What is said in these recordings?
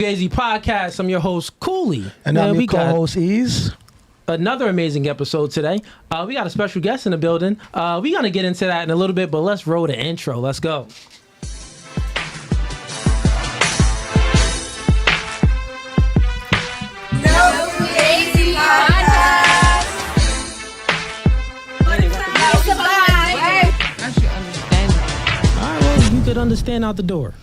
Fugazee podcast. I'm your host, Cooley. And I'm your co-host, Ease. Another amazing episode today. We got a special guest in the building. We're going to get into that in a little bit, but let's roll the intro. Let's go. Understand out the door.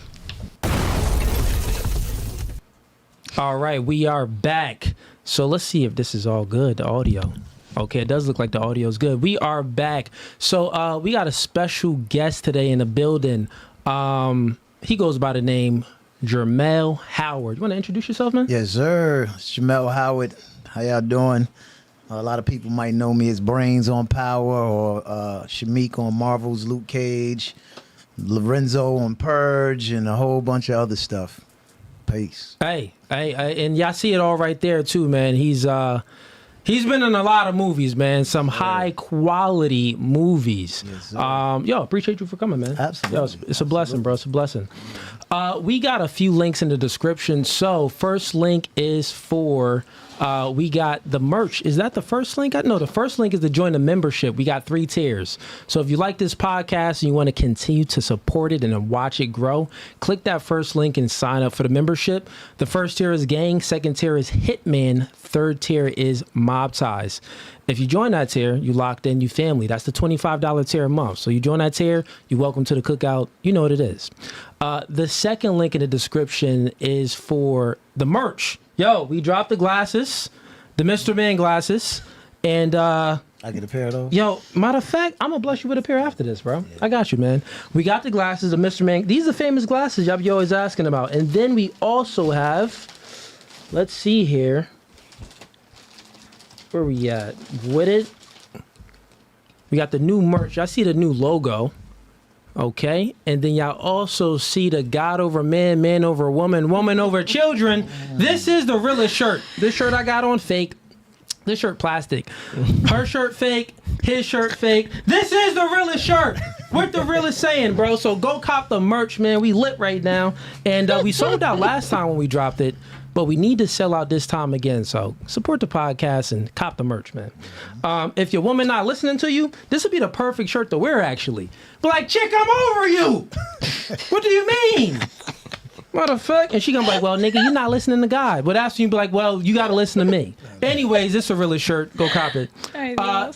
All right, we are back. So let's see if this is all good, the audio. Okay, it does look like the audio is good. We are back. So we got a special guest today in the building. He goes by the name Jermel Howard. You want to introduce yourself, man? Yes, sir. It's Jermel Howard. How y'all doing? A lot of people might know me as Brains on Power or Shamik on Marvel's Luke Cage, Lorenzo on Purge, and a whole bunch of other stuff. Peace. Hey, and y'all see it all right there too, man. He's been in a lot of movies, man. Some high quality movies. Yes, yo, appreciate you for coming, man. Absolutely. Yo, it's a blessing, bro. It's a blessing. We got a few links in the description. So first link is for we got the merch. Is that the first link? No, the first link is to join the membership. We got 3 tiers. So if you like this podcast and you want to continue to support it and watch it grow, click that first link and sign up for the membership. The first tier is Gang. Second tier is Hitman. Third tier is Mob Ties. If you join that tier, you locked in, you family. That's the $25 tier a month. So you join that tier, you're welcome to the cookout. You know what it is. The second link in the description is for the merch. Yo, we dropped the glasses, the Mr. Man glasses, and I get a pair of those. Yo, matter of fact, I'm gonna bless you with a pair after this, bro. Yeah. I got you, man. We got the glasses, the Mr. Man. These are famous glasses y'all be always asking about. And then we also have, let's see here. Where we at? With it. We got the new merch. I see the new logo. Okay. And then y'all also see the God over man, man over woman, woman over children. This is the realest shirt. This shirt I got on fake. This shirt plastic. Her shirt fake. His shirt fake. This is the realest shirt. What the realest saying, bro. So go cop the merch, man. We lit right now. And we sold out last time when we dropped it. But we need to sell out this time again. So support the podcast and cop the merch, man. If your woman not listening to you, this would be the perfect shirt to wear, actually. But like, chick, I'm over you. What do you mean? What the fuck? And she gonna be like, well, nigga, you not listening to God. But after you be like, well, you gotta listen to me. Anyways, this is a realest shirt. Go cop it.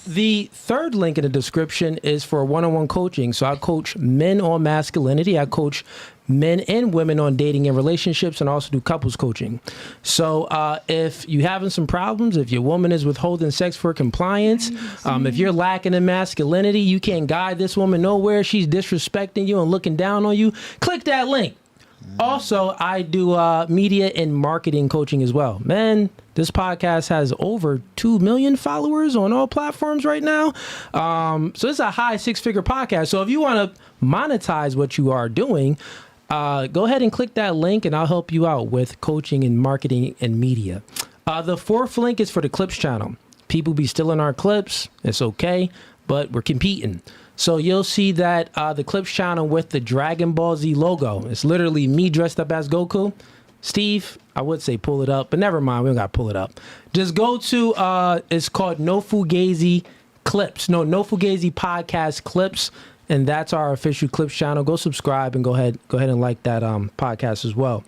The third link in the description is for one-on-one coaching. So I coach men on masculinity. I coach men and women on dating and relationships, and also do couples coaching. So if you having some problems, if your woman is withholding sex for compliance, if you're lacking in masculinity, you can't guide this woman nowhere, she's disrespecting you and looking down on you, click that link. Also, I do media and marketing coaching as well. Man, this podcast has over 2 million followers on all platforms right now. So it's a high 6-figure podcast. So if you want to monetize what you are doing, go ahead and click that link and I'll help you out with coaching and marketing and media. The fourth link is for the Clips channel. People be stealing our clips. It's okay, but we're competing. So you'll see that the Clips channel with the Dragon Ball Z logo. It's literally me dressed up as Goku. Steve, I would say pull it up, but never mind. We don't got to pull it up. Just go to, it's called No Fugazee Clips. No Fugazee Podcast Clips. And that's our official Clips channel. Go subscribe and go ahead and like that podcast as well.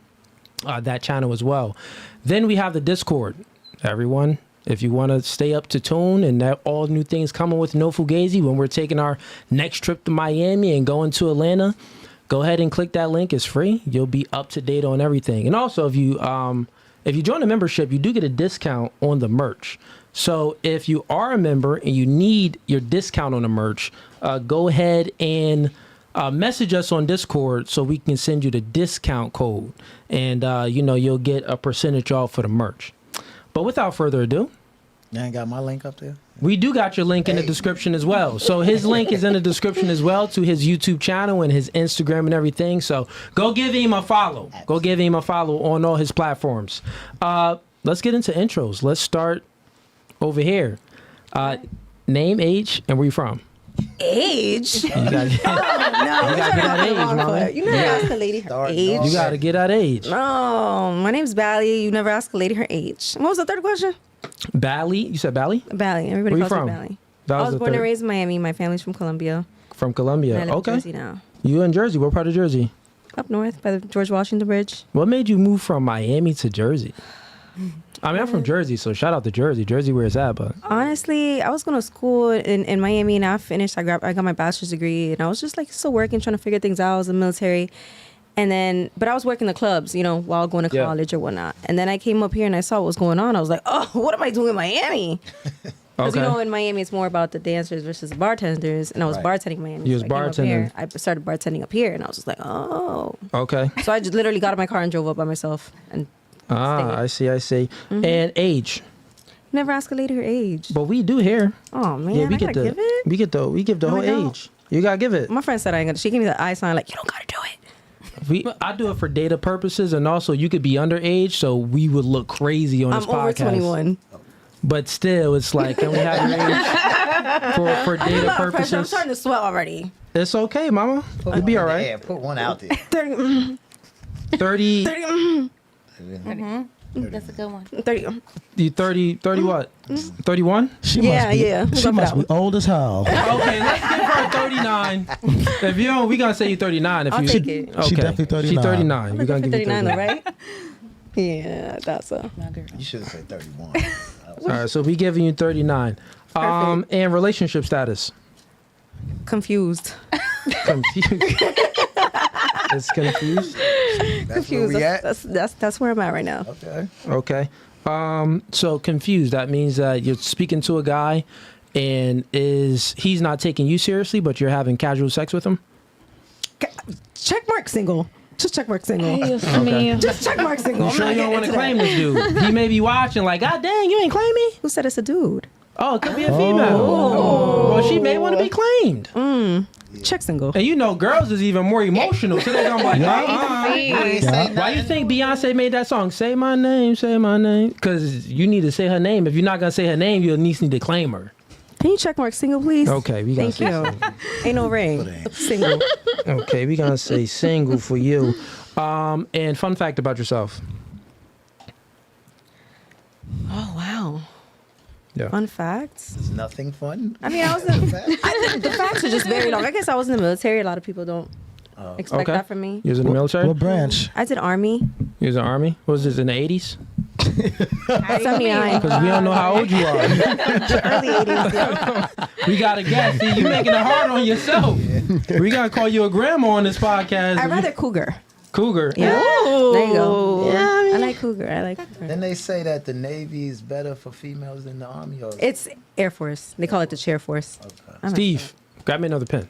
That channel as well. Then we have the Discord. Everyone, if you want to stay up to tune and that all new things coming with No Fugazee when we're taking our next trip to Miami and going to Atlanta, go ahead and click that link. It's free. You'll be up to date on everything. And also, if you join the membership, you do get a discount on the merch. So if you are a member and you need your discount on the merch, go ahead and message us on Discord so we can send you the discount code. And, you'll get a percentage off for the merch. But without further ado. You ain't got my link up there? We do got your link in the description as well. So his link is in the description as well to his YouTube channel and his Instagram and everything. So go give him a follow. Go give him a follow on all his platforms. Let's get into intros. Let's start over here. Name, age, and where you from? Age? You gotta get, No, you gotta get that age, mama. You never ask a lady her Starting age. off. You gotta get that age. No, my name's Bally. You never ask a lady her age. What was the third question? Bally? You said Bally? Bally. Everybody Where you calls from? me Bally. That I was the born and third. raised in Miami. My family's from Colombia. From And I Colombia. live Okay. in Jersey now. You in Jersey. What part of Jersey? Up north by the George Washington Bridge. What made you move from Miami to Jersey? I mean, I'm from Jersey, so shout out to Jersey. Jersey where it's at, but Honestly, I was going to school in Miami and I finished. I got my bachelor's degree and I was just like still working, trying to figure things out. I was in the military. And then, but I was working the clubs, while going to Yeah. college or whatnot. And then I came up here and I saw what was going on. I was like, oh, what am I doing in Miami? Because, okay. in Miami, it's more about the dancers versus the bartenders. And I was Right. bartending in Miami. You was I came up here. bartending. I started bartending up here and I was just like, oh. Okay. So I just literally got in my car and drove up by myself. And I see. Mm-hmm. And age. never ask a lady her age. But we do here. Oh, man, Yeah, I gotta give it? we give the No, whole I don't. age. You gotta give it. My friend said I ain't gonna. She gave me the eye sign like, you don't gotta do it. I do it for data purposes, and also you could be underage, so we would look crazy on this I'm over podcast. 21. But still, it's like, can we have your age for data I'm purposes? starting to sweat already. It's okay, mama. Put You'll be one all in the right. air. Put one out there. 30, 30, That's a good one. 30. you 30 what? 31? She Yeah, must be, yeah. She Go for must that be old as hell. Okay, let's give her 39. If you don't, we gonna say you 39. If I'll you, take it. Okay. She definitely 39. She 39. I'm We're gonna looking give for you 39 though, 39. right? Yeah, I thought so. You should have said 31. All right, so we giving you 39. And relationship status. Confused. Confused. It's confused. That's where Confused. we at. That's where I'm at right now. Okay. Okay. So confused. That means that you're speaking to a guy, and he's not taking you seriously, but you're having casual sex with him. Check mark single. Just check mark single. Okay. Just check mark single. You I'm sure not you don't getting want to into claim that. this dude? He may be watching, like, God dang, you ain't claim me. Who said it's a dude? Oh, it could be a female. Well, she may want to be claimed. Check single. And girls is even more emotional, so they're gonna be like, Why you think Beyonce made that song? Say my name, say my name. Because you need to say her name. If you're not gonna say her name, you'll need to claim her. Can you check mark single, please? Okay, we gotta Thank say you. Ain't no ring. Single. Okay, we gonna say single for you. And fun fact about yourself. Oh wow. Yeah. Fun facts. It's nothing fun. I mean, the facts are just very long. I guess I was in the military. A lot of people don't expect Okay. that from me. You was in the military? What branch? I did Army. You was in the Army? What was this, in the 80s? 79. Because we don't know how old you are. Early 80s. Yeah. We got to guess. See, you making it hard on yourself. We got to call you a grandma on this podcast. I'd rather cougar. Cougar. Yeah. There you go. Yeah, I mean- I like cougar. I like cougar. Then they say that the Navy is better for females than the Army. Or It's Air Force. They call it the Chair Force. okay. Steve, grab me another pen.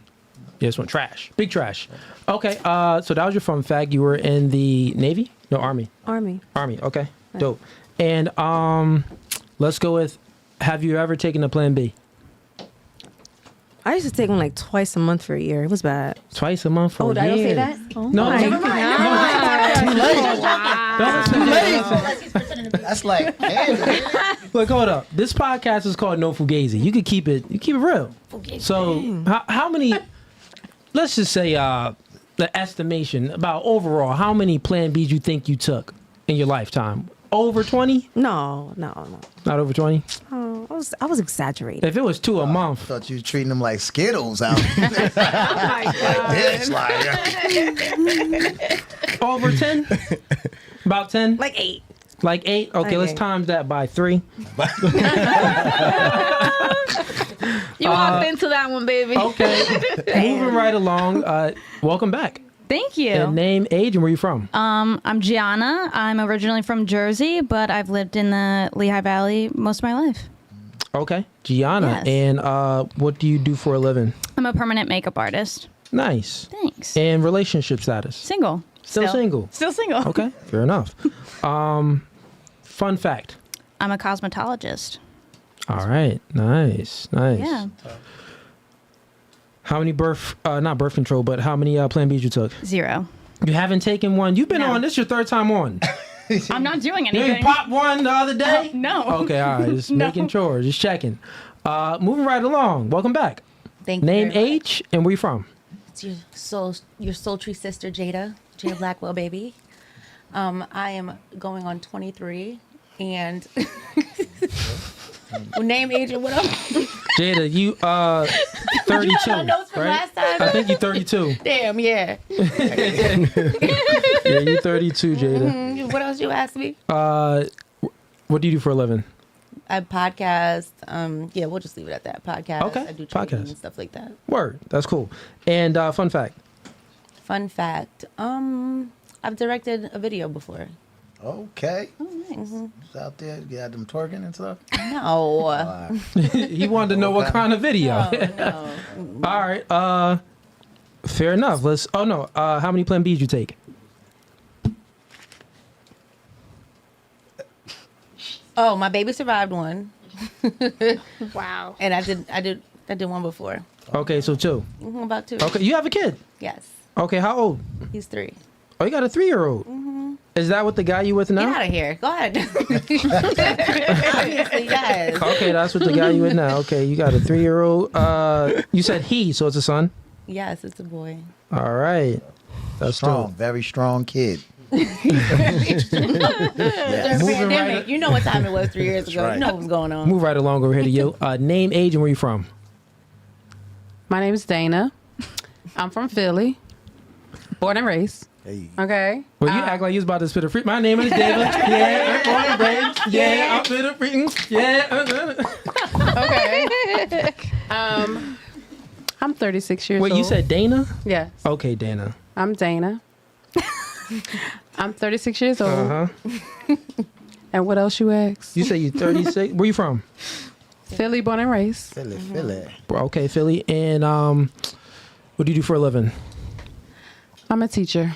Yeah, this one. Trash. Big trash. Okay, so that was your fun fact. You were in the Navy? No, Army. Army. Army. Okay, dope. And let's go with, have you ever taken a Plan B? I used to take them like twice a month for a year. It was bad. Twice a month for a did I don't say year. that? No, my you God. That's like candy. Look, hold up. This podcast is called No Fugazi. You could keep it. You keep it real. So, how many? Let's just say the estimation about overall. How many Plan Bs you think you took in your lifetime? Over 20? No. Not over 20. Oh, I was exaggerating. If it was 2 a month, Thought you was treating them like Skittles out there. This, like, over 10. About 10. Like 8. Like 8. Okay, Like let's 8. times that by 3. You walked into that one, baby. Okay. Moving right along. Welcome back. Thank you. And name, age, and where you from? I'm Gianna. I'm originally from Jersey, but I've lived in the Lehigh Valley most of my life. Okay, Gianna. Yes. And what do you do for a living? I'm a permanent makeup artist. Nice. Thanks. And relationship status? Single. Still single. Still single. Okay, fair enough. Fun fact. I'm a cosmetologist. All right, nice. Yeah. How many not birth control, but how many Plan Bs you took? 0. You haven't taken one. You've been No. on. This is your third time on. I'm not doing You anything. ain't popped one the other day? No. Okay, all right. Just No. making sure. Just checking. Moving right along. Welcome back. Thank you. Name, very much. age, and where you from? It's your sultry sister Jada Blackwell, baby. I am going on 23, and name, age, and what else? Jada, you 32, my notes from right? last time? I think you 32. Damn, yeah. Yeah, you 32, Jada. What else you asked me? What do you do for a living? I podcast. Yeah, we'll just leave it at that. Podcast. Okay, I do training podcast. and stuff like that. Word, that's cool. And fun fact. Fun fact. I've directed a video before. Okay. Oh, nice. It's out there. You got them twerking and stuff. No. He wanted to know what kind of video. No. All right. Fair enough. Let's. Oh no. How many Plan Bs you take? Oh, my baby survived one, Wow. and I did one before. Okay, so 2. About 2. Okay, you have a kid. Yes. Okay, how old? He's 3. Oh, you got a 3-year-old. Is that what the guy you with Get now? out of here. Go ahead. Obviously, yes. Okay, that's what the guy you with now. Okay, you got a 3-year-old. You said he, so it's a son. Yes, it's a boy. All right, that's Strong, dope. very strong kid. During Moving pandemic, right- you know what time it was 3 years ago. right. You know what was going on. Move right along over here to you. Name, age, and where you from? My name is Dana. I'm from Philly. Born and raised. Hey. Okay. Well, you act like you was about to spit a free. My name is David. Yeah, I'm born and raised. Yeah, I'm spit a free. Yeah. Okay. I'm 36 years Wait, old. you said Dana? Yes. Okay, Dana. I'm Dana. I'm 36 years old. Uh huh. And what else you asked? You said you 36. Where you from? Philly, born and raised. Philly. Okay, Philly. And what do you do for a living? I'm a teacher.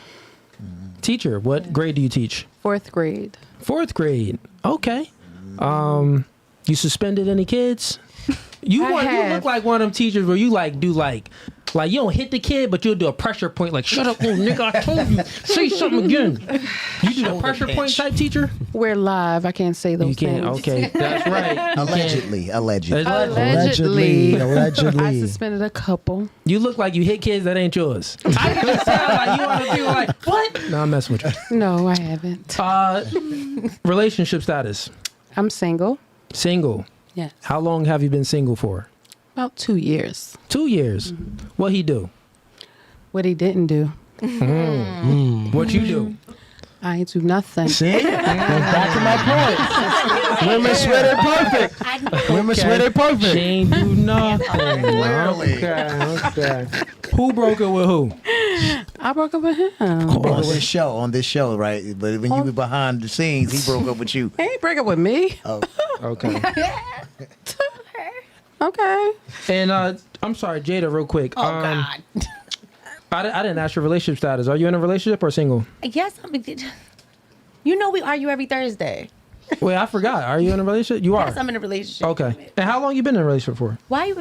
Teacher. What grade do you teach? 4th grade. 4th grade. Okay. You suspended any kids? You I you have. look like one of them teachers where you like do like you don't hit the kid, but you'll do a pressure point like shut up, little nigga. I told you, say something again. You do the pressure point type teacher? We're live. I can't say those You can't. things. Okay, that's right. You Allegedly. can't. Allegedly. Allegedly. I suspended a couple. You look like you hit kids that ain't yours. I just sound like you want to be like what? No, I'm messing with you. No, I haven't. Relationship status. I'm single. Single. Yes. How long have you been single for? About 2 years. 2 years. What he do? What he didn't do. What you do? I ain't do nothing. See? Back to my point. Women swear they're perfect. Women swear they're She perfect. ain't do nothing. Clearly. Okay. Who broke it with who? I broke up with him. On this show, right? But when you were behind the scenes, he broke up with you. He ain't break up with me. Oh, Okay. Okay. And I'm sorry, Jada, real quick. Oh, God. I didn't ask your relationship status. Are you in a relationship or single? Yes, you know we argue every Thursday. Wait, I forgot. Are you in a relationship? You are. Yes, I'm in a relationship. Okay. And how long you been in a relationship for? Why you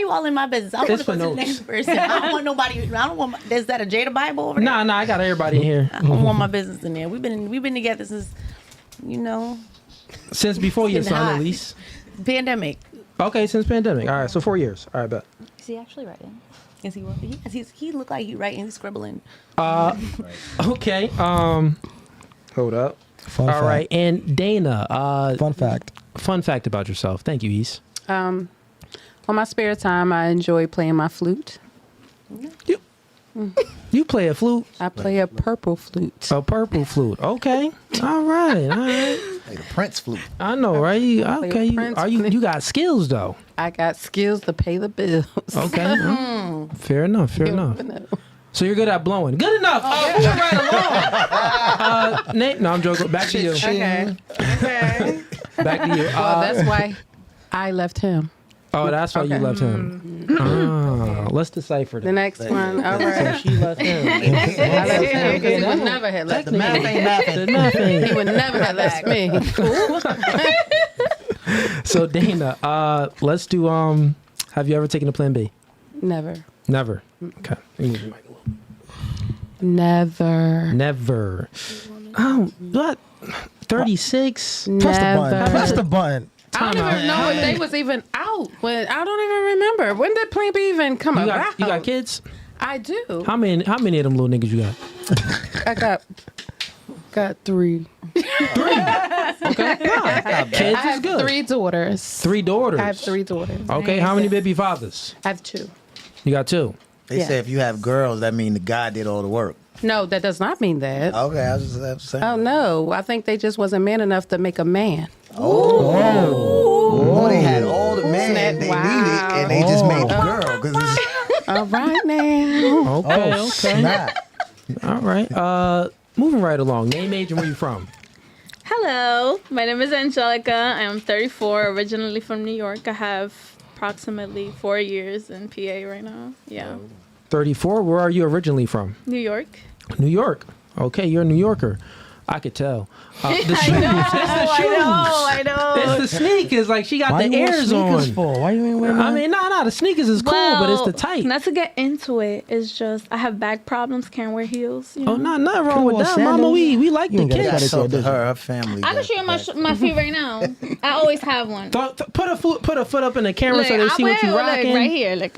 all in my business? I want It's to go for to the notes. next person. I don't want nobody. I don't want. Is that a Jada Bible over there? Nah, I got everybody in here. I don't want my business in there. We've been together since, Since before your Getting son, hot. at least. pandemic. Okay, since pandemic. All right, so 4 years. All right, bet. Is he actually writing? Is he? Yes, he looked like he writing. He's scribbling. Okay. Hold up. Fun All fact. right, and Dana. Fun fact. Fun fact about yourself. Thank you, East. On my spare time, I enjoy playing my flute. You play a flute, I play a purple flute. a purple flute. Okay. All right. hey, the Prince flute. I know, right? play Okay. Prince You got skills though. I got skills to pay the bills. Okay. well, fair enough. Fair enough. So you're good at blowing. Good enough. Moving right along. Nate, no, I'm joking. Back to you. Okay. Okay. Back to you. Well, that's why I left him. Oh, that's why you Okay. left him. Let's decipher The that. next one. All So right. she left him. I left him because he would never have left The me. math ain't mathing. The nothing. He would never have left me. So Dana, let's do. Have you ever taken a Plan B? Never. Never. Okay. Let me move the mic a little. Never. Never. What? 36. Press the button. Never. Press the button. I don't even know if they was even out. When I don't even remember. When did Plan B even come about? You got kids? I do. How many of them little niggas you got? I got 3. Okay. Kids I is have good. 3 daughters. 3 daughters. I have 3 daughters. Okay. How many baby fathers? I have 2. You got 2. They say if you have girls, that means the guy did all the work. No, that does not mean that. Okay, I was just saying. Oh no, I think they just wasn't man enough to make a man. Oh, they had all the men they Wow. needed, and they just made the girl. Cause All right now. Okay. snap. All right. Moving right along. Name, age, and where you from? Hello, my name is Angelica. I am 34, originally from New York. I have approximately 4 years in PA right now. Yeah. 34. Where are you originally from? New York. New York. Okay, you're a New Yorker. I could tell. The shoes. I know. It's the sneakers. Like she got Why the you want airs sneakers on. for? Why you ain't wearing I mean, no, the sneakers is cool, but it's the tight. Not to get into it, it's just I have back problems, can't wear heels. You know? Oh, nothing wrong with Cool, that, Mama. sandals. We like You the ain't gotta kids. cut it. So to Disney. her family. I can show you my feet right now. I always have one. Put a foot up in the camera Look, so they see what you rocking. right here. Look.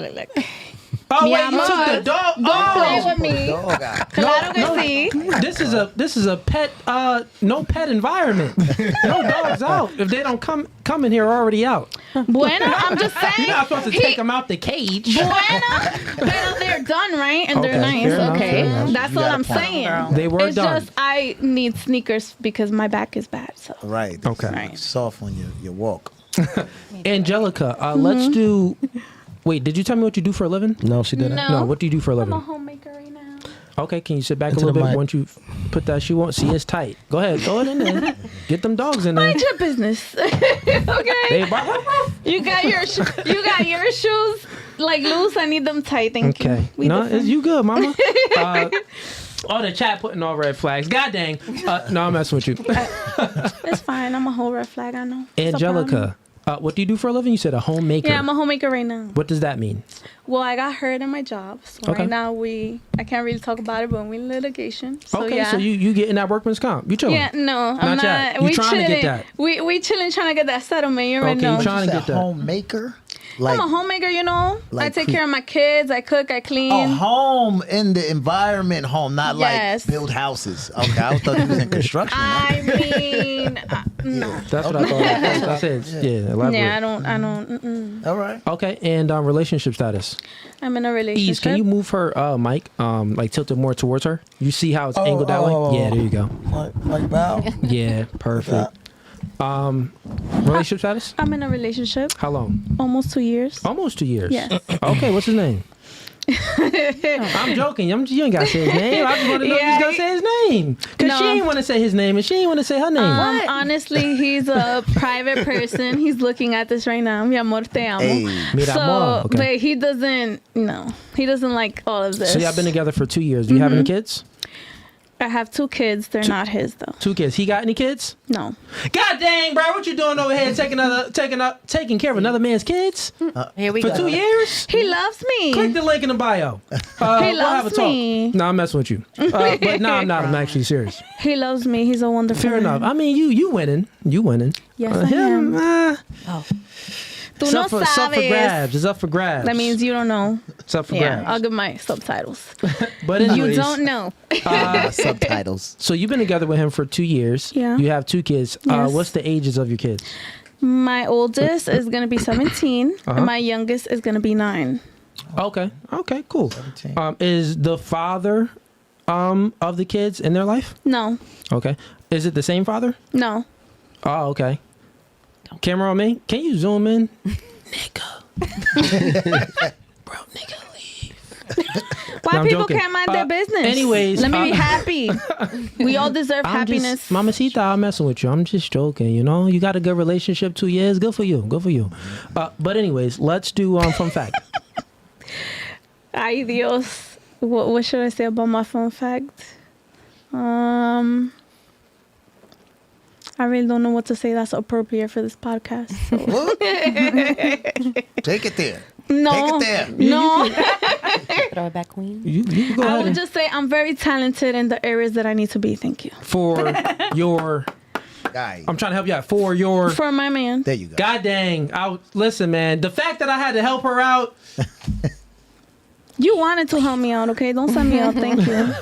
Oh Mi wait, you amor, took the dog. Don't play with me. Dog out. Claro que sí. This is a pet no pet environment. No dogs out. If they don't come in here already out. Bueno, I'm just saying. You're not supposed to take them out the cage. Bueno, but they're done, right? And they're Okay, nice. fair enough, Okay, fair enough. that's You all got a I'm point. saying. They were it's done. just I need sneakers because my back is bad. So Right. Okay. Right. Soft on your walk. Angelica, let's do. Wait, did you tell me what you do for a living? No, she didn't. No. No, what do you do for a I'm a living? homemaker right now. Okay, can you sit back Into a little the bit mic. once you put that shoe on? See, it's tight. Go ahead, throw it in there. Get them dogs in there. Mind your business. Okay. They You got your shoes like loose. I need them tight. Thank you. okay. We No, different. you good, Mama. Oh, the chat putting all red flags. God dang. No, I'm messing with you. It's fine. I'm a whole red flag. I know. It's no problem. Angelica, what do you do for a living? You said a homemaker. Yeah, I'm a homemaker right now. What does that mean? Well, I got hurt in my job, so Okay. right now I can't really talk about it, but we're in litigation. So Okay, yeah. so you getting that workman's comp. You chilling. Yeah, no, I'm Not yet. not. You We trying to chilling. get that. We chilling, trying to get that settlement. You already Okay, you know. trying to Is get that that. homemaker? I'm a homemaker, you know. I like take cre- care of my kids. I cook. I clean. Oh, home in the environment, home, not Yes. like build houses. Okay, I thought you was in construction. I mean, no. That's what I thought. That's what I said. Yeah, elaborate. Yeah, I don't. All right. Okay, and relationship status. I'm in a relationship. Ease, can you move her mic like tilt it more towards her? You see how it's angled that way? Yeah, there you go. Like bow. Yeah, perfect. Relationship status? I'm in a relationship. How long? Almost 2 years. Almost 2 years. Yes. Okay, what's his name? I'm joking. You ain't got to say his name. I just want to know if he's going to say his name. Because No. she ain't want to say his name and she ain't want to say her name. Honestly, he's a private person. He's looking at this right now. Mi amor, te amo. Hey. Mira, So, amor. Okay. but he doesn't. No, he doesn't like all of this. So y'all been together for 2 years. Do you have any kids? I have 2 kids. They're not his though. 2 kids. He got any kids? No. God dang, bro. What you doing over here taking care of another man's kids? Here we For go. 2 years? He loves me. Click the link in the bio. He we'll have a loves talk. me. No, I'm messing with you. But no, I'm not. I'm actually serious. He loves me. He's a wonderful Fair man. enough. I mean, you winning. You winning. Yes, I him, am. Tú it's no up for grabs. It's up for grabs. That means you don't know. it's up for Yeah, I'll grabs. give my subtitles. But You anyways, don't know. Subtitles. so you've been together with him for 2 years. Yeah. You have 2 kids. Yes. What's the ages of your kids? My oldest is gonna be 17, Uh-huh. and my youngest is gonna be 9. Okay. Okay. Cool. 17. Is the father of the kids in their life? No, Okay. Is it the same father? no. Oh, okay. Camera on me. Can you zoom in? Nigga. Bro, nigga, leave. Why No, I'm people joking. can't mind their business? anyways, let me be happy. We all deserve happiness. Mamacita, I'm messing with you. I'm just joking, you know? You got a good relationship, 2 years. Good for you. Good for you. But anyways, let's do fun fact. Ay Dios. What should I say about my fun fact? I really don't know what to say that's appropriate for this podcast. So. Take it there. No, Take it there. no. Throw it back, queen. You can go I ahead would and- just say I'm very talented in the areas that I need to be. Thank you. for your Guy. I'm trying to help you out for your. For my man. There you go. God dang! Listen, man. The fact that I had to help her out. You wanted to help me out, okay? Don't send me out. Thank you.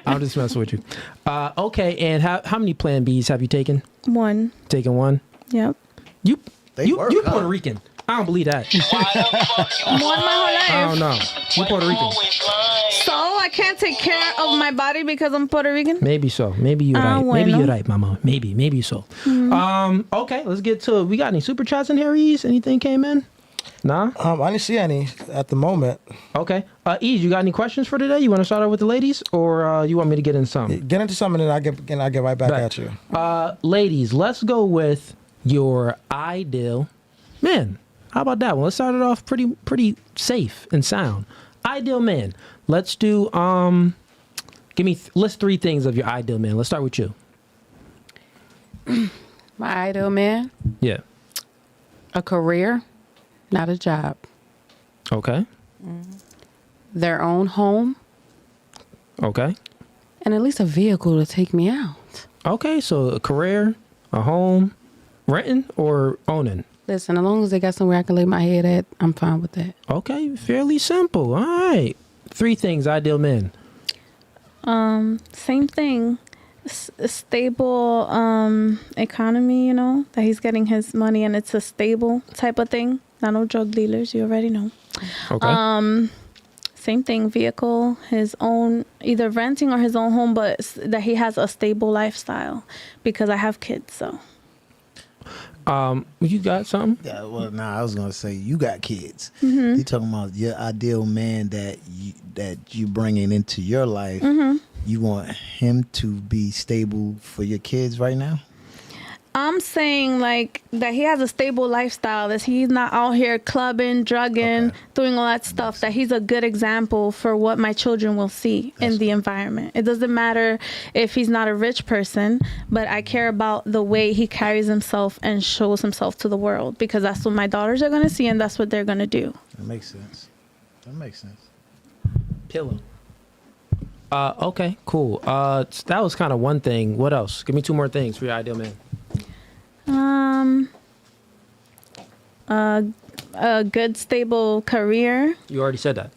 I'm just messing with you. Okay, and how many Plan Bs have you taken? One. Taken one. Yep. You They work, you huh? Puerto Rican. I don't believe that. One my whole life. I don't know. You Puerto Rican. So I can't take care of my body because I'm Puerto Rican? Maybe so. Maybe you're right. Bueno. Maybe you're right, Mama. Maybe so. Okay, let's get to it. We got any super chats in here, Ease? Anything came in? Nah? I didn't see any at the moment. Okay. Ease, you got any questions for today? You want to start out with the ladies, or you want me to get in some? Get into something and I get right back at you. Ladies, let's go with your ideal man. How about that one? Let's start it off pretty safe and sound. Ideal man. Let's do list 3 things of your ideal man. Let's start with you. My ideal man, Yeah. a career, not a job. Okay. Their own home, Okay. and at least a vehicle to take me out. Okay. So a career, a home, renting or owning. Listen, as long as they got somewhere I can lay my head at, I'm fine with that. Okay. Fairly simple. All right. 3 things ideal man. Same thing. A stable economy, you know, that he's getting his money and it's a stable type of thing. Not no drug dealers, you already know. Okay. Same thing, vehicle, his own, either renting or his own home, but that he has a stable lifestyle because I have kids, so. You got something? Yeah, well, I was gonna say you got kids. Mm-hmm. You talking about your ideal man that you bringing into your life. Mm-hmm. You want him to be stable for your kids right now. I'm saying like that he has a stable lifestyle, that he's not out here clubbing, drugging, doing all that stuff, that he's a good example for what my children will see in the environment. It doesn't matter if he's not a rich person, but I care about the way he carries himself and shows himself to the world, because that's what my daughters are going to see and that's what they're going to do. That makes sense. Pillow. Okay, cool. That was kind of one thing. What else? Give me 2 more things for your ideal man. A good stable career. You already said that.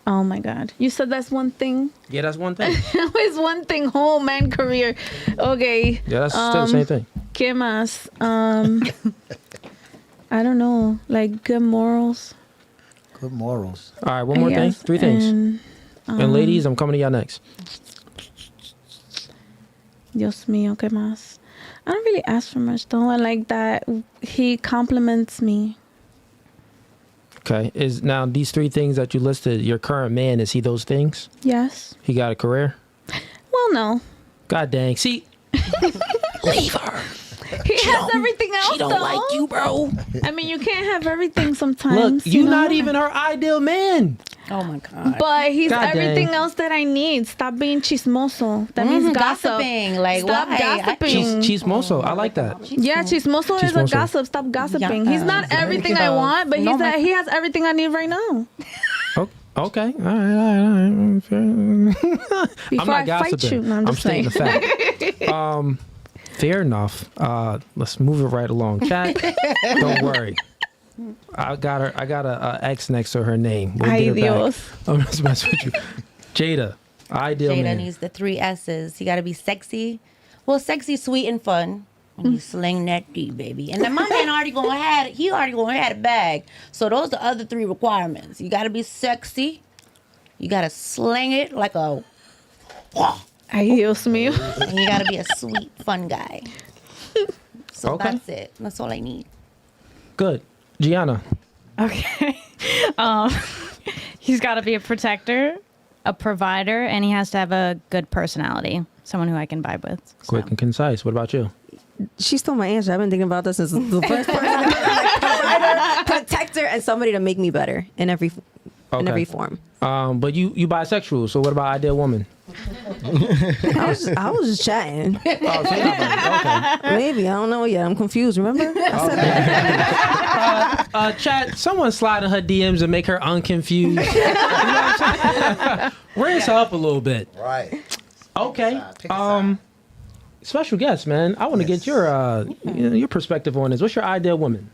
Oh my God. You said that's one thing? Yeah, that's one thing. Always one thing, home and career. Okay. Yeah, that's still the same thing. ¿Qué más? I don't know, like good morals. Good morals. All right, one more thing. Yes, 3 things. And ladies, I'm coming to y'all next. Dios mío, ¿qué más? I don't really ask for much though. I like that he compliments me. Okay. Is now these 3 things that you listed, your current man, is he those things? Yes. He got a career? Well, no. God dang. See, leave her. He has everything else. She don't though. like you, bro. I mean, you can't have everything sometimes. Look, you're you know? not even her ideal man. Oh my God. But he's God dang. everything else that I need. Stop being chismoso. That means gossip. Gossiping. Like, Stop why? gossiping. Chismoso. I like that. Yeah, chismoso is a Chismoso. gossip. Stop gossiping. He's not everything I want, but he has everything I need right now. Oh, okay. All right. Fair. Before I fight gossiping. you. No, I'm just stating saying. the fact. Fair enough. Let's move it right along. Chat, don't worry. I got a X next to her name. We'll Ay, get her Dios. back. I'm just messing with you. Jada, ideal Jada man. needs the 3 S's. He got to be sexy. Well, sexy, sweet, and fun. And you sling that D, baby. And then my man already gonna have a bag. So those are the other 3 requirements. You got to be sexy. You got to sling it like a... Ay, Dios mío. And you got to be a sweet, fun guy. So Okay. that's it. That's all I need. Good. Gianna. Okay. He's got to be a protector, a provider, and he has to have a good personality. Someone who I can vibe with. So. Quick and concise. What about you? She stole my answer. I've been thinking about this since the first person. Like, provider, protector, and somebody to make me better in every form. But you bisexual. So what about ideal woman? I was just chatting. Oh, so you're not bi- okay. Maybe I don't know yet. I'm confused. Remember? I said that. Chat, someone slide in her DMs and make her unconfused. You know what I'm saying? Raise her up a little bit. Right. Okay. special guest, man. I want to get your perspective on this. What's your ideal woman?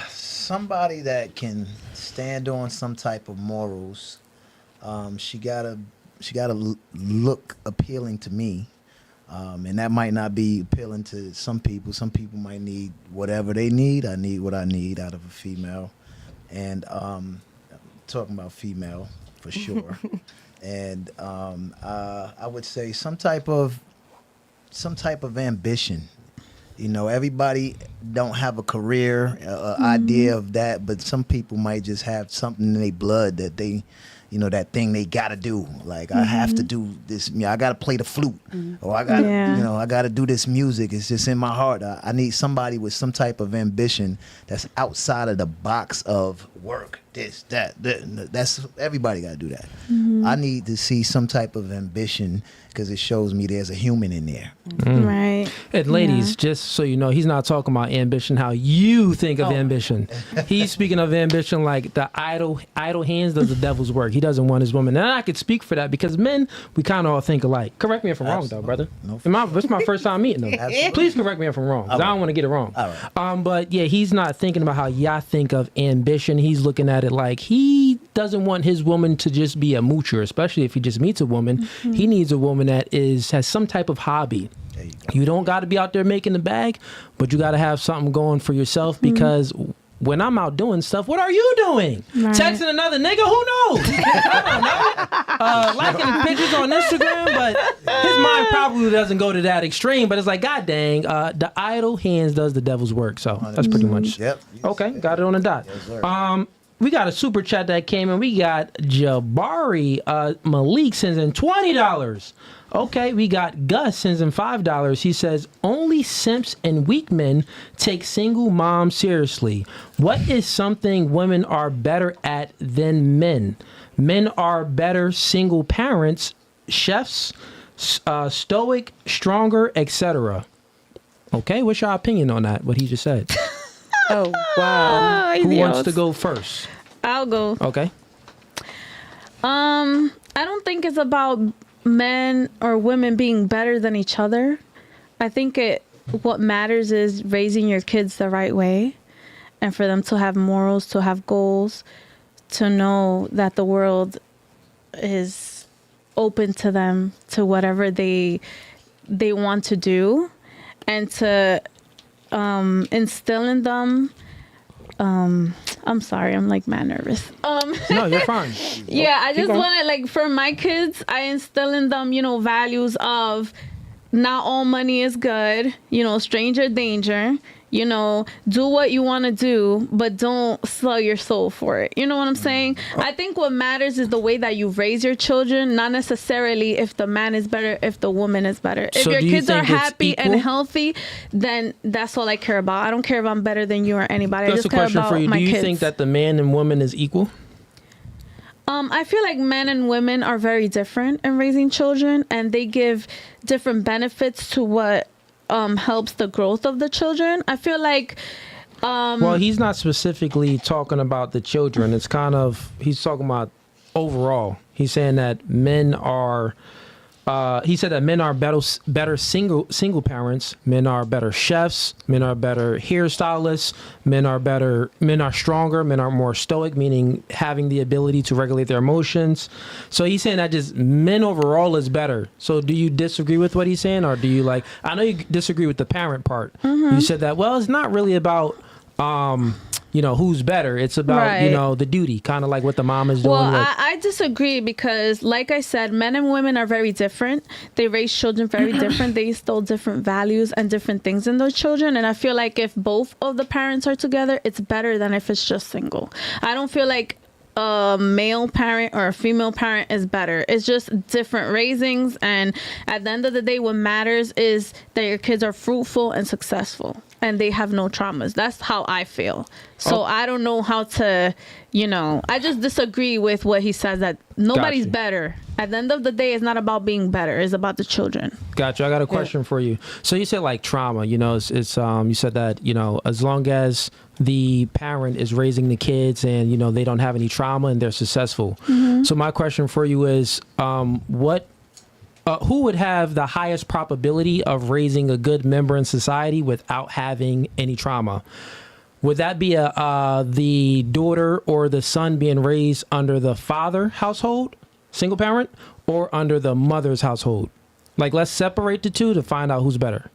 Somebody that can stand on some type of morals. She gotta look appealing to me, and that might not be appealing to some people. Some people might need whatever they need. I need what I need out of a female, and talking about female for sure. And I would say some type of ambition. You know, everybody don't have a career idea of that, but some people might just have something in their blood that they, you know, that thing they gotta do. Like I have to do this. You know, I gotta play the flute, or I gotta, you know, I gotta do this music. It's just in my heart. I need somebody with some type of ambition that's outside of the box of work. This, that. That's everybody gotta do that. I need to see some type of ambition because it shows me there's a human in there. Right. And ladies, just so you know, he's not talking about ambition how you think of ambition. He's speaking of ambition like the idle hands does the devil's work. He doesn't want his woman. And I could speak for that because men, we kind of all think alike. Correct me if I'm wrong, though, brother. No, It's my first time meeting them. Please correct me if I'm wrong, because I don't want to get it wrong. All right. But yeah, he's not thinking about how y'all think of ambition. He's looking at it like he doesn't want his woman to just be a moocher, especially if he just meets a woman. He needs a woman that has some type of hobby. You don't got to be out there making the bag, but you got to have something going for yourself because when I'm out doing stuff, what are you doing? Right. Texting another nigga? Who knows? I don't know. Liking pictures on Instagram, but his mind probably doesn't go to that extreme. But it's like, God dang, the idle hands does the devil's work. So that's pretty much. Yep. Okay, got it on the dot. Yes, sir. We got a super chat that came in. We got Jabari Malik sends in $20. Okay, we got Gus sends in $5. He says, only simps and weak men take single moms seriously. What is something women are better at than men? Men are better single parents, chefs, stoic, stronger, etc. Okay, what's your opinion on that, what he just said? Oh, wow. Who wants to go first? I'll go. Okay. I don't think it's about men or women being better than each other. I think what matters is raising your kids the right way and for them to have morals, to have goals, to know that the world is open to them, to whatever they want to do, and to instill in them. I'm sorry, I'm like mad nervous. No, you're fine. Yeah, I just going. want to, like, for my kids, I instill in them, you know, values of not all money is good, you know, stranger danger, you know, do what you want to do, but don't sell your soul for it. You know what I'm saying? I think what matters is the way that you raise your children, not necessarily if the man is better, if the woman is better. If So your do you kids are think it's happy and equal? healthy, then that's all I care about. I don't care if I'm better than you or anybody. I That's just a care question about for you. my Do you kids. think that the man and woman is equal? I feel like men and women are very different in raising children, and they give different benefits to what helps the growth of the children. I feel like Well, he's not specifically talking about the children. It's kind of, he's talking about overall. He's saying that men are, he said that men are better single parents. Men are better chefs. Men are better hairstylists. Men are stronger. Men are more stoic, meaning having the ability to regulate their emotions. So he's saying that just men overall is better. So do you disagree with what he's saying, or do you like? I know you disagree with the parent part. You said that. Well, it's not really about you know, who's better. It's about, you Right. know, the duty, kind of like what the mom is doing. Well, with, I disagree because, like I said, men and women are very different. They raise children very different. They instill different values and different things in those children. And I feel like if both of the parents are together, it's better than if it's just single. I don't feel like a male parent or a female parent is better. It's just different raisings. And at the end of the day, what matters is that your kids are fruitful and successful and they have no traumas. That's how I feel. So I don't know how to, you know, I just disagree with what he says, that nobody's Gotcha. better. At the end of the day, it's not about being better. It's about the children. Gotcha. I got a question for you. So you said like trauma, you know, it's you said that, you know, as long as the parent is raising the kids and, you know, they don't have any trauma and they're successful. So my question for you is, what who would have the highest probability of raising a good member in society without having any trauma? Would that be the daughter or the son being raised under the father household, single parent, or under the mother's household? Like, let's separate the two to find out who's better.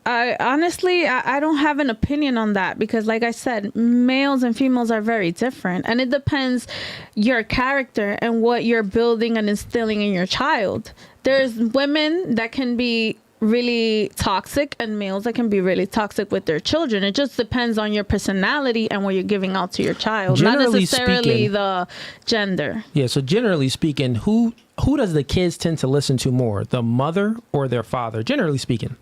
I honestly, I don't have an opinion on that because, like I said, males and females are very different, and it depends your character and what you're building and instilling in your child. There's women that can be really toxic and males that can be really toxic with their children. It just depends on your personality and what you're giving out to your child, not Generally necessarily speaking, the gender. Yeah, so generally speaking, who does the kids tend to listen to more, the mother or their father, generally speaking?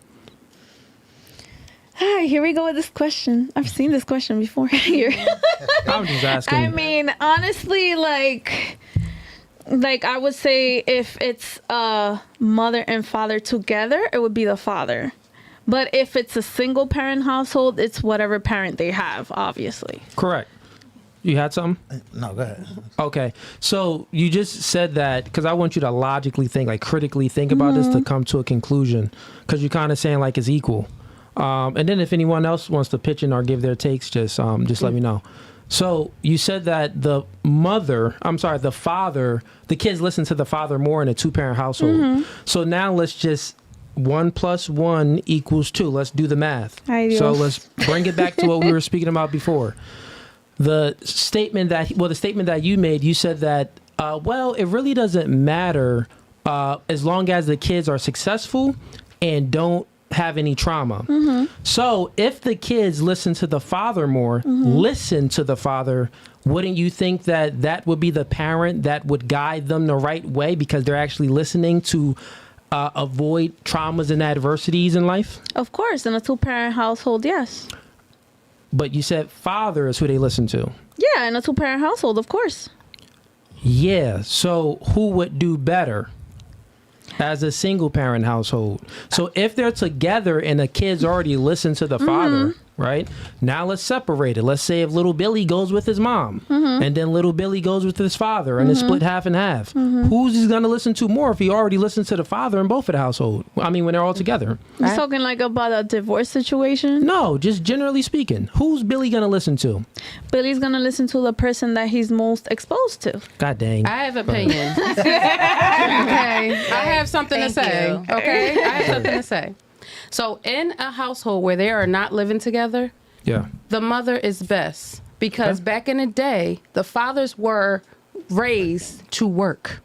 Hi, here we go with this question. I've seen this question before here. I'm just asking. I mean, honestly, like I would say if it's mother and father together, it would be the father. But if it's a single parent household, it's whatever parent they have, obviously. Correct. You had something? No, go ahead. Okay. So you just said that because I want you to logically think, like critically think about this to come to a conclusion, because you're kind of saying like it's equal. And then if anyone else wants to pitch in or give their takes, just let me know. So you said that the father, the kids listen to the father more in a 2-parent household. So now let's just 1 + 1 = 2. Let's do the math. So let's bring it back to what we were speaking about before. The statement that you made, you said that, it really doesn't matter as long as the kids are successful and don't have any trauma. So if the kids listen to the father more, wouldn't you think that would be the parent that would guide them the right way because they're actually listening to avoid traumas and adversities in life? Of course, in a 2-parent household, yes. But you said father is who they listen to. Yeah, in a 2-parent household, of course. Yeah, so who would do better as a single parent household? So if they're together and the kids already listen to the father, right? Now let's separate it. Let's say if little Billy goes with his mom and then little Billy goes with his father and it's split half and half. Who's he going to listen to more if he already listens to the father in both of the household? I mean, when they're all together. You're talking like about a divorce situation? No, just generally speaking. Who's Billy going to listen to? Billy's going to listen to the person that he's most exposed to. God dang. I have opinion. Okay. I have something to say. Okay. I have something to say. So in a household where they are not living together, the mother is best because back in the day, the fathers were raised to work.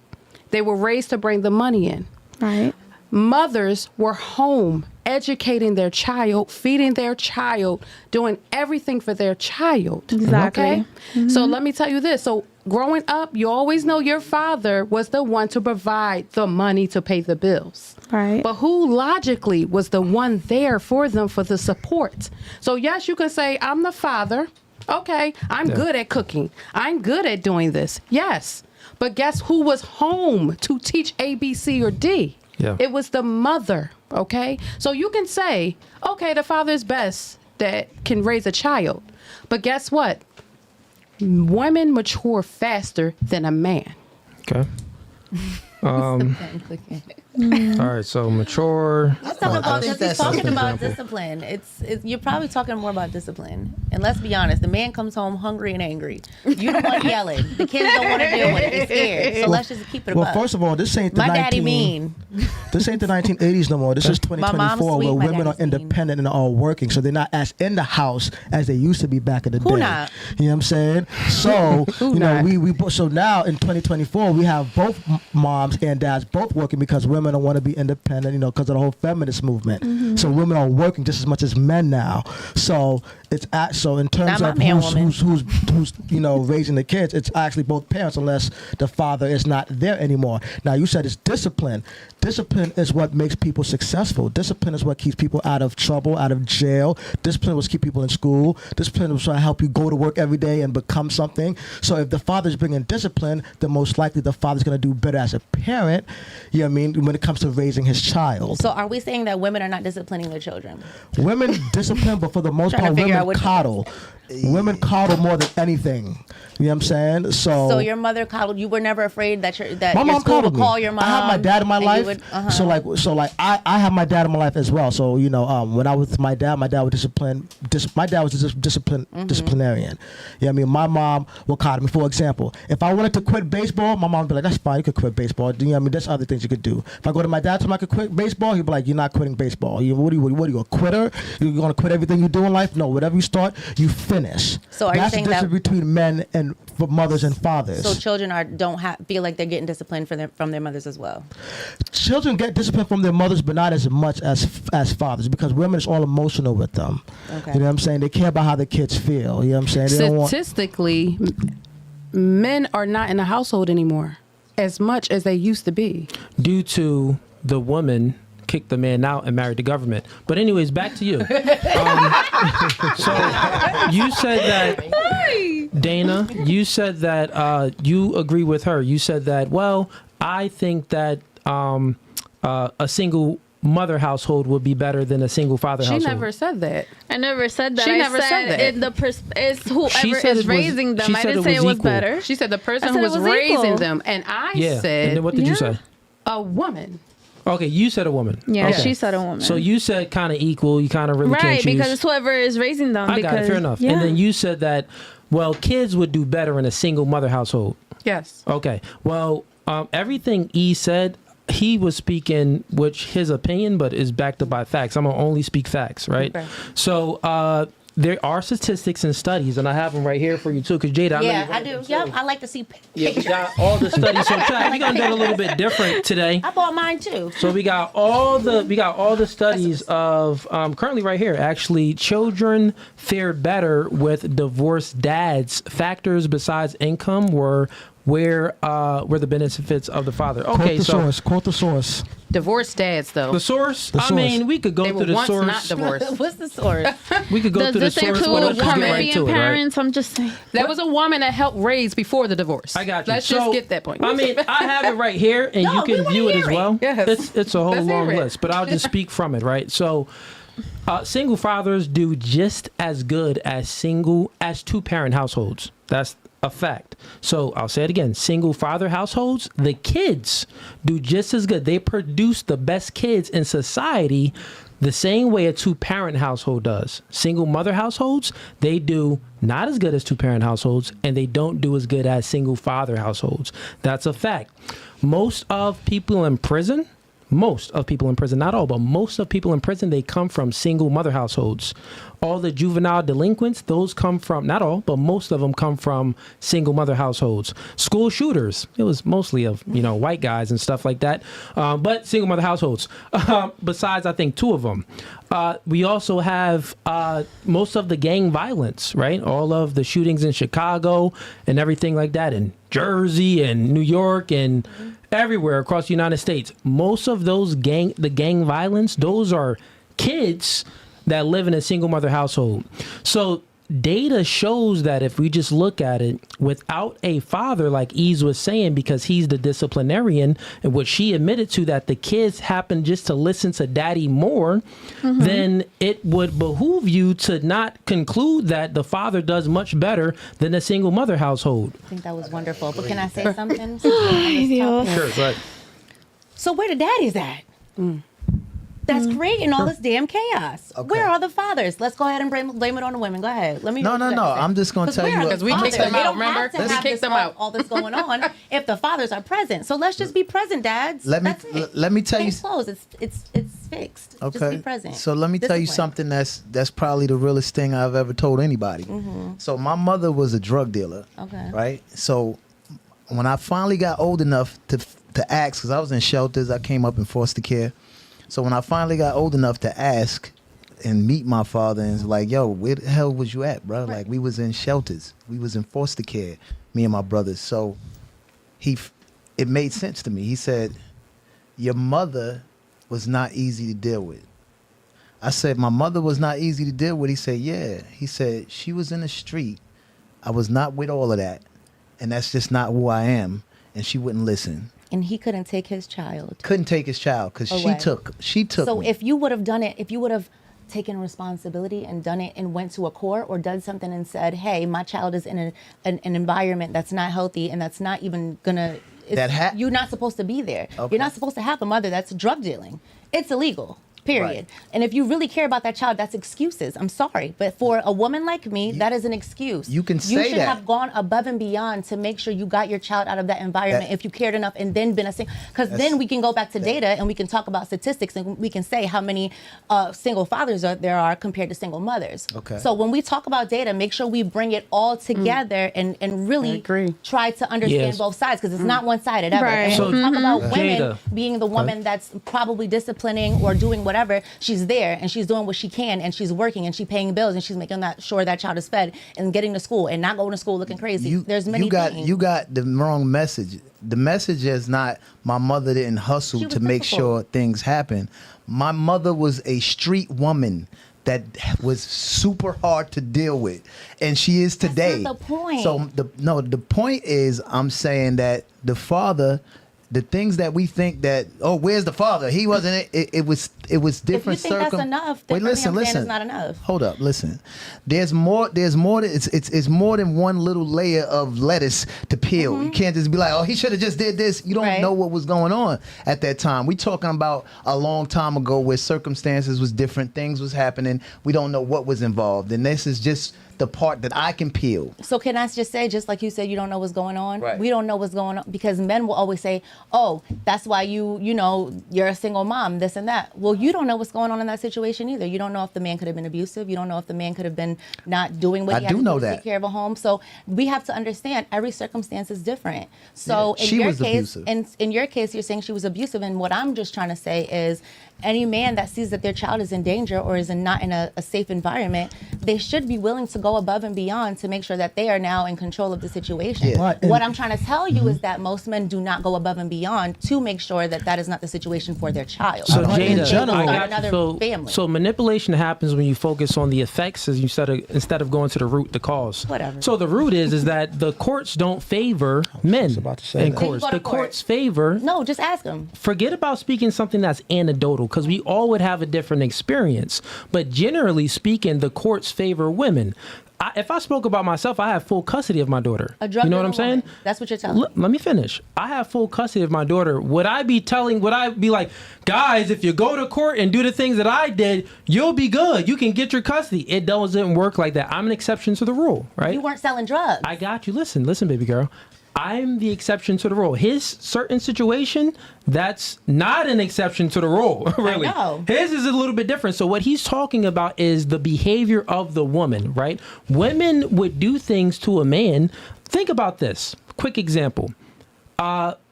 They were raised to bring the money in. Right. Mothers were home educating their child, feeding their child, doing everything for their child. Exactly. Okay? So let me tell you this. So growing up, you always know your father was the one to provide the money to pay the bills. Right. But who logically was the one there for them for the support? So yes, you can say, I'm the father. Okay, I'm good at cooking. I'm good at doing this. Yes. But guess who was home to teach A, B, C, or D? It was the mother. Okay. So you can say, okay, the father is best that can raise a child. But guess what? Women mature faster than a man. Okay. All right, so mature. Let's talk about this. He's talking about discipline. It's you're probably talking more about discipline. And let's be honest, the man comes home hungry and angry. You don't want yelling. The kids don't want to deal with it. They're scared. So let's just keep it above. Well, first of all, this ain't the My daddy mean. This ain't the 1980s no more. This is 2024 where women are independent and are all working, so they're not as in the house as they used to be back in the day. Who not? You know what I'm saying? So so now in 2024 we have both moms and dads both working because women don't want to be independent, because of the whole feminist movement. So women are working just as much as men now. So it's so in terms of who's raising the kids, it's actually both parents unless the father is not there anymore. Now you said it's discipline. Discipline is what makes people successful. Discipline is what keeps people out of trouble, out of jail. Discipline was keep people in school. Discipline was trying to help you go to work every day and become something. So if the father's bringing discipline, then most likely the father's going to do better as a parent, you know what I mean, when it comes to raising his child. So are we saying that women are not disciplining their children? Women discipline, but for the most part, women coddle. Women coddle more than anything. You know what I'm saying? So your mother coddled. You were never afraid that your My mom school would coddled me. call your mom. I have my dad in my and you life. would- So like I have my dad in my life as well. So when I was with my dad was my dad was disciplinarian. Yeah, I mean my mom will coddle me. For example, if I wanted to quit baseball, my mom would be like, "That's fine, you could quit baseball." You know what I mean? There's other things you could do. If I go to my dad, tell him I could quit baseball, he'd be like, "You're not quitting baseball. What are you a quitter? You're gonna quit everything you do in life? No, whatever you start, you finish." So are you That's saying the difference that- between men and for mothers and fathers. So children don't feel like they're getting disciplined from their mothers as well. Children get discipline from their mothers, but not as much as fathers, because women is all emotional with them. Okay. You know what I'm saying? They care about how the kids feel. You know what I'm saying? They don't want. Statistically, men are not in the household anymore as much as they used to be. Due to the woman kicked the man out and married the government. But anyways, back to you. So you said that, Dana, you said that you agree with her. You said that, well, I think that a single mother household would be better than a single father She household. never said that. I never said that. She I never said that. It's She whoever said is it was- raising them. she I said didn't it say was it was equal. better. She said the person I who said it was was raising equal. them, and I Yeah. said And then what did you say? a woman. Okay, you said a woman. Yeah, Okay. she said a woman. So you said kind of equal. You kind of really can't right, choose. because it's whoever is raising them. I got it. Fair enough. Yeah. And then you said that, well, kids would do better in a single mother household. Yes. Okay. Well, everything E said, he was speaking, which his opinion, but is backed up by facts. I'm gonna only speak facts, right? Okay. So there are statistics and studies, and I have them right here for you too. Because Jada, Yeah, I do. Yep, I like to see Yeah, we pictures. got all the studies. So Chad, we're gonna do it a little bit different today. I bought mine too. So we got all the studies of currently right here. Actually, children fared better with divorced dads. Factors besides income were where the benefits of the father. Okay, Quote the source. Divorced dads, though. the source. The I source. mean, we could go They through were the once source. not divorced. What's the source? We could go Does through the this source. include but let's just get right Caribbean to it, right? parents? I'm just saying. There was a woman that helped raise before the divorce. I got you. Let's So, just get that point. I mean, I have it right here, and No, you we can wanna view it as hear it. well. Yes. It's a whole Let's hear long it. list, but I'll just speak from it, right? So, single fathers do just as good as two-parent households. That's a fact. So I'll say it again. Single father households, the kids do just as good. They produce the best kids in society the same way a two-parent household does. Single mother households, they do not as good as two-parent households, and they don't do as good as single father households. That's a fact. Most of people in prison, not all, but most of people in prison, they come from single mother households. All the juvenile delinquents, those come from, not all, but most of them come from single mother households. School shooters, it was mostly of, white guys and stuff like that, but single mother households. Besides, I think, two of them. We also have most of the gang violence, right? All of the shootings in Chicago and everything like that, in Jersey and New York and everywhere across the United States. Most of those gang violence, those are kids that live in a single mother household. So data shows that if we just look at it, without a father, like Eze was saying, because he's the disciplinarian, and what she admitted to, that the kids happen just to listen to daddy more, then it would behoove you to not conclude that the father does much better than a single mother household. I think that was wonderful. But can I say something? Sure, Sure, but So where the daddies at? That's creating all this damn chaos. Okay. Where are the fathers? Let's go ahead and blame it on the women. Go ahead. Let me. No. I'm just gonna tell you. Because we kicked them out, remember? We We kicked kicked them out. All this going on if the fathers are present. So let's just be present, dads. That's it. let me tell you. Case closed. It's fixed. Okay. Just be present. So let me tell you Discipline. something that's probably the realest thing I've ever told anybody. So my mother was a drug dealer. Okay. Right. So when I finally got old enough to ask, because I was in shelters, I came up in foster care. So when I finally got old enough to ask and meet my father, and it's like, yo, where the hell was you at, bro? Like, we was in shelters. We was in foster care, me and my brothers. So it made sense to me. He said, your mother was not easy to deal with. I said, my mother was not easy to deal with. He said, yeah. He said, she was in the street. I was not with all of that. And that's just not who I am. And she wouldn't listen. And he couldn't take his child. Couldn't take his child because Away. she took So me. if you would have done it, if you would have taken responsibility and done it and went to a court or done something and said, hey, my child is in an environment that's not healthy and that's not even gonna, you're not supposed to be there. Okay. You're not supposed to have a mother that's drug dealing. It's illegal. Period. Right. And if you really care about that child, that's excuses. I'm sorry. But for a woman like me, that is an excuse. You can say You should that. have gone above and beyond to make sure you got your child out of that environment if you cared enough and then been a single. Because then we can go back to data and we can talk about statistics and we can say how many single fathers there are compared to single mothers. Okay. So when we talk about data, make sure we bring it all together and really try to understand both sides because it's not one-sided ever. Right. And So, when we talk about women Jada. being the woman that's probably disciplining or doing whatever, she's there and she's doing what she can and she's working and she's paying bills and she's making sure that child is fed and getting to school and not going to school looking crazy. There's many things. You got the wrong message. The message is not my mother didn't hustle She was to make difficult. sure things happen. My mother was a street woman that was super hard to deal with, and she is today. not the point. So the point is, I'm saying that the father, the things that we think that, oh, where's the father? He wasn't. It was different. If you think that's enough, then Wait, for me, listen, I'm saying listen. it's not enough. Hold up, listen. There's more. It's more than one little layer of lettuce to peel. You can't just be like, oh, he should have just did this. You don't Right. know what was going on at that time. We talking about a long time ago where circumstances was different, things was happening. We don't know what was involved, and this is just the part that I can peel. So can I just say, just like you said, you don't know what's going on? Right. We don't know what's going on because men will always say, oh, that's why you're a single mom, this and that. Well, you don't know what's going on in that situation either. You don't know if the man could have been abusive. You don't know if the man could have been not doing what I he had do to know do to that. take care of a home. So we have to understand every circumstance is different. So Yeah, in she your was case, abusive. in your case, you're saying she was abusive. And what I'm just trying to say is any man that sees that their child is in danger or is not in a safe environment, they should be willing to go above and beyond to make sure that they are now in control of the situation. Yeah. Right, What and- I'm trying to tell you is that most men do not go above and beyond to make sure that that is not the situation for their child. So But in Jada, general- I Start got another you. family. So manipulation happens when you focus on the effects as instead of going to the root, the cause. Whatever. So the root is that the courts don't favor men about to say in that. courts. Then you go The to court. courts favor. No, just ask them. Forget about speaking something that's anecdotal because we all would have a different experience. But generally speaking, the courts favor women. If I spoke about myself, I have full custody of my daughter. A drug You know what I'm dealing saying? woman. That's what you're telling me. Let me finish. I have full custody of my daughter. Would I be like, guys, if you go to court and do the things that I did, you'll be good. You can get your custody. It doesn't work like that. I'm an exception to the rule, right? You weren't selling drugs. I got you. Listen, baby girl. I'm the exception to the rule. His certain situation, that's not an exception to the rule, really. know. His is a little bit different. So what he's talking about is the behavior of the woman, right? Women would do things to a man. Think about this. Quick example.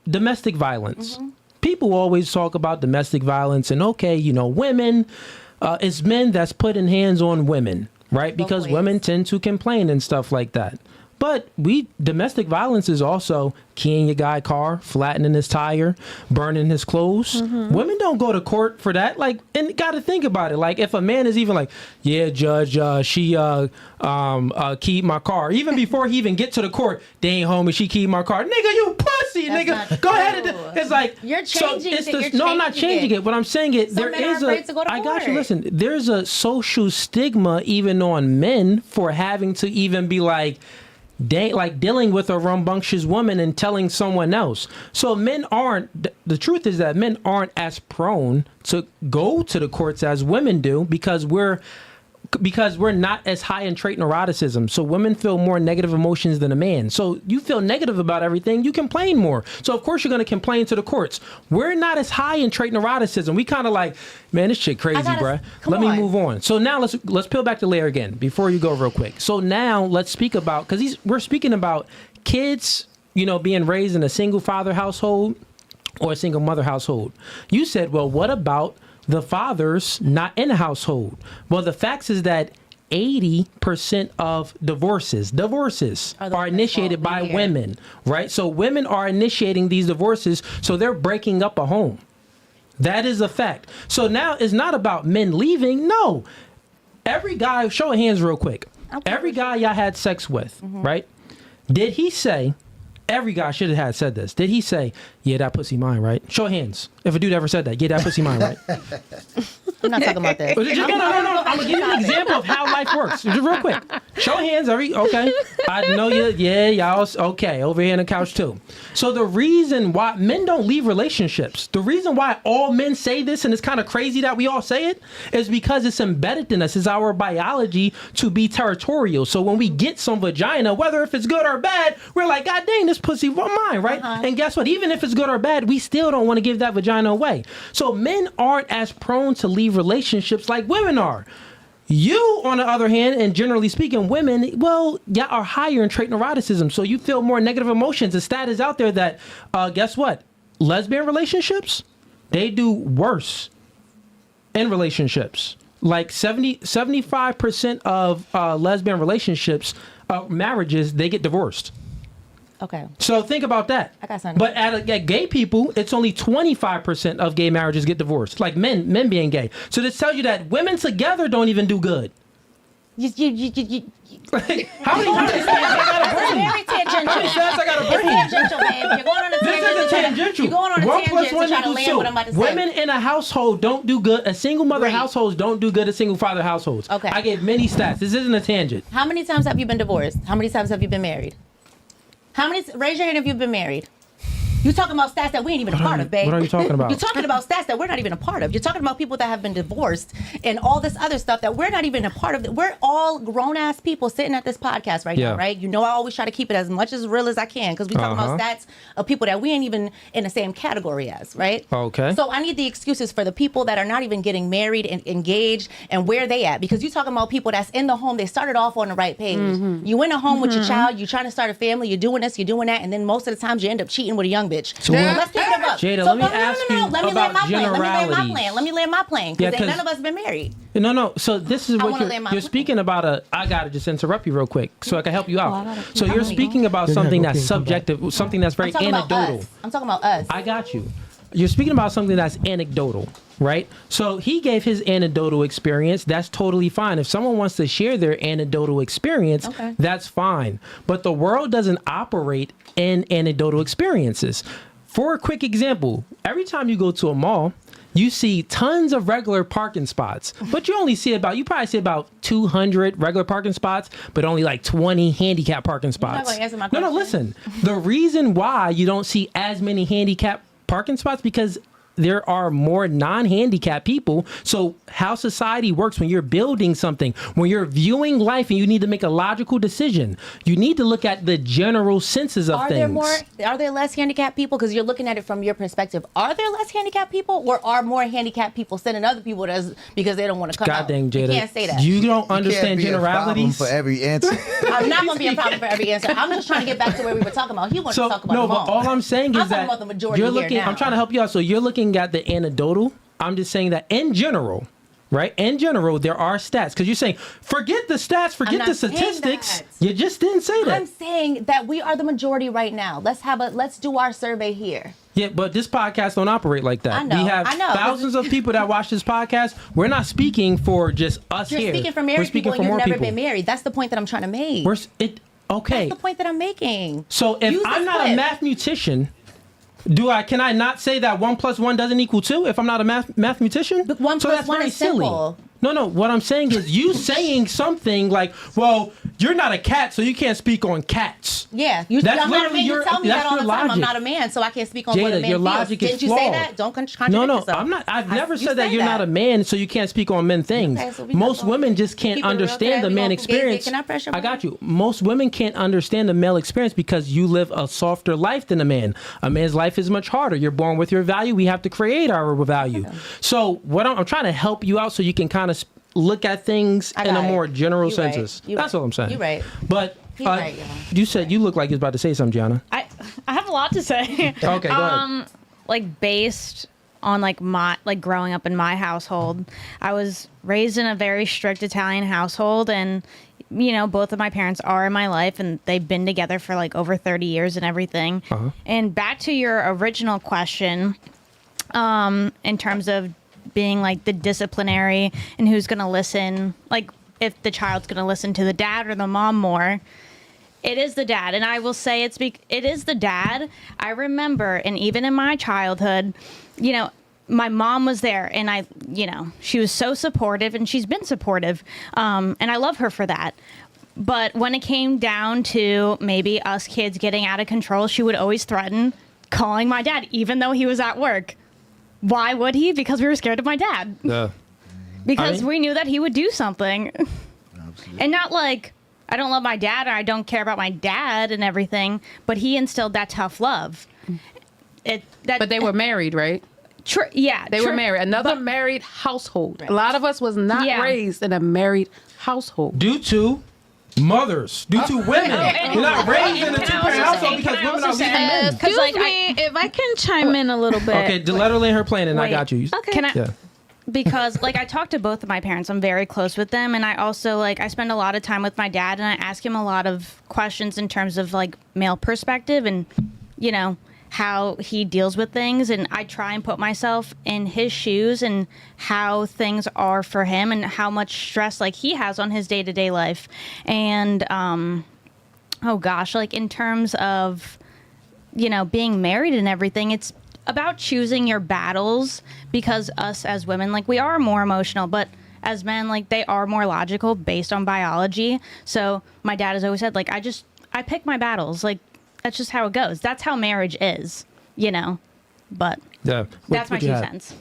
Domestic violence. People always talk about domestic violence and women, it's men that's putting hands on women, right? Both Because ways. women tend to complain and stuff like that. But domestic violence is also keying your guy car, flattening his tire, burning his clothes. Women don't go to court for that. Like, and got to think about it. Like, if a man is even like, yeah, judge, she keyed my car. Even before he even get to the court, they ain't home and she keyed my car. Nigga, you pussy, That's nigga. not Go ahead true. and it's like You're so changing it's it. the, You're no, I'm not changing changing it. it. But I'm saying it. Some There men is are afraid to go to I got you. court. Listen, there's a social stigma even on men for having to even be like dealing with a rambunctious woman and telling someone else. So men aren't, the truth is that men aren't as prone to go to the courts as women do because we're not as high in trait neuroticism. So women feel more negative emotions than a man. So you feel negative about everything, you complain more. So of course you're going to complain to the courts. We're not as high in trait neuroticism. We kind of like, man, this shit crazy, bruh. Let me move on. So now let's peel back the layer again before you go real quick. So now let's speak about, because we're speaking about kids, being raised in a single father household or a single mother household. You said, well, what about the fathers not in the household? Well, the facts is that 80% of divorces are initiated by women, right? So women are initiating these divorces, so they're breaking up a home. That is a fact. So now it's not about men leaving. No. Every guy, show of hands real quick. Every guy y'all had sex with, right? Did he say, every guy should have said this. Did he say, yeah, that pussy mine, right? Show of hands. If a dude ever said that, yeah, that pussy mine, right? I'm not talking about this. No. I'm gonna give you an example of how life works. Just real quick. Show hands. Okay. I know you. Yeah, y'all. Okay, over here on the couch too. So the reason why men don't leave relationships, the reason why all men say this, and it's kind of crazy that we all say it, is because it's embedded in us. It's our biology to be territorial. So when we get some vagina, whether if it's good or bad, we're like, God dang, this pussy was mine, right? And guess what? Even if it's good or bad, we still don't want to give that vagina away. So men aren't as prone to leave relationships like women are. You, on the other hand, and generally speaking, women, well, yeah, are higher in trait neuroticism. So you feel more negative emotions. The stat is out there that, guess what? Lesbian relationships, they do worse in relationships. Like 75% of lesbian relationships, marriages, they get divorced. Okay. So think about that. I got something. But at gay people, it's only 25% of gay marriages get divorced. Like men being gay. So this tells you that women together don't even do good. You, How many stats I gotta bring? How many stats I gotta bring? It's tangential, babe. You're going on a This tangent. is a tangential. You're going on a 1 tangent + 1 to try to equals land 2. what I'm about to say. Women in a household don't do good. A single mother Right. households don't do good as single father households. Okay. I gave many stats. This isn't a tangent. How many times have you been divorced? How many times have you been married? Raise your hand if you've been married. You talking about stats that we ain't even a part of, babe. What are you talking about? You're talking about stats that we're not even a part of. You're talking about people that have been divorced and all this other stuff that we're not even a part of. We're all grown-ass people sitting at this podcast right now, right? You know I always try to keep it as much as real as I can because we talking about stats of people that we ain't even in the same category as, right? Okay. So I need the excuses for the people that are not even getting married and engaged and where they at, because you talking about people that's in the home. They started off on the right page. You in a home with your child. You're trying to start a family. You're doing this. You're doing that. And then most of the times you end up cheating with a young bitch. So let's keep it up. Jada, So, let me ask you Let me about land my plane. generalities. Let me land my plane. Yeah, Because 'cause- none of us been married. No. So this is I what wanna land my you're plane. speaking about. I gotta just interrupt you real quick so I can help you out. So you're I'm speaking about Yeah, something go that's ahead, come back. subjective, something that's very I'm talking about anecdotal. us. I'm talking about us. I got you. You're speaking about something that's anecdotal, right? So he gave his anecdotal experience. That's totally fine. If someone wants to share their anecdotal experience, that's fine. But the world doesn't operate in anecdotal experiences. For a quick example, every time you go to a mall, you see tons of regular parking spots, but you probably see about 200 regular parking spots, but only like 20 handicap parking spots. gonna answer my No, question? listen. The reason why you don't see as many handicap parking spots because there are more non-handicapped people. So how society works when you're building something, when you're viewing life and you need to make a logical decision, you need to look at the general senses of things. Are there less handicapped people? Because you're looking at it from your perspective. Are there less handicapped people, or are more handicapped people sending other people because they don't want to come out? God dang, Jada. You can't say that. You don't Can't understand be a problem generalities. for every answer. I'm not going to be a problem for every answer. I'm just trying to get back to where we were talking about. He wants to talk about no, the but mall. all I'm saying is I'm talking that about the majority you're here looking. now. I'm trying to help you out. So you're looking at the anecdotal. I'm just saying that in general, right? In general, there are stats because you're saying forget the stats, forget not the saying statistics. that. You just didn't say that. I'm saying that we are the majority right now. Let's do our survey here. Yeah, but this podcast don't operate like that. I know, We have I know. thousands of people that watch this podcast. We're not speaking for just us You're here. speaking for We're married speaking people for and you've more never people. been married. That's the point that I'm trying to make. Okay. That's the point that I'm making. So if Use I'm this not clip. a mathematician, can I not say that 1 + 1 doesn't equal 2 if I'm not a mathematician? But 1 so plus that's 1 very is silly. simple. No. What I'm saying is you saying something like, "Well, you're not a cat, so you can't speak on cats." Yeah, That's I'm not a literally man. You your- tell me that that's all the your time. I'm logic. not a man, so I can't speak on what a Jada, man your feels. logic is Didn't you flawed. say that? Don't contradict No, yourself. I'm not. I've never you said that say you're not a man, so you can't speak on men things. Okay, so we Most not gonna women just can't keep it real. understand Can the we man go Fugazee? experience. Can I press your I got button? you. Most women can't understand the male experience because you live a softer life than a man. A man's life is much harder. You're born with your value. We have to create our value. So what I'm trying to help you out so you can kind of look at things I in a got it. more general You right. senses. You That's right. all I'm saying. You right. But He right, y'all. you said you look like you're about to say something, Gianna. I have a lot to say. Okay, go ahead. Like based on my growing up in my household, I was raised in a very strict Italian household, and both of my parents are in my life and they've been together for like over 30 years and everything. And back to your original question, in terms of being like the disciplinary and who's going to listen, like if the child's going to listen to the dad or the mom more, it is the dad. And I will say it is the dad. I remember, and even in my childhood, my mom was there, and she was so supportive, and she's been supportive, and I love her for that. But when it came down to maybe us kids getting out of control, she would always threaten calling my dad, even though he was at work. Why would he? Because we were scared of my dad. Because we knew that he would do something. Absolutely. And not like, I don't love my dad or I don't care about my dad and everything, but he instilled that tough love. But they were married, right? Yeah. They were married. Another married household. Right. A lot of us was not raised in a married household. Due to mothers, due to women. You're not raised in a two-parent household because women are leaving men. Excuse me, if I can chime in a little bit. Okay, let her land her plane and I got you. Okay. Can I? Yeah. Because I talk to both of my parents. I'm very close with them, and I also I spend a lot of time with my dad, and I ask him a lot of questions in terms of male perspective and how he deals with things, and I try and put myself in his shoes and how things are for him and how much stress he has on his day-to-day life. And in terms of being married and everything, it's about choosing your battles, because us as women, we are more emotional, but as men, they are more logical based on biology. So my dad has always said, I pick my battles. That's just how it goes. That's how marriage is, but that's my 2 cents.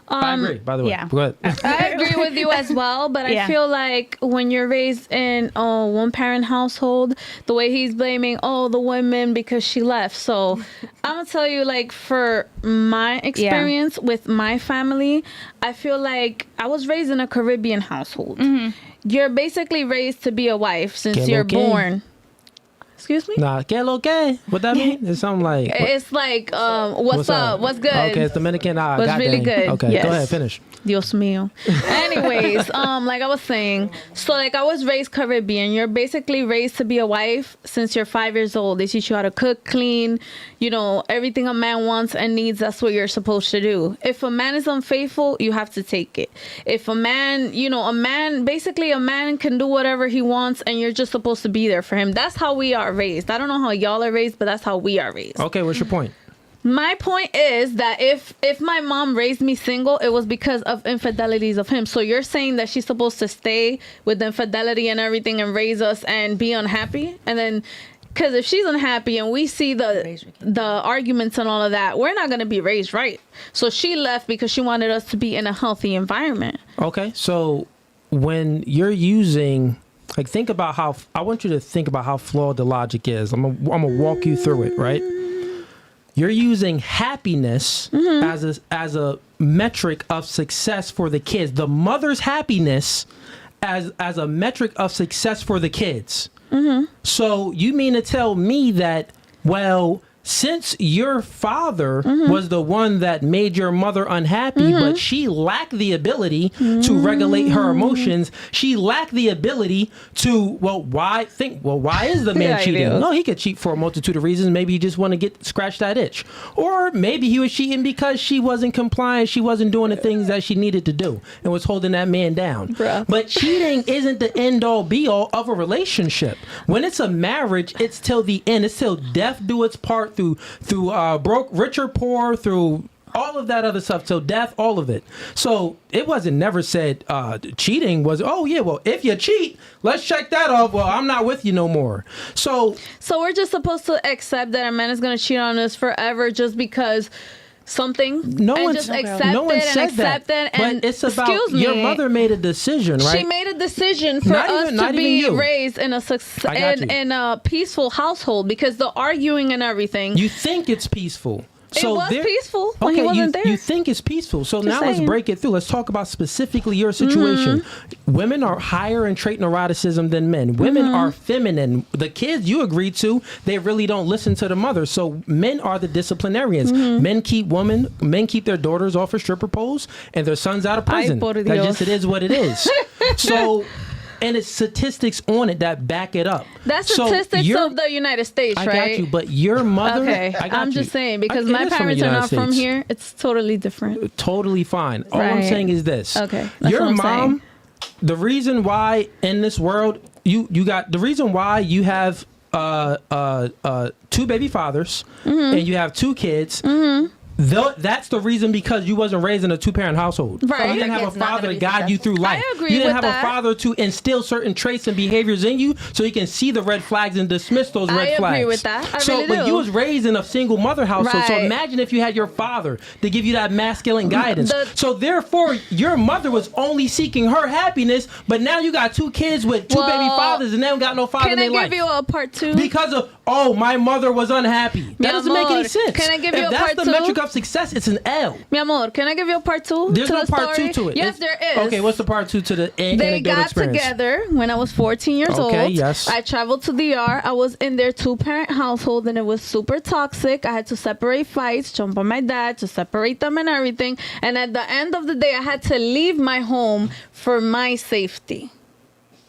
I agree, by the way. Yeah. Go ahead. I agree with you as well, but I feel like when you're raised in a one-parent household, the way he's blaming the women because she left. So I'm gonna tell you, for my experience with my family, I feel like I was raised in a Caribbean household. Mm-hmm. You're basically raised to be a wife since you're born. Excuse me? Nah, que lo que? What that mean? It's something like... It's what's up? What's good? Okay, it's Dominican. What's really good? Okay, yes. Go ahead, finish. Dios mío. Anyways, like I was saying, so I was raised Caribbean. You're basically raised to be a wife since you're 5 years old. They teach you how to cook, clean, everything a man wants and needs, that's what you're supposed to do. If a man is unfaithful, you have to take it. If a man, a man can do whatever he wants and you're just supposed to be there for him. That's how we are raised. I don't know how y'all are raised, but that's how we are raised. Okay, what's your point? My point is that if my mom raised me single, it was because of infidelities of him. So you're saying that she's supposed to stay with the infidelity and everything and raise us and be unhappy? And then, because if she's unhappy and we see the arguments and all of that, we're not going to be raised right. So she left because she wanted us to be in a healthy environment. Okay, so when you're using... think about how... I want you to think about how flawed the logic is. I'm gonna walk you through it, right? You're using happiness as a metric of success for the kids. The mother's happiness as a metric of success for the kids. Mm-hmm. So you mean to tell me that, since your father was the one that made your mother unhappy, but she lacked the ability to regulate her emotions, she lacked the ability to, why is the man cheating? No, he could cheat for a multitude of reasons. Maybe he just want to scratch that itch. Or maybe he was cheating because she wasn't compliant. She wasn't doing the things that she needed to do and was holding that man down. Bruh. But cheating isn't the end all be all of a relationship. When it's a marriage, it's till the end. It's till death do its part, through broke, rich or poor, through all of that other stuff, till death, all of it. So it wasn't never said cheating was, if you cheat, let's check that off. I'm not with you no more. So we're just supposed to accept that a man is going to cheat on us forever just because something, just accept it. But it's about your mother made a decision, right? She made a decision for us to be raised in a peaceful household, because the arguing and everything. You think it's peaceful. So it was peaceful when he wasn't there. You think it's peaceful. So now let's break it through. Let's talk about specifically your situation. Mm-hmm. Women are higher in trait neuroticism than men. Women are feminine. The kids you agreed to, they really don't listen to the mother. So men are the disciplinarians. Mm-hmm. Men keep their daughters off of stripper poles and their sons out of prison. It is what it is. So... And it's statistics on it that back it up. That's statistics of the United States, right? I got you, but your mother... Okay, I'm just saying, because my parents are not from here, it's totally different. Totally fine. All I'm saying is this. Okay, your mom, the reason why in this world, you got... The reason why you have 2 baby fathers and you have 2 kids... That's the reason, because you wasn't raised in a 2-parent household. Right. You didn't have a It's not father gonna to be guide you through life. I agree You didn't with have that. a father to instill certain traits and behaviors in you so you can see the red flags and dismiss those red I flags. agree with that. I so really when do. you was raised in a single mother household, so Right. imagine if you had your father to give you that masculine guidance. The- So therefore, your mother was only seeking her happiness, but now you got 2 kids with 2 baby Well, fathers and they don't got no father in Can I their give life. you a part 2? Because of, my mother was unhappy. That Mi doesn't make amor, any sense. can I give if you a that's part the 2? metric of success, it's an L. Mi amor, can I give you a part 2 There's to no the part story? 2 to it. Yes, there is. Okay, what's the part 2 to the They anecdotal got experience? together when I was 14 years old. Okay, yes. I traveled to DR. I was in their 2-parent household and it was super toxic. I had to separate fights, jump on my dad to separate them and everything. And at the end of the day, I had to leave my home for my safety.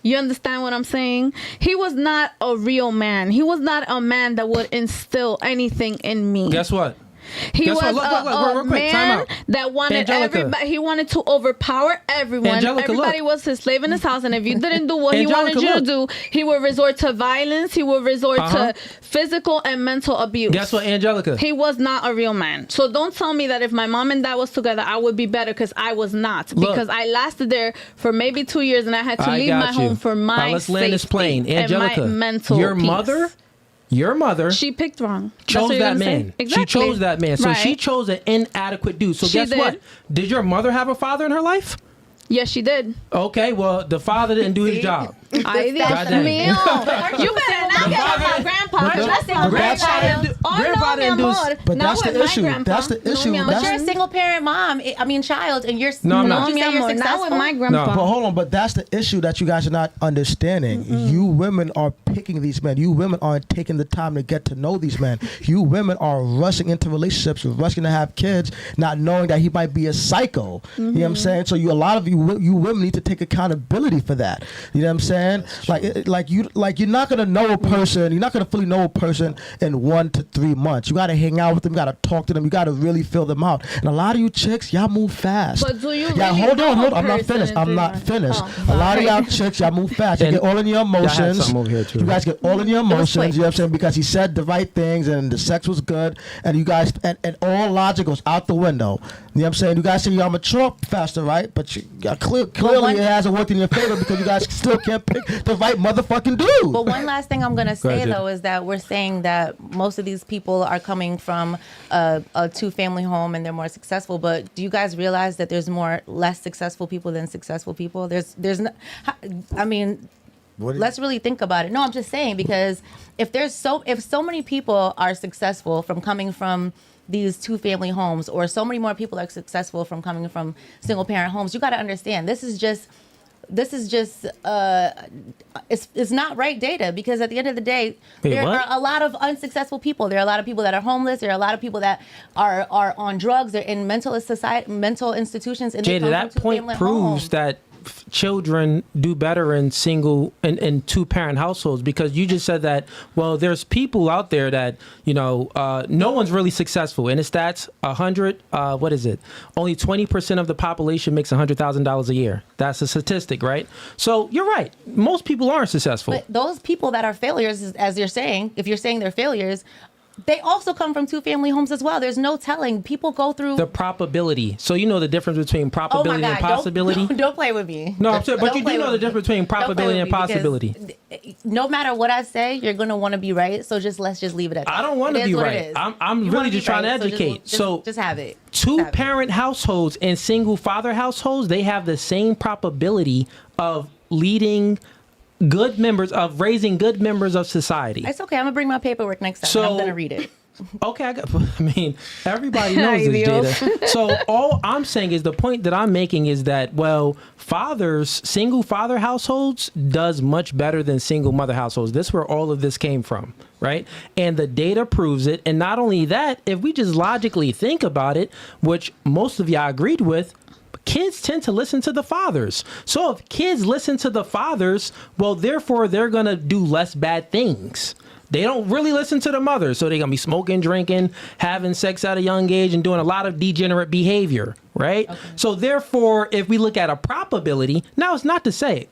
You understand what I'm saying? He was not a real man. He was not a man that would instill anything in me. Guess what? He Guess was what? Look, real quick, time man out. that wanted Angelica. everybody. He wanted to overpower everyone. Angelica, Everybody look. was his slave in his house, and if you didn't do what he wanted Angelica, you to do, he would resort to violence. He would resort Uh-huh. to physical and mental abuse. Guess what, Angelica? He was not a real man. So don't tell me that if my mom and dad was together, I would be better, because I was not. Look. Because I lasted there for maybe 2 years, and I had to I leave got my you. home for my All right, let's land this safety plane. Angelica, and my mental your peace. mother She picked wrong. That's chose what you're that gonna say? man. Exactly. She chose that man. So she Right. chose an inadequate dude. So She guess what? did. Did your mother have a father in her life? Yes, she did. Okay, well, the father didn't do his job. Ay, Dios Goddamn. mío. You better not get on my grandpa. But That's the- my but that's- grandchild. Oh, Grandpa no, mi didn't do his- amor. But Not that's the with my issue. grandpa. That's the issue. No, mi But amor. you're a single parent mom. Child, and you're No, I'm No, not. You mi say you're amor. Not successful. with my grandpa. But hold on, but that's the issue that you guys are not understanding. You women are picking these men. You women aren't taking the time to get to know these men. You women are rushing into relationships, rushing to have kids, not knowing that he might be a psycho. You know what I'm saying? So a lot of you women need to take accountability for that. You know what I'm saying? You're not gonna know a person. You're not gonna fully know a person in 1 to 3 months. You gotta hang out with them. You gotta talk to them. You gotta really feel them out. And a lot of you chicks, y'all move fast. But do you Yeah, really hold know on. a I'm not person finished. in I'm 3 not months? finished. Oh, A lot of okay. y'all chicks, y'all move fast. You And get all in your I had emotions. something over here, too. You guys get all in your emotions. quick. You know what I'm saying? Because he said the right things and the sex was good, and you guys and all logic goes out the window. You know what I'm saying? You guys say y'all mature faster, right? But clearly one- it hasn't worked in your favor because you guys still can't pick the right motherfucking dude. But one last thing I'm going to say, ahead, though, is that we're saying that most of these people are coming from a 2-family home and they're more successful. But do you guys realize that there's less successful people than successful people? There's no, I mean, let's really think about it. No, I'm just saying, because if so many people are successful from coming from these 2-family homes, or so many more people are successful from coming from single parent homes, you got to understand this is just it's not right data, because at the end of the day, Wait, there what? are a lot of unsuccessful people. There are a lot of people that are homeless. There are a lot of people that are on drugs. They're in mental institutions. And they Jada, come that from point 2-family proves homes. that children do better in single and 2-parent households, because you just said that, well, there's people out there that, no one's really successful. And the stats, 100, what is it? Only 20% of the population makes $100,000 a year. That's a statistic, right? So you're right. Most people aren't successful. But those people that are failures, as you're saying, if you're saying they're failures, they also come from 2-family homes as well. There's no telling. People go through. The probability. So you know the difference between Oh my probability God! and possibility? Don't play with me. No, I'm saying, but Don't you play do know with the me. difference between Don't play probability with and me, because possibility. No matter what I say, you're gonna want to be right. So let's just leave it at that. I don't want It to is be what right. it is. I'm You really wanna be just trying to right, educate. So just have it. Just have it. 2-parent households and single father households, they have the same probability of leading good members, of raising good members of society. It's okay. I'm gonna bring my paperwork next time. So- and I'm gonna read it. Okay, I mean, everybody knows this data. So all I'm saying is, the point that I'm making is that, well, single father households does much better than single mother households. This is where all of this came from, right? And the data proves it. And not only that, if we just logically think about it, which most of y'all agreed with, kids tend to listen to the fathers. So if kids listen to the fathers, well, therefore they're going to do less bad things. They don't really listen to the mother, so they're going to be smoking, drinking, having sex at a young age, and doing a lot of degenerate behavior, right? Okay. So therefore, if we look at a probability, now it's not to say,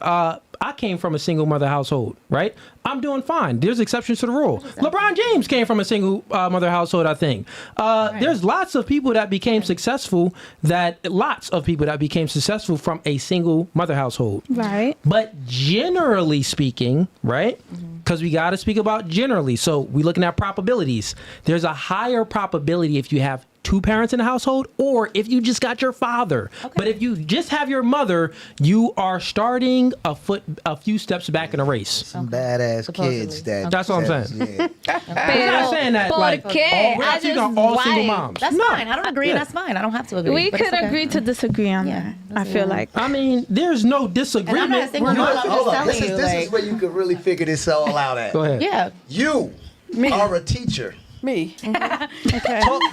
I came from a single mother household, right? I'm doing fine. There's exceptions to the rule. LeBron James came from a single mother household, I think. There's lots of people that became successful from a single mother household. Right. But generally speaking, right? Because we got to speak about generally. So we're looking at probabilities. There's a higher probability if you have two parents in the household or if you just got your father. But if you just have your mother, you are starting a few steps back in a race. Some badass kids. That's what I'm saying. Yeah. I'm not saying that like we're not speaking on all single moms. That's fine. I don't agree, and that's fine. I don't have to agree. We but it's could okay. agree to disagree on that. I feel like. I mean, there's no disagreement. And I'm not a single mom. I'm just Hold on. telling you. This is where you could really figure this all out at. Go ahead. Yeah. You are a teacher. Me.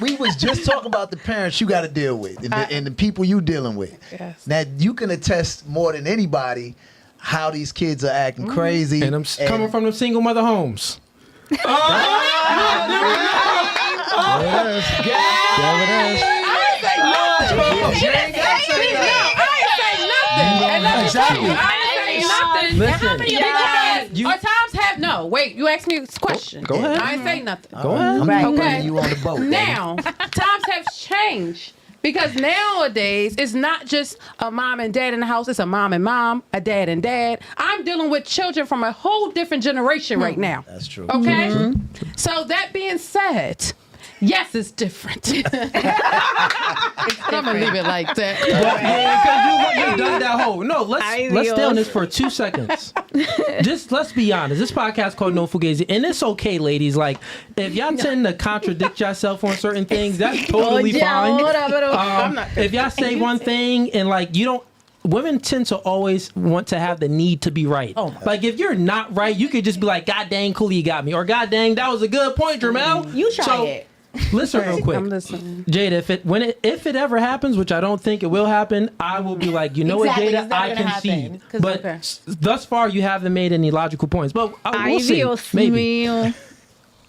We was just talking about the parents you got to deal with and the people you dealing with. Yes. Now you can attest more than anybody how these kids are acting crazy. And I'm coming from them single mother homes. You asked me this question. Go ahead. I ain't say nothing. Go ahead. I'm Okay. putting you on the boat. Now, times have changed because nowadays it's not just a mom and dad in the house. It's a mom and mom, a dad and dad. I'm dealing with children from a whole different generation right now. That's true. Okay? So that being said, yes, it's different. I'm going to leave it like that. Because you done that whole. No, let's stay on this for 2 seconds. Just let's be honest. This podcast called No Fugazee, and it's okay, ladies. Like, if y'all tend to contradict yourself on certain things, that's totally fine. If y'all say one thing and like you don't. Women tend to always want to have the need to be right. Like if you're not right, you could just be like, God dang, Cooley, you got me. Or God dang, that was a good point, Jermel. You try it. Listen real quick. I'm listening. Jada, if it ever happens, which I don't think it will happen, I will be like, you know Exactly, what, it's Jada, not I gonna can see. happen, 'cause- But Okay. thus far, you haven't made any logical points. But we'll see. Dios Maybe. mío.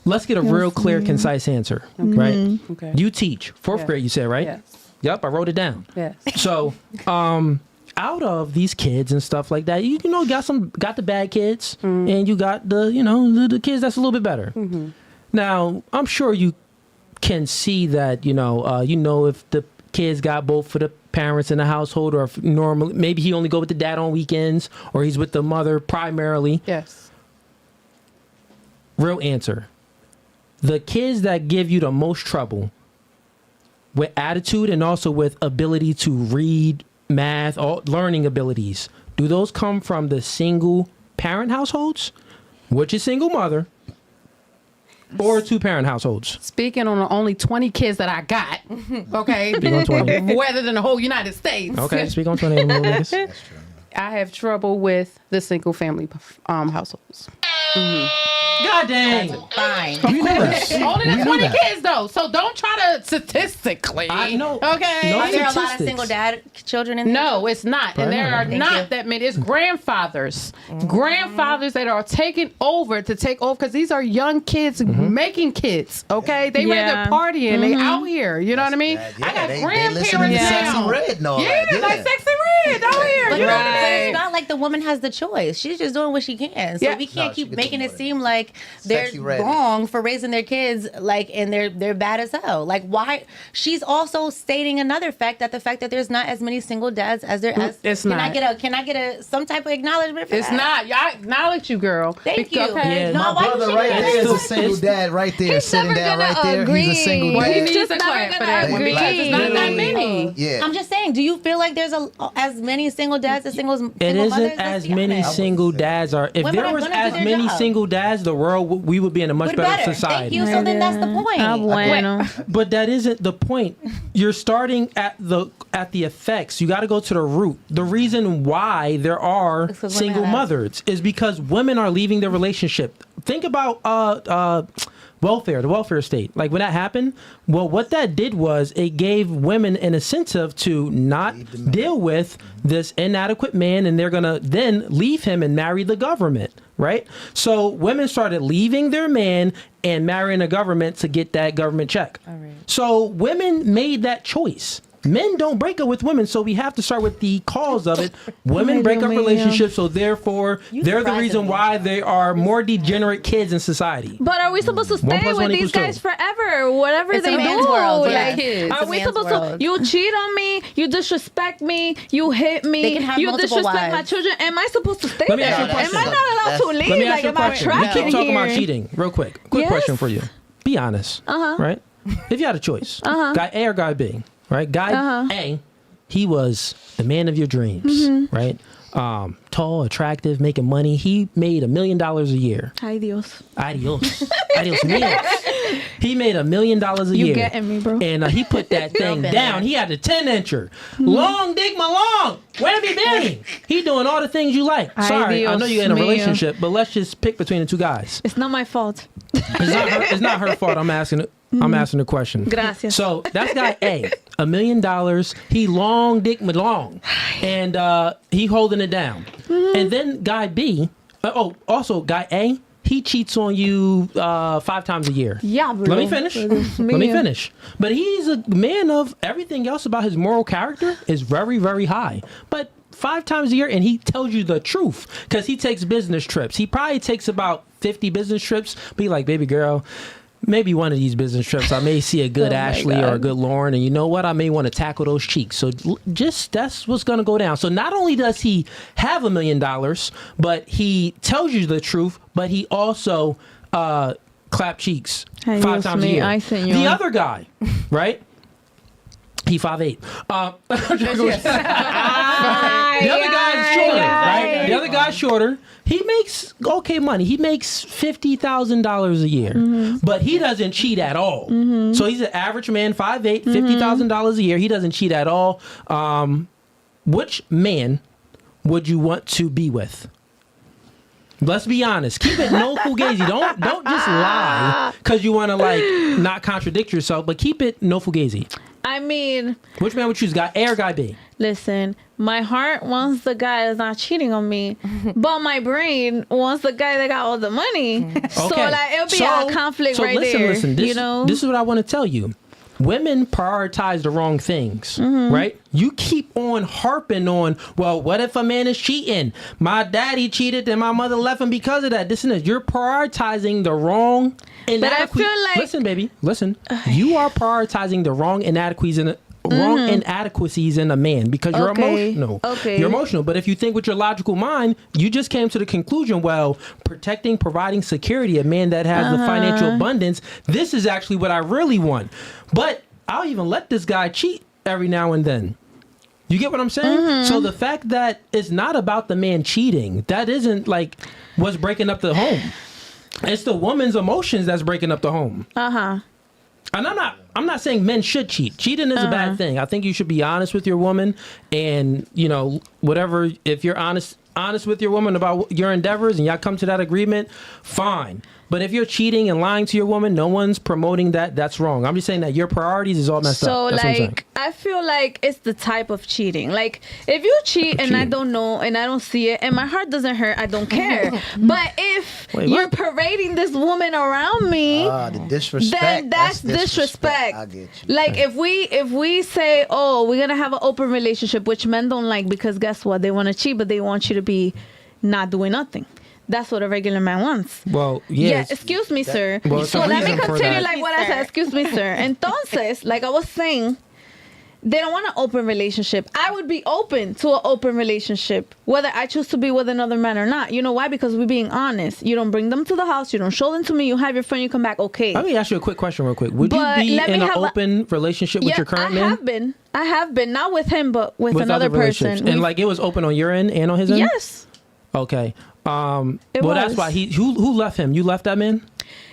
Let's get a real clear, concise answer. Right? Okay. You teach fourth Yeah. grade. You said right? Yes. Yep, I wrote it down. Yes. So, out of these kids and stuff like that, you know, got the bad kids, and you got the kids that's a little bit better. Now, I'm sure you can see that if the kids got both of the parents in the household, or if normally maybe he only go with the dad on weekends, or he's with the mother primarily. Yes. Real answer: the kids that give you the most trouble with attitude and also with ability to read, math, all learning abilities, do those come from the single parent households, which is single mother, or two parent households? Speaking on the only 20 kids that I got, okay, Speak on 20. rather than the whole United States. Okay, speak on 20 of them little niggas. I have trouble with the single family households. God dang. Fine. We knew that. Only We the knew 20 that. kids though, so don't try to statistically. I know. Okay. No Are there a lot of statistics. single dad children in there? No, it's not. And there are Thank not you. that many. It's grandfathers. Grandfathers that are taking over because these are young kids making kids, okay? They ready Yeah. to party and they out here. You know what I mean? I got they grandparents listening to now. Sexy Red and all Yeah, that. like Sexy Red out here. But You know what but I mean? it's not like the woman has the choice. She's just doing what she can. So Yeah. we can't No, she keep can making do it more. seem like they're Sexy Red. wrong for raising their kids, like, and they're bad as hell. Like, why? She's also stating another fact, that the fact that there's not as many single dads as there as. It's can not. Can I get a some type of acknowledgement for It's that? not. I acknowledge you, girl. Thank you. Okay. Yeah, No, My why brother you right shouldn't there is do a single dad right there, He's sitting never down gonna right there. He's a single agree. Well, he dad. needs just a never clap for gonna that agree. because it's not that many. Yeah. I'm just saying, do you feel like there's as many single dads as single mothers? It isn't Let's as be many honest. single dads are. If Women there are was gonna do as their many job. single dads, the world we would be in a much We're better better. society. Thank you. So then that's the point. Ah, bueno. But that isn't the point. You're starting at the effects. You got to go to the root. The reason why there are It's 'cause women single have- mothers is because women are leaving their relationship. Think about welfare, the welfare state. Like when that happened, well, what that did was it gave women an incentive to not deal with this inadequate man, and they're gonna then leave him and marry the government, right? So women started leaving their man and marrying the government to get that government check. So women made that choice. Men don't break up with women, so we have to start with the cause of it. Women break up relationships, so therefore they're the reason why there are more degenerate kids in society. But are we supposed to stay with these guys forever? Whatever It's they a do, man's world, like, yeah. are we supposed to? You cheat on me, you disrespect me, you hit They me, can have you multiple disrespect my wives. children. Am I supposed to stay Let me there? ask you a Am question. I not allowed to Let me leave? ask Like, you a am I question. You trapped keep in talking about here? cheating. Real quick. Quick Yes. question for you. Be honest. Right? If you had a choice, guy A or guy B, right? Guy A, he was the man of your dreams, right? Tall, attractive, making money. He made $1 million a year. Ay, Dios. Adios. Adios míos. He made $1 million a year. You getting me, bro. And he put that thing been down. there. He had a 10-incher. Long dick malong. Where have you been? He doing all the things you like. Ay, Sorry, I know you're in a Dios mío. relationship, but let's just pick between the two guys. It's not my fault. It's not her fault. I'm asking the question. Gracias. So that's guy A, $1 million. He long dick malong, and he holding it down. And then guy B, also guy A, he cheats on you 5 times a year. Yeah, bro. Let me finish. Let me finish. But he's a man of everything else about his moral character is very, very high. But 5 times a year, and he tells you the truth because he takes business trips. He probably takes about 50 business trips. Be like, baby girl, maybe one of these business trips I may see a good Ashley or a good Lauren, and you know what? I may want to tackle those cheeks. So just that's what's going to go down. So not only does he have $1 million, but he tells you the truth, but he also clap cheeks Ay, 5 Dios times a mío, year. ay, señor. The other guy, right? He 5'8". The other guy is shorter, right? The other guy's shorter. He makes okay money. He makes $50,000 a year, but he doesn't cheat at all. So he's an average man, 5'8", $50,000 a year. He doesn't cheat at all. Which man would you want to be with? Let's be honest. Keep it no fugazi. Don't just lie because you want to like not contradict yourself, but keep it no fugazi. I mean, Which man would choose, guy A or guy B? listen, my heart wants the guy that's not cheating on me, but my brain wants the guy that got all the money. So like it'll be a conflict right there. Listen. This, you know, this is what I want to tell you. Women prioritize the wrong things, right? You keep on harping on, well, what if a man is cheating? My daddy cheated and my mother left him because of that. This and this. You're prioritizing the wrong inadequacies. feel like- Listen, baby, listen. You are prioritizing the wrong inadequacies in a man because you're Okay. emotional. Okay. You're emotional. But if you think with your logical mind, you just came to the conclusion, well, protecting, providing security, a man that has the financial abundance, this is actually what I really want. But I'll even let this guy cheat every now and then. You get what I'm saying? So the fact that it's not about the man cheating, that isn't like what's breaking up the home. It's the woman's emotions that's breaking up the home. And I'm not saying men should cheat. Cheating is a bad thing. I think you should be honest with your woman, and you know, whatever, if you're honest with your woman about your endeavors and y'all come to that agreement, fine. But if you're cheating and lying to your woman, no one's promoting that. That's wrong. I'm just saying that your priorities is all messed so up. That's what I'm saying. like I feel like it's the type of cheating. Like if you cheat and I don't know and I don't see it and my heart doesn't hurt, I don't care. But if Wait, you're what? parading this woman around me, The disrespect. then that's disrespect. I get you. Like if we say, oh, we're gonna have an open relationship, which men don't like because guess what? They want to cheat, but they want you to be not doing nothing. That's what a regular man wants. Well, Yeah, yes. excuse me, sir. Well, it's a So let me reason for continue that. like what I said. Excuse me, sir. Entonces, like I was saying, they don't want an open relationship. I would be open to an open relationship, whether I choose to be with another man or not. You know why? Because we're being honest. You don't bring them to the house. You don't show them to me. You have your friend. You come back. Okay. Let me ask you a quick question real quick. Would But you be let me in an have a- open relationship with your current man? I have been. Not with him, but with With another other relationships? person. And like it was open on your end and on his end? Yes. Okay. It Well, that's was. why who left him? You left that man?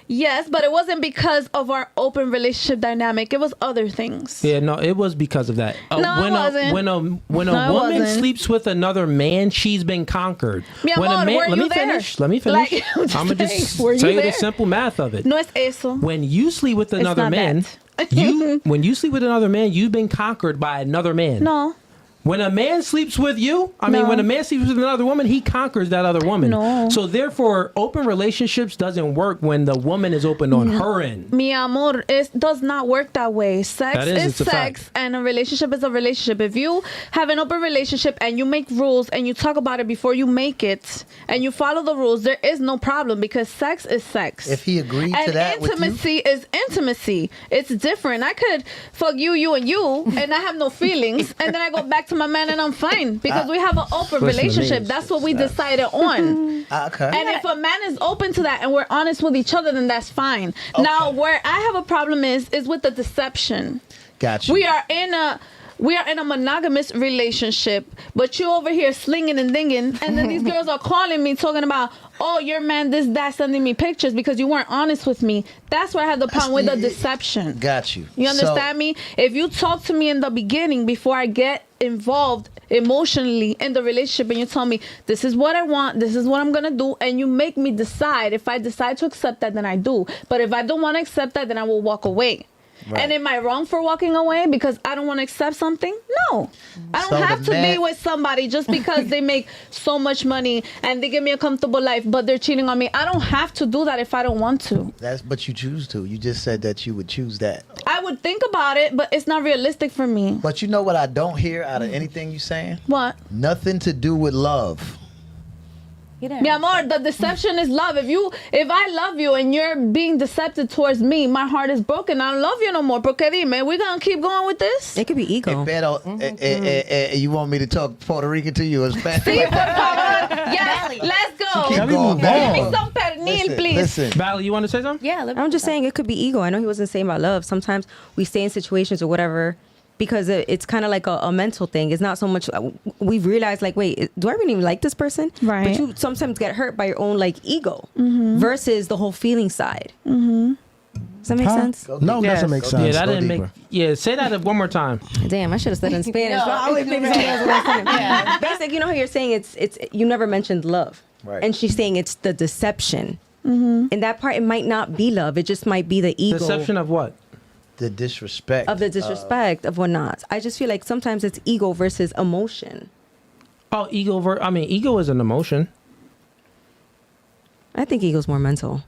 Yes, but it wasn't because of our open relationship dynamic. It was other things. Yeah, no, it was because of that. No, it wasn't. When a No, it woman wasn't. sleeps with another man, she's been conquered. Mi When a amor, man, were let you me there? finish. Let me finish. Like, I'm just I'm gonna saying, just were you tell you the there? simple math of it. No es eso. When you sleep with another not man, that. when you sleep with another man, you've been conquered by another man. No. When a man sleeps with you, when a man sleeps with another woman, he conquers that other woman. No. So therefore, open relationships doesn't work when the woman is open on her end. Mi amor, it does not work that way. Sex That is, it's a sex, fact. and a relationship is a relationship. If you have an open relationship and you make rules and you talk about it before you make it, and you follow the rules, there is no problem because sex is sex. If he agreed to and that with you, intimacy is intimacy. It's different. I could fuck you, and you, and I have no feelings, and then I go back to my man and I'm fine because we have an open Listen to me. relationship. That's what we decided on. okay. And if a man is open to that and we're honest with each other, then that's fine. Now, where I have a problem is with the deception. Gotcha. We are in a monogamous relationship, but you over here slinging and dinging, and then these girls are calling me talking about, oh, your man this, that, sending me pictures because you weren't honest with me. That's where I have the problem with the deception. Got you. You understand me? If you talk to me in the beginning before I get involved emotionally in the relationship and you tell me this is what I want, this is what I'm gonna do, and you make me decide. If I decide to accept that, then I do. But if I don't want to accept that, then I will walk away. Right. And am I wrong for walking away because I don't want to accept something? No. I don't So have the to be man- with somebody just because they make so much money and they give me a comfortable life, but they're cheating on me. I don't have to do that if I don't want to. But you choose to. You just said that you would choose that. I would think about it, but it's not realistic for me. But you know what I don't hear out of anything you saying? What? Nothing to do with love. Mi amor, the deception is love. If I love you and you're being deceptive towards me, my heart is broken. I don't love you no more. Porque dime, we gonna keep going with this? It could be ego. Pero, you want me to talk Puerto Rican to you or Spanish? Sí, por favor. Yes, let's go. Keep Can we going, move man. Give on? me some pernil, please. Listen. Valerie, you want to say something? Yeah, I'm just saying it could be ego. I know he wasn't saying about love. Sometimes we stay in situations or whatever because it's kind of like a mental thing. It's not so much we've realized like, wait, do I really like this person? Right. But you sometimes get hurt by your own like ego versus the whole feeling side. Does that make sense? No, it doesn't make sense. Yeah, that Go didn't make. deeper. Yeah, say that one more time. Damn, I should have said it in Spanish. No, But I would maybe somebody else would have said it. Basic, you know how you're saying it's you never mentioned love, Right. and she's saying it's the deception. In that part, it might not be love. It just might be the ego. Deception of what? The disrespect. Of the disrespect of whatnot. I just feel like sometimes it's ego versus emotion. Oh, ego. Ego is an emotion. I think ego's more mental.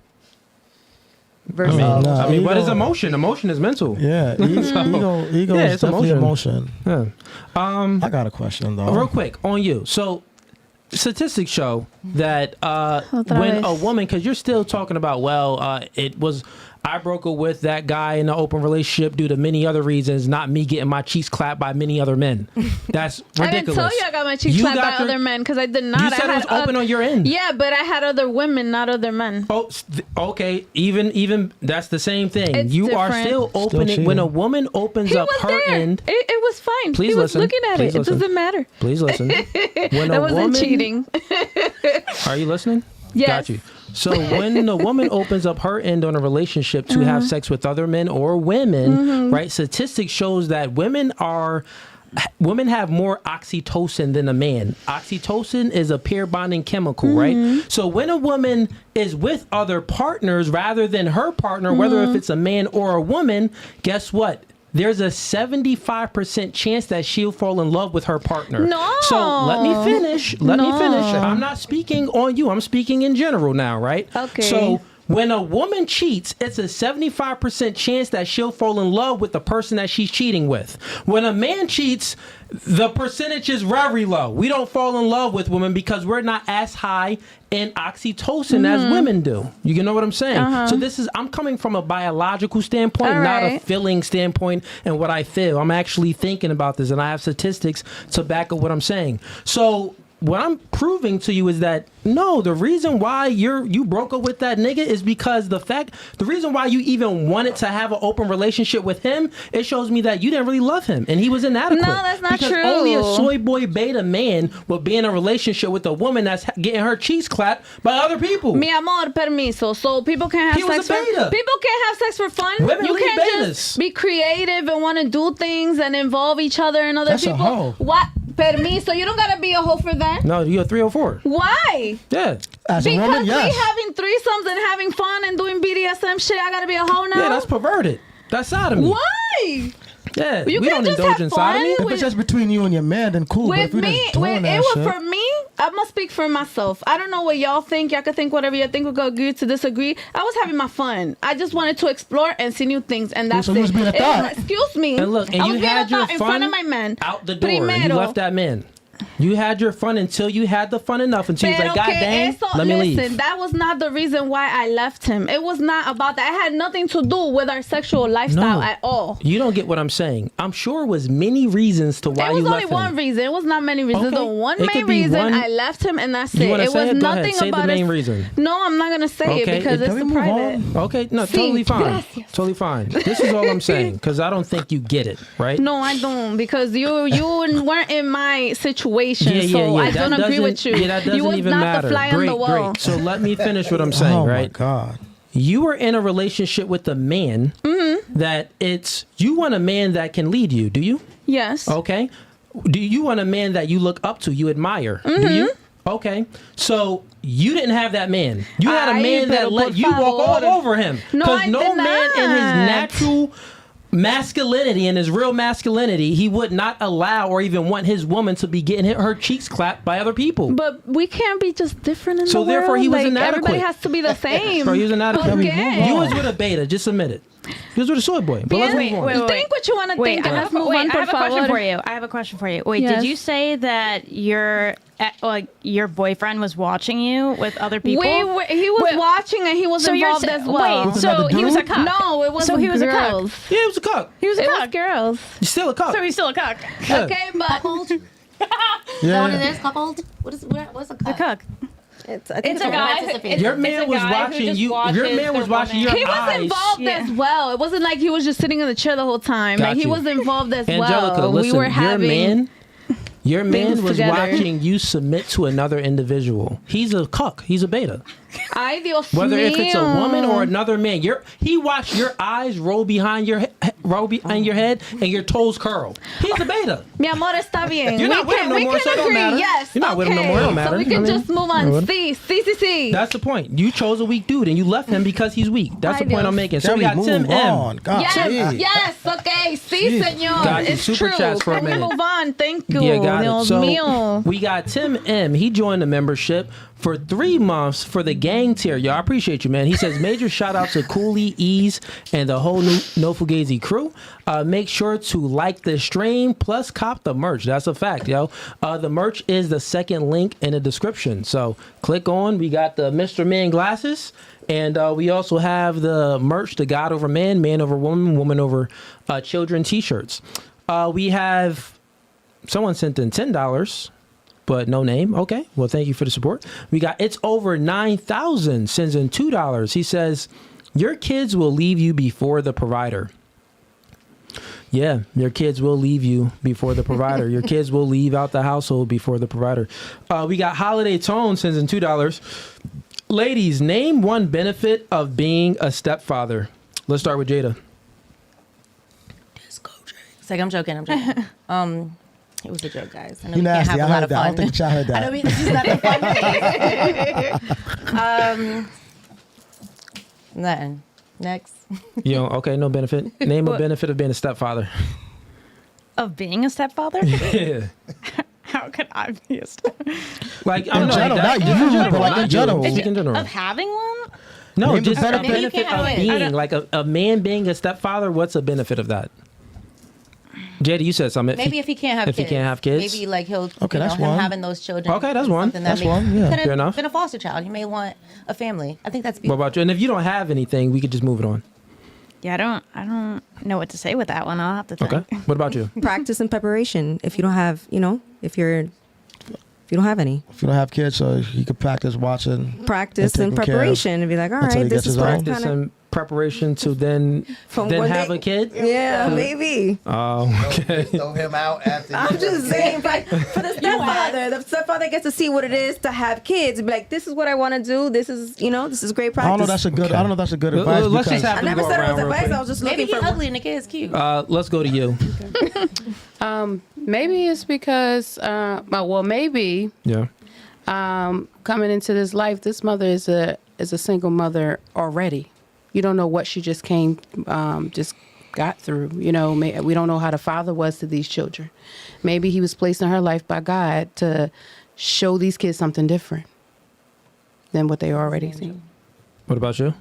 Versus What is ego- emotion? Emotion is mental. Yeah, ego Yeah, is it's definitely emotion. emotion. Yeah. I got a question though. Real quick on you. So, statistics show that Otra when a vez. woman, because you're still talking about, it was I broke up with that guy in an open relationship due to many other reasons, not me getting my cheeks clapped by many other men. That's ridiculous. I didn't tell you I got my cheeks You slapped by got your- other men because I did not. You said I it was open on your end. Yeah, but I had other women, not other men. Oh, okay. Even that's the same thing. It's You are different. still opening when a woman opens He up was her there. end. It was fine. Please he was listen. looking at Please it. listen. It doesn't matter. Please listen. When That a wasn't woman, cheating. Are you listening? Yes. Got you. So when the woman opens up her end on a relationship to have sex with other men or women, right? Statistics shows that women have more oxytocin than a man. Oxytocin is a pair bonding chemical, right? So when a woman is with other partners rather than her partner, whether if it's a man or a woman, guess what? There's a 75% chance that she'll fall in love with her partner. No. So let me finish. Let me No. finish. I'm not speaking on you. I'm speaking in general now, right? Okay. So when a woman cheats, it's a 75% chance that she'll fall in love with the person that she's cheating with. When a man cheats, the percentage is very low. We don't fall in love with women because we're not as high in oxytocin as women do. You know what I'm saying? So I'm coming from a biological standpoint, All not a right. feeling standpoint and what I feel. I'm actually thinking about this and I have statistics to back up what I'm saying. So what I'm proving to you is that no, the reason why you broke up with that nigga is because the reason why you even wanted to have an open relationship with him, it shows me that you didn't really love him and he was inadequate. No, that's not because true. Only a soy boy beta man would be in a relationship with a woman that's getting her cheeks clapped by other people. Mi amor, permiso. So people can't He have was sex a beta. people can't have sex for fun. Women You leave can't betas. just be creative and want to do things and involve each other and other That's a people. hoe. What? Permiso. You don't gotta be a hoe for that. No, you're a 304. Why? Yeah. As a Because woman, we yes. having threesomes and having fun and doing BDSM shit, I gotta be a hoe now? Yeah, that's perverted. That's sodomy. Why? Yeah, You we can't don't just indulge have in sodomy. fun If it's just between you and your man, then cool. But with if you're me, just doing that it was shit, for me. I'm gonna speak for myself. I don't know what y'all think. Y'all can think whatever you think. We could agree to disagree. I was having my fun. I just wanted to explore and see new things, and that's So you was being a It was- thought. excuse me. And look, and I you was being had a your thought in fun front of my man. out the door. And you Primero. left that man. You had your fun until you had the fun enough, until you was like, God Pero que dang, eso- let me listen, leave. that was not the reason why I left him. It was not about that. It had nothing to do with our sexual lifestyle No. at all. You don't get what I'm saying. I'm sure it was many reasons to why It was you only left one him. reason. It was not many reasons. Okay. The one It main could be reason one- I left him, and that's You it. wanna It say was it? Go ahead. nothing Say the about main his- reason. No, I'm not gonna say it Okay. because Can it's we the move private. on? Okay, no, Sí, totally fine. gracias. Totally fine. This is all I'm saying, because I don't think you get it, right? No, I don't, because you weren't in my situation, so I That don't agree doesn't- with you. Yeah, that doesn't you was even not matter. the fly Great, on the wall. great. So let me finish what I'm saying, oh right? my God. You were in a relationship with a man that you want a man that can lead you, do you? Yes. Okay. Do you want a man that you look up to, you admire? Do you? Okay. So you didn't have that man. You had a Ay, man that pero let por you walk all favor. over him. No, Because I no did man in his not. natural masculinity and his real masculinity, he would not allow or even want his woman to be getting her cheeks clapped by other people. But we can't be just different in So the therefore, world. he was like, inadequate. Everybody has to be the same. Bro, he was inadequate. Okay. You was with a beta, just admit it. You was with a soy boy. But let's move on. wait. Think what you want to Wait, think, and I let's have, move wait, on, I por have a question favor. for you. I have a question for you. Wait, Yes. did you say that your boyfriend was watching you with other people? He was Wait, watching, and he was so you're involved sa- as well. Wait, so he was a cuck. No, it was So he was a cuck. girls. Yeah, he was a cuck. He was a It was cuck. girls. He's still a cuck. So he's still a cuck. Yeah. Okay, but Cuckold? Is that Yeah. what it is? Cuckold? What's a A cuck? cuck. It's a It's a guy. It's- Your it's man a was guy who watching just you. Your watches man was their watching woman. your he was eyes. involved Yeah. as well. It wasn't like he was just sitting in the chair the whole time. Got Like he you. was involved as Angelica, well. listen, We were having. your man things was together. watching you submit to another individual. He's a cuck. He's a beta. Ay, Dios Whether if it's a mío. woman or another man, he watched your eyes roll behind your head and your toes curl. He's a beta. Mi amor, está bien. You're not we with can, him no we more, can so it don't agree. matter. Yes. You're not with him no okay. more, it don't matter. So we I can mean, just move on. whatever. See. That's the point. You chose a weak dude and you left him because he's weak. That's the Ay, point Dios. I'm making. So Can we we got move Tim M. on? God, Yes, gee. yes, okay. Sí, Jeez. señor. Got you. It's Super true. chats for a Can we minute. move on? Thank you. Yeah, got Dios it. So mío. we got Tim M. He joined the membership for 3 months for the gang tier. Y'all, I appreciate you, man. He says major shout out to Cooley, Ease, and the whole new No Fugazi crew. Make sure to like the stream plus cop the merch. That's a fact, yo. The merch is the second link in the description. So click on. We got the Mr. Man glasses. And we also have the merch, the God over man, man over woman, woman over children t-shirts. We have someone sent in $10, but no name. Okay, well, thank you for the support. We got It's Over 9,000 sends in $2. He says, your kids will leave you before the provider. Yeah, your kids will leave you before the provider. Your kids will leave out the household before the provider. We got Holiday Tone sends in $2. Ladies, name one benefit of being a stepfather. Let's start with Jada. It's like, I'm joking. It was a joke, guys. I know You we can't nasty. have a I lot heard of that. I fun. don't think y'all heard I know that. this is not the fun phase. Nothing. Next. You know, okay, no benefit. Name a benefit of being a stepfather. Of being a stepfather? Yeah. How could I be a stepfather? Like, I'm In general, not you, but like in general. Speak in general. Of having one? No, Name the just a benefit. Maybe you benefit can't of have it. being, like a man being a stepfather, what's a benefit of that? Jada, you said something. Maybe if he can't have if kids. he can't have kids? Maybe like he'll, Okay, him that's one. having those children. Okay, that's is one. something that That's may- one, yeah. Could Fair enough. have been a foster child. You may want a family. I think that's What beautiful. about you? And if you don't have anything, we could just move it on. Yeah, I don't know what to say with that one. I'll have to think. Okay. What about you? Practice and preparation. If you don't have, if you don't have any, If you don't have kids, so you could practice watching. practice And and taking care of preparation and be like, all until right, he this gets is his what own. I'm Practice kind of. in preparation to then have a kid? Yeah, maybe. Oh, okay. Throw him out after. I'm just saying, like, for the stepfather gets to see what it is to have kids. Be like, this is what I want to do. This is, this is great I practice. don't know. That's a good. Okay. I don't know. If that's a good Well, advice. let's just because- have I him never go said it around was real advice. quick. I was just Maybe looking he's for. ugly and the kid's cute. Let's go to you. Maybe it's because, maybe Yeah. coming into this life, this mother is a single mother already. You don't know what she just got through. We don't know how the father was to these children. Maybe he was placed in her life by God to show these kids something different than what they already see. What about you?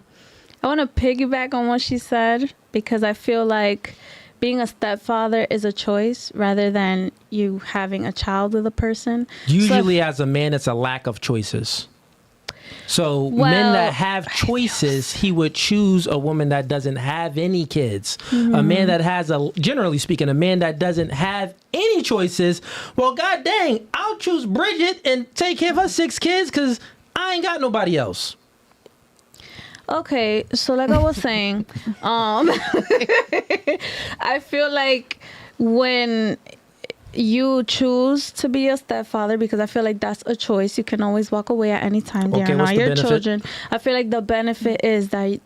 I want to piggyback on what she said because I feel like being a stepfather is a choice rather than you having a child with a person. Usually, as a man, it's a lack of choices. So men that have choices, he would choose a woman that doesn't have any kids. A man that has generally speaking, a man that doesn't have any choices. Well, god dang, I'll choose Bridget and take care of her 6 kids because I ain't got nobody else. Okay, so like I was saying, I feel like when you choose to be a stepfather, because I feel like that's a choice. You can always walk away at any time. They Okay, are what's not the your benefit? children. I feel like the benefit is that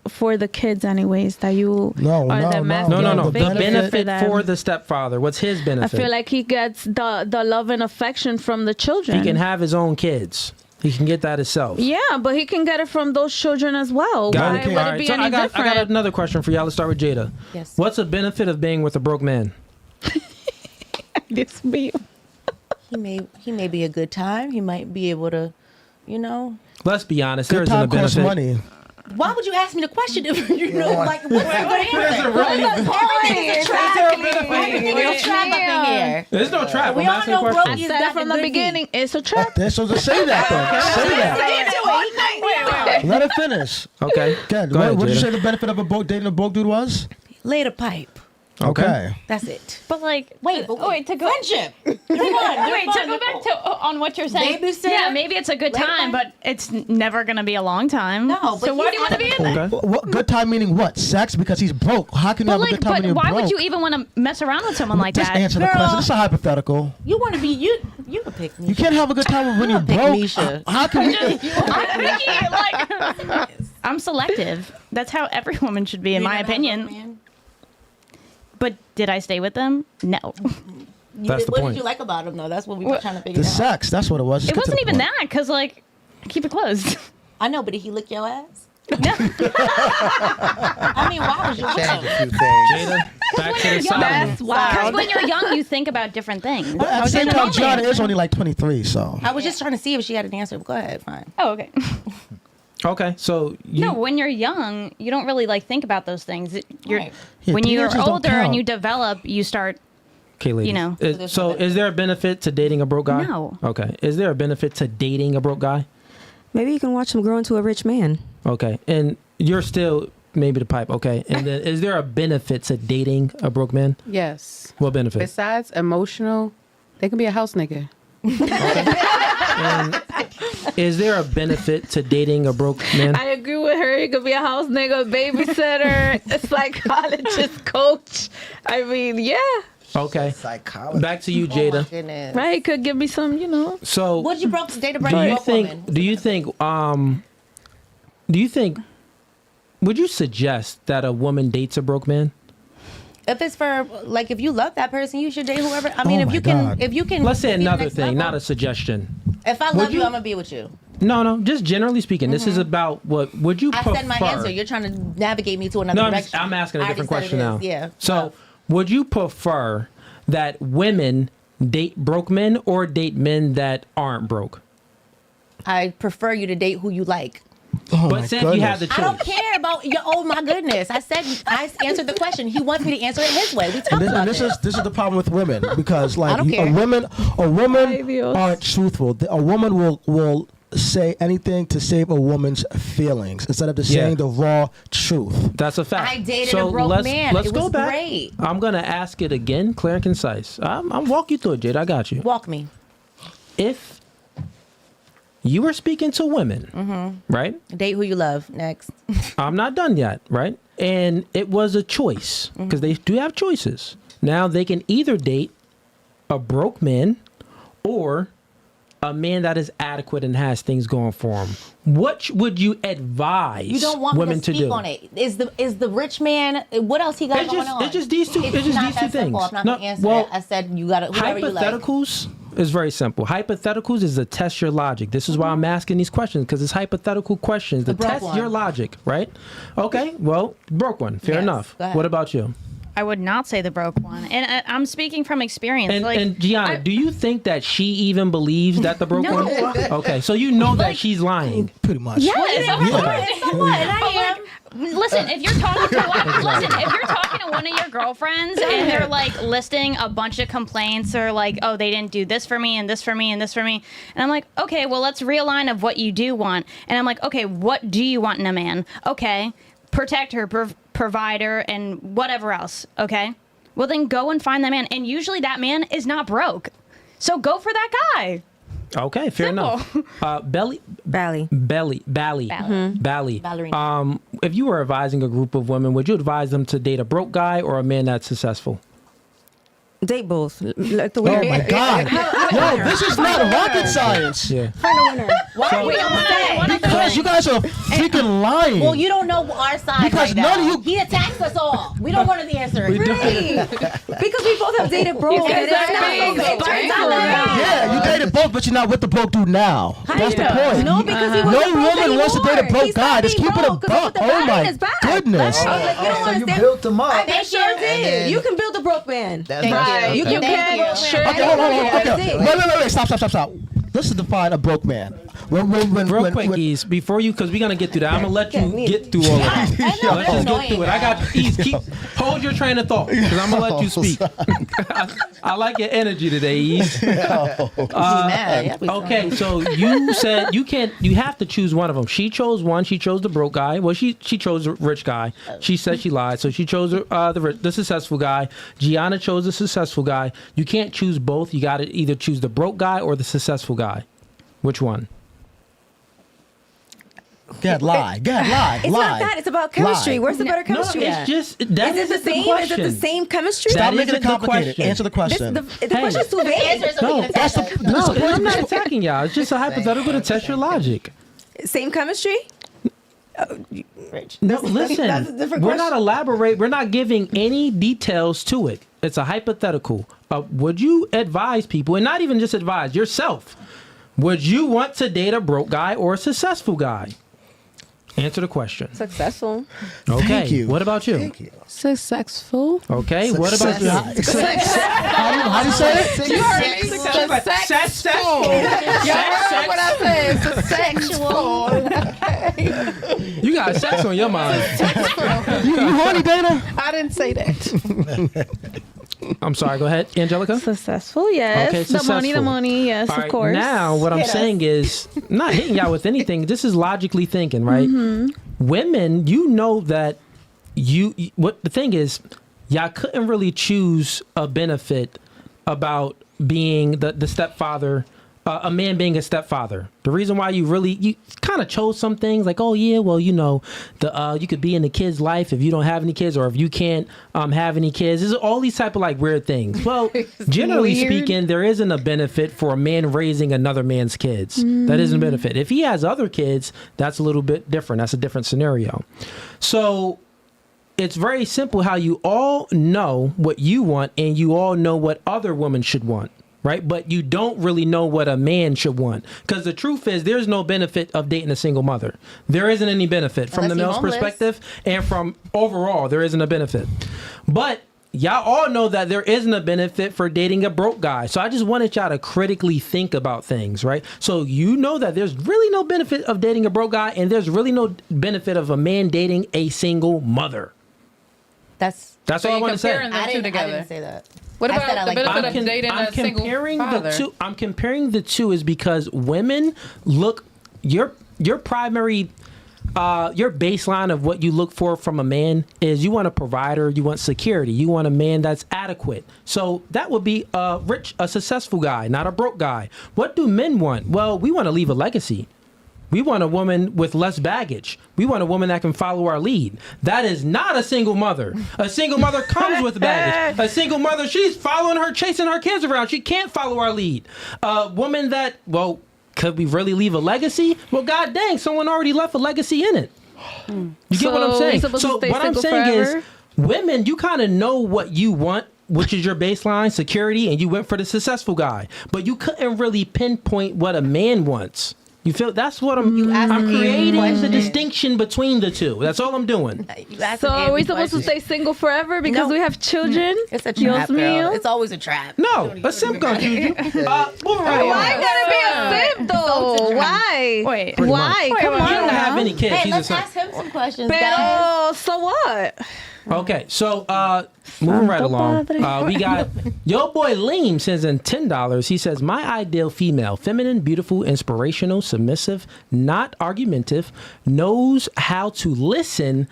for the kids anyways, that you No, are no, the no. masculine No. The figure benefit them. for the stepfather. What's his I benefit? feel like he gets the love and affection from the children. He can have his own kids. He can get that himself. Yeah, but he can get it from those children as well. Got Why it. would All it right, be so any I got different? another question for y'all. Let's start with Jada. Yes. What's the benefit of being with a broke man? This be He may be a good time. He might be able to, Let's be honest. There Good isn't a time costs benefit. money. Why would you ask me the question if you know, like, what's the answer? Everything is a trap up in here. There's no trap. We I'm all asking a know question. broke I is said got from the the good beginning, it's a trap. They're supposed to say that then. Say that. Let it finish. Okay. Good. Go ahead, What did you Jada. say the benefit of dating a broke dude was? Laid a pipe. Okay. That's it. But like, Wait, to go. friendship. They're fun. Wait, to go back to on what you're saying. Babysitter? Yeah, maybe it's a good Later time, on. but it's never gonna be a long time. No, but so why do he's you want to be in there? Okay. What, good time meaning what? Sex? Because he's broke. How can you But have a good time when you're why broke? would you even want to mess around with someone like Just that? answer the Girl. question. It's a hypothetical. You want to be you can pick me. You can't have a good time when you're Pick broke. Misha. How can we? I'm selective. That's how every woman should be, in my opinion. But did I stay with them? No. That's the what point. did you like about him though? That's what we were trying to figure The out. sex. That's what it was. Just It get to wasn't the even point. that, because like, keep it closed. I know, but did he lick your ass? No. I mean, why was you with Change him? a few things. Jada, back to the Young, side. because when you're young, you think about different things. But at the same time, Gianna is only like 23, so. I was just trying to see if she had an answer. Go ahead, fine. Oh, okay. Okay, so you. No, when you're young, you don't really like think about those things. You're Right. Yeah, when you're teenagers don't older count. and you develop, you start. Okay, ladies. You know. So is there a benefit to dating a broke guy? No. Okay. Is there a benefit to dating a broke guy? Maybe you can watch him grow into a rich man. Okay. And you're still maybe the pipe. Okay. And then is there a benefit to dating a broke man? Yes. What benefit? Besides emotional, they can be a house nigga. And is there a benefit to dating a broke man? I agree with her. He could be a house nigga, babysitter, a psychologist, coach. I mean, yeah. Okay. Psychology. Back to you, Jada. Goodness. Right? He could give me some, So What did you broke date a broke do you broke think woman? do you think would you suggest that a woman dates a broke man? If it's for like, if you love that person, you should date whoever. I mean, Oh if my you can, God. if you can. Let's say be the another next thing, level. not a suggestion. If I Would love you, you- I'm gonna be with you. No, just generally speaking. This is about what would you I prefer? said my answer. You're trying to navigate me to another No, direction. I'm asking a I already different said question it now. is, Yeah. So, Love. would you prefer that women date broke men or date men that aren't broke? I prefer you to date who you like. Oh But my say if you had the goodness. I don't choice. care about your. Oh my goodness! I answered the question. He wants me to answer it his way. We talked about This this. is the problem with women because like don't care. a woman Ay, Dios. aren't truthful. A woman will say anything to save a woman's feelings instead of just Yeah. saying the raw truth. That's a fact. I dated so a broke let's, man. Let's It go was back. great. I'm gonna ask it again, clear and concise. I'm walk you through it, Jade. I got you. Walk me. If you were speaking to women, right? Date who you love. Next. I'm not done yet, right? And it was a choice because they do have choices. Now they can either date a broke man or a man that is adequate and has things going for him. What would you advise You don't want women me to speak do? on it. Is the rich man? What else he got It's going just- on? it's just these two- It's it's just not these that two simple. things. I'm not No, gonna answer well, that. I said you got to whoever you like. Hypotheticals It's very simple. Hypotheticals is to test your logic. This is why I'm asking these questions, because it's hypothetical questions to test your logic, right? Okay, well, broke one. Fair enough. What about you? I would not say the broke one, and I'm speaking from experience. And Gianna, do you think that she even believes that the broke No. one? Okay, so you know that she's lying. Pretty much. Yes, of course. So what? And I am. Listen, if you're talking to one of your girlfriends and they're like listing a bunch of complaints or like, oh, they didn't do this for me and this for me and this for me, and I'm like, okay, well, let's realign of what you do want. And I'm like, okay, what do you want in a man? Okay, protect her, provider, and whatever else. Okay, well then go and find that man. And usually that man is not broke, so go for that guy. Okay, fair enough. Belly. Ballerina. If you were advising a group of women, would you advise them to date a broke guy or a man that's successful? Date both. Like the Oh winner. my God. Yo, this is not rocket science. Yeah. Find a winner. Why are you upset? Because you guys are freaking lying. Well, you don't know our side Because right none now. of you- He attacks us all. We don't want to the answer. Right. Because we both have dated broke. guys It's are not being so big. spiteful. Yeah, you dated both, but you're not with the broke dude now. That's the point. No, because he No wasn't broke woman wants to date a anymore. broke He guy. stopped Just being keep it a broke 'cause I buck. put the Oh bat in my his back. goodness. I was like, you don't So you understand. built him up. I sure And did. then- You can build a broke man. That's Right. You can Thank build a you. broke Sure. man. Okay, hold on. That's Okay, it. wait. Stop. Let's define a broke man. Real quick, Ease, before you, because we're going to get through that. I'm going to let you get through all of it. I know, Let's that's just get annoying, through it. I got you. Ease, hold your train of thought, because I'm going to let you speak. I like your energy today, Ease. Okay, so you said you have to choose one of them. She chose one. She chose the broke guy. Well, she chose the rich guy. She said she lied, so she chose the successful guy. Gianna chose the successful guy. You can't choose both. You got to either choose the broke guy or the successful guy. Which one? Go ahead, lie. It's not that. It's about chemistry. Where's the better chemistry it's at? just that Is it the same? Is it the same chemistry? Stop That making it isn't the complicated. question. Answer the question. The question's too vague. No, That's the I'm not attacking y'all. It's just a hypothetical to test your logic. Same chemistry? No, listen. that's a different we're question. not elaborate. We're not giving any details to it. It's a hypothetical. Would you advise people, and not even just advise yourself, would you want to date a broke guy or a successful guy? Answer the question. Successful. Okay. Thank you. What about you? Thank you. Successful. Okay. What about you? How do you say it? You heard me. Successful. You heard what I said. Successful. You got sex on your mind. You horny, Dana? I didn't say that. I'm sorry. Go ahead, Angelica. Successful, yes. Okay, The money, yes, All of right, course. now, what I'm saying is, I'm not hitting y'all with anything. This is logically thinking, right? Women, you know that what the thing is, y'all couldn't really choose a benefit about being the stepfather, a man being a stepfather. The reason why you kind of chose some things like, oh yeah, well, you know, you could be in the kid's life if you don't have any kids, or if you can't have any kids. There's all these type of like weird things. Well, generally speaking, there isn't a benefit for a man raising another man's kids. That isn't a benefit. If he has other kids, that's a little bit different. That's a different scenario. So it's very simple how you all know what you want and you all know what other women should want. Right. But you don't really know what a man should want, because the truth is there's no benefit of dating a single mother. There isn't any benefit from the male's perspective, and from overall, there isn't a benefit. But y'all all know that there isn't a benefit for dating a broke guy. So I just wanted y'all to critically think about things. Right. So you know that there's really no benefit of dating a broke guy, and there's really no benefit of a man dating a single mother. That's all I want to say. I didn't say that. What I about said I the like benefit both. of dating a single father? I'm comparing the two is because women look your primary your baseline of what you look for from a man is you want a provider, you want security, you want a man that's adequate. So that would be a successful guy, not a broke guy. What do men want? Well, we want to leave a legacy. We want a woman with less baggage. We want a woman that can follow our lead. That is not a single mother. A single mother comes with baggage. A single mother, she's following her, chasing her kids around. She can't follow our lead. A woman that, well, could we really leave a legacy? Well, god dang, someone already left a legacy in it. You get what I'm saying? So what I'm saying is, women, you kind of know what you want which is your baseline security, and you went for the successful guy. But you couldn't really pinpoint what a man wants. You feel that's what I'm creating the distinction between the two. That's all I'm doing. So are we supposed to stay single forever because we have children? It's a trap, girl. It's always a trap. No, a simp gonna choose you. Moving right Why along. gotta be a simp though? Why? Wait. Why? Come You on don't have now. any kids. Hey, She's let's a simp. ask him some questions, guys. Pero so what? Okay, so moving right along, Padre. we got yo boy Leem sends in $10. He says, "My ideal female: feminine, beautiful, inspirational, submissive, not argumentative, knows how to listen.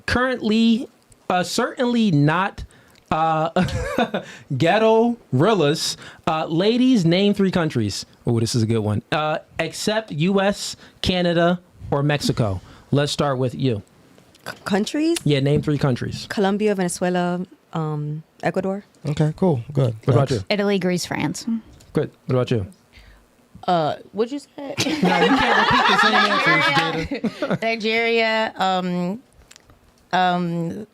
Currently, certainly not." Ghetto Rillas. Ladies, name 3 countries. Oh, this is a good one. Except U.S., Canada, or Mexico. Let's start with you. Countries: Yeah, name 3 countries. Colombia, Venezuela, Ecuador. Okay, cool, good. What about you? Italy, Greece, France. Good. What about you? What'd you say? No, you can't repeat the same answers, Jada. Nigeria,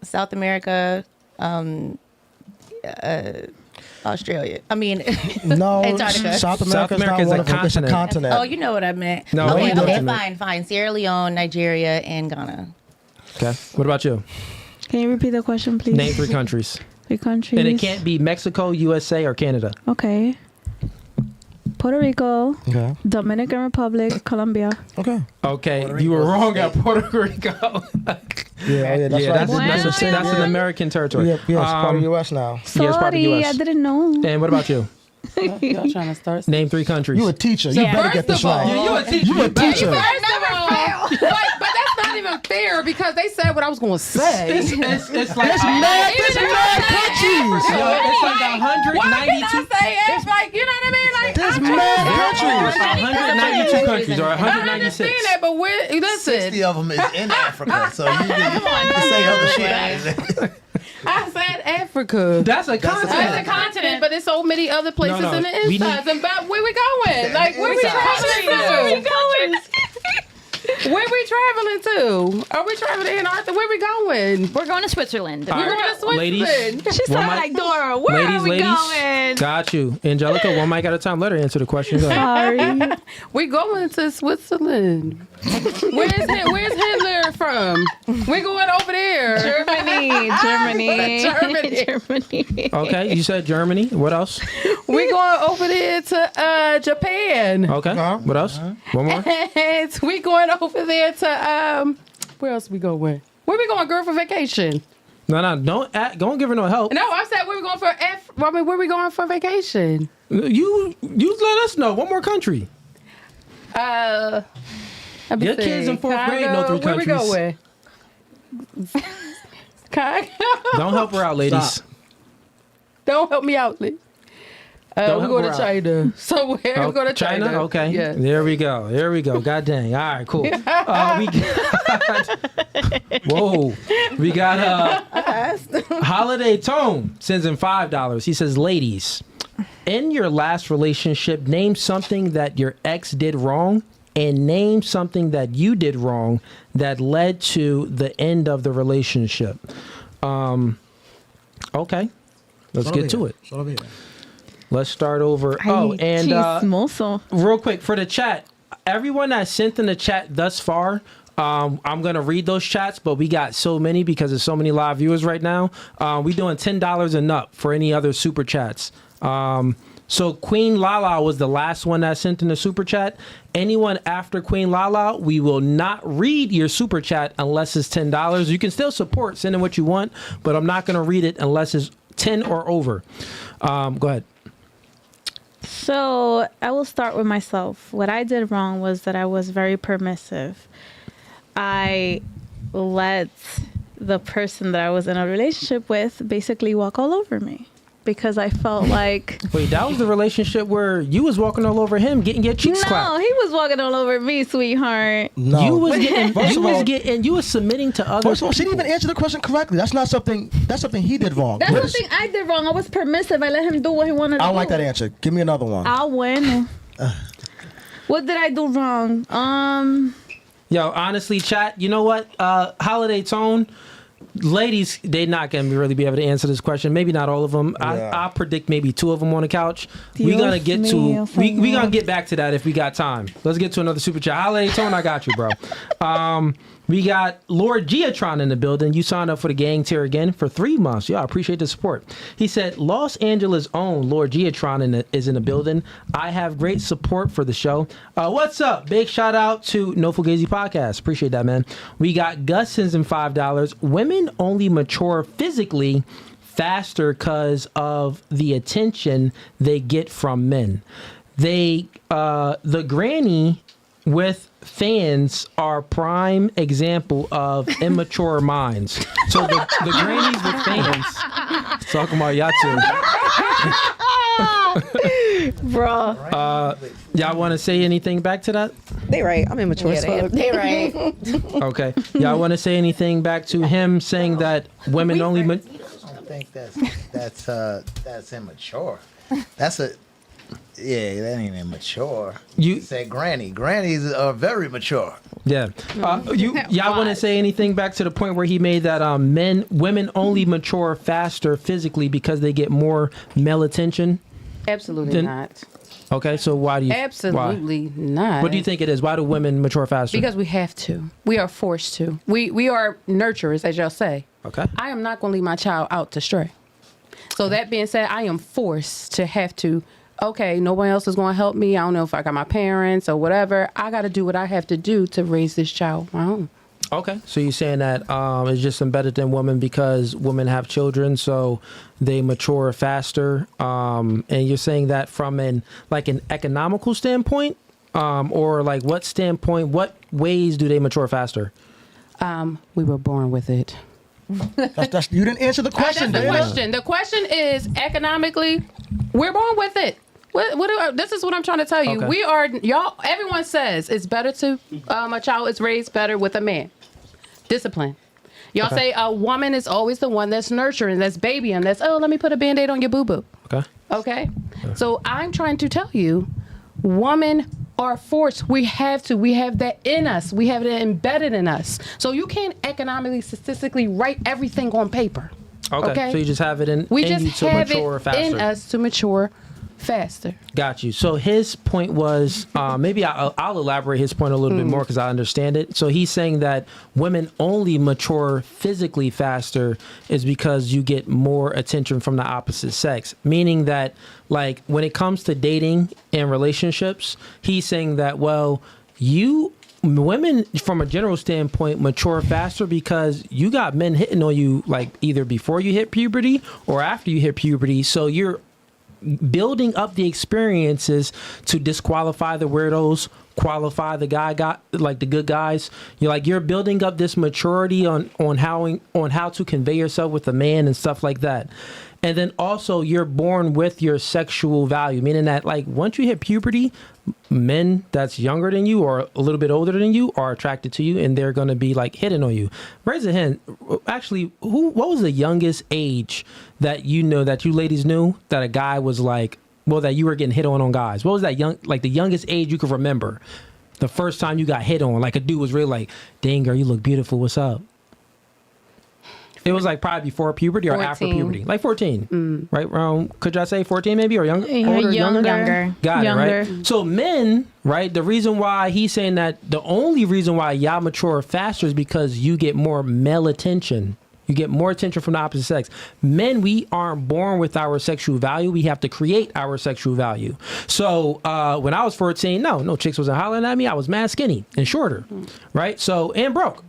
South America, Australia. I mean, No, Antarctica. South America is America is not a one of them. It's a continent. continent. Oh, you know what I meant. No, okay, we okay, don't. fine. Sierra Leone, Nigeria, and Ghana. Okay. What about you? Can you repeat the question, please? Name 3 countries. 3 countries. And it can't be Mexico, USA, or Canada. Okay. Puerto Rico, Okay. Dominican Republic, Colombia. Okay. Okay, you were wrong at Puerto Rico. Yeah, that's Yeah, right. that's an American territory. Yeah, it's part of the U.S. now. Yeah, it's part of the Sorry, US. I didn't know. And what about you? Y'all trying to start? Name 3 countries. You a teacher. You better get this right. you a teacher. You a teacher. First of all, but that's not even fair because they said what I was going to say. It's like There's mad countries. it's like Why can 192. I say it's like, you know what I mean? Like, There's I mad It's countries. 192 countries or I 196. understand that, but listen, 60 of them is in Africa, so you can say other shit. I said Africa. That's a It's a continent. continent, but there's so many other places No, in the we insides. And but where we going? Like, where we traveling to? Where we traveling to? Are we traveling to Antarctica? Where we going? We're going to Switzerland. All We're right, going to Switzerland. ladies. She sounded like Dora. Where are we going? Got you. Angelica, one mic at a time. Let her answer the question. Go ahead. Sorry. We going to Switzerland. Where's Hitler from? We're going over there. Germany. Germany. Okay, you said Germany. What else? We're going over there to Japan. Okay. What else? One more. And we going over there to where else we going? Where we going, girl, for vacation? No, don't give her no help. No, I said where we going for where we going for vacation? You let us know. One more country. Let me Your see. kids in 4th grade know 3 countries. Where we going? Don't help her out, ladies. Stop. Don't help me out, Lee. Don't We're help going her to out. China. Somewhere. Oh, We're going to China. Okay. Yeah. There we go. God dang. All right, cool. We got, whoa. We got Holiday Tone sends in $5. He says, ladies, in your last relationship, name something that your ex did wrong and name something that you did wrong that led to the end of the relationship. Okay. Let's get to it. Let's start over. And Chismoso. real quick for the chat, everyone that sent in the chat thus far, I'm gonna read those chats, but we got so many because there's so many live viewers right now. We doing $10 and up for any other super chats. So Queen Lala was the last one that sent in the super chat. Anyone after Queen Lala, we will not read your super chat unless it's $10. You can still support, send in what you want, but I'm not gonna read it unless it's 10 or over. Go ahead. So I will start with myself. What I did wrong was that I was very permissive. I let the person that I was in a relationship with basically walk all over me because I felt like... Wait, that was the relationship where you was walking all over him, getting your cheeks clapped. No, he was walking all over me, sweetheart. No. You was getting, First of all- you was submitting to others. First of all, she didn't even answer the question correctly. That's something he did wrong. That's Yes. something I did wrong. I was permissive. I let him do what he wanted to do. I don't like that answer. Give me another one. Ah, bueno. What did I do wrong? Yo, honestly, chat, you know what? Holiday Tone, ladies, they're not going to really be able to answer this question. Maybe not all of them. Yeah. I predict maybe 2 of them on the couch. We're Dios gonna get to mío, we gonna señor. get back to that if we got time. Let's get to another super chat. Holiday Tone, I got you, bro. We got Lord Giatron in the building. You signed up for the gang tier again for 3 months. Yeah, I appreciate the support. He said, Los Angeles' own Lord Giatron is in the building. I have great support for the show. What's up? Big shout out to No Fugazi Podcast. Appreciate that, man. We got Gus sends in $5. Women only mature physically faster because of the attention they get from men. The granny with fans are prime example of immature minds. So the grannies with fans talking about y'all two. Bro, Y'all want to say anything back to that? they right. I'm immature as fuck. They right. Okay. Y'all want to say anything back to him saying that women only I think that's immature. That ain't immature. You- say granny. Grannies are very mature. Yeah. Y'all want to say anything back to the point where he made that women only mature faster physically because they get more male attention? Absolutely Then- not. Okay, so why do you? Absolutely not. Why? What do you think it is? Why do women mature faster? Because we have to. We are forced to. We are nurturers, as y'all say. Okay. I am not going to leave my child out to stray. So that being said, I am forced to have to. Okay, nobody else is going to help me. I don't know if I got my parents or whatever. I got to do what I have to do to raise this child on my own. Okay, so you're saying that it's just embedded in women because women have children, so they mature faster, and you're saying that from an economical standpoint, or like what standpoint? What ways do they mature faster? We were born with it. That's you didn't answer the question. That's the Dana. question. The question is economically, we're born with it. This is what I'm trying to tell you. Okay. We are y'all. Everyone says it's better to a child is raised better with a man. Discipline. Y'all say a woman is always the one that's nurturing, that's babying, that's let me put a Band-Aid on your boo boo. Okay. Okay. So I'm trying to tell you, women are forced. We have that in us. We have it embedded in us. So you can't economically, statistically write everything on paper. Okay. So you just have it in We in just you to have mature it faster. in us to mature faster. Got you. So his point was, maybe I'll elaborate his point a little bit more because I understand it. So he's saying that women only mature physically faster is because you get more attention from the opposite sex. Meaning that, like, when it comes to dating and relationships, he's saying that, well, women from a general standpoint mature faster because you got men hitting on you like either before you hit puberty or after you hit puberty. So you're building up the experiences to disqualify the weirdos, qualify the the good guys. You're building up this maturity on how to convey yourself with a man and stuff like that. And then also you're born with your sexual value, meaning that like once you hit puberty, men that's younger than you or a little bit older than you are attracted to you and they're going to be like hitting on you. Raise a hand. Actually, what was the youngest age that you ladies knew that a guy was like, well, that you were getting hit on guys? What was that the youngest age you could remember? The first time you got hit on, like a dude was really like, dang girl, you look beautiful. What's up? It was like probably before puberty or 14. after puberty, like 14, right? Around, could y'all say 14 maybe or younger? Older, Younger. Got Younger. it, right? So men, right? The reason why he's saying that the only reason why y'all mature faster is because you get more male attention. You get more attention from the opposite sex. Men, we aren't born with our sexual value. We have to create our sexual value. So when I was 14, no chicks wasn't hollering at me. I was mad skinny and shorter, right? So, and broke.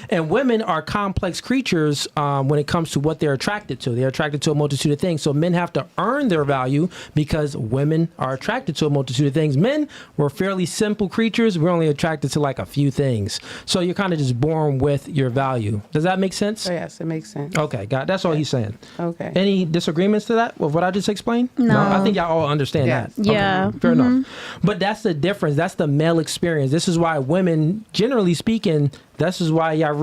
And women are complex creatures when it comes to what they're attracted to. They're attracted to a multitude of things. So men have to earn their value because women are attracted to a multitude of things. Men, we're fairly simple creatures. We're only attracted to like a few things. So you're kind of just born with your value. Does that make sense? Oh, yes, it makes sense. Okay, that's all he's saying. Okay. Any disagreements to that with what I just explained? No. I think y'all all understand Yes. that. Okay, Yeah. fair enough. But that's the difference. That's the male experience. This is why women, generally speaking, this is why y'all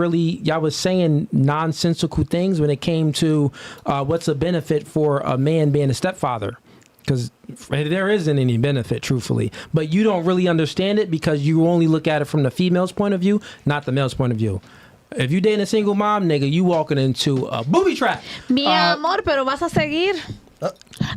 was saying nonsensical things when it came to what's a benefit for a man being a stepfather. Because there isn't any benefit, truthfully. But you don't really understand it because you only look at it from the female's point of view, not the male's point of view. If you dating a single mom, nigga, you walking into a booby trap. Mi amor, pero vas a seguir.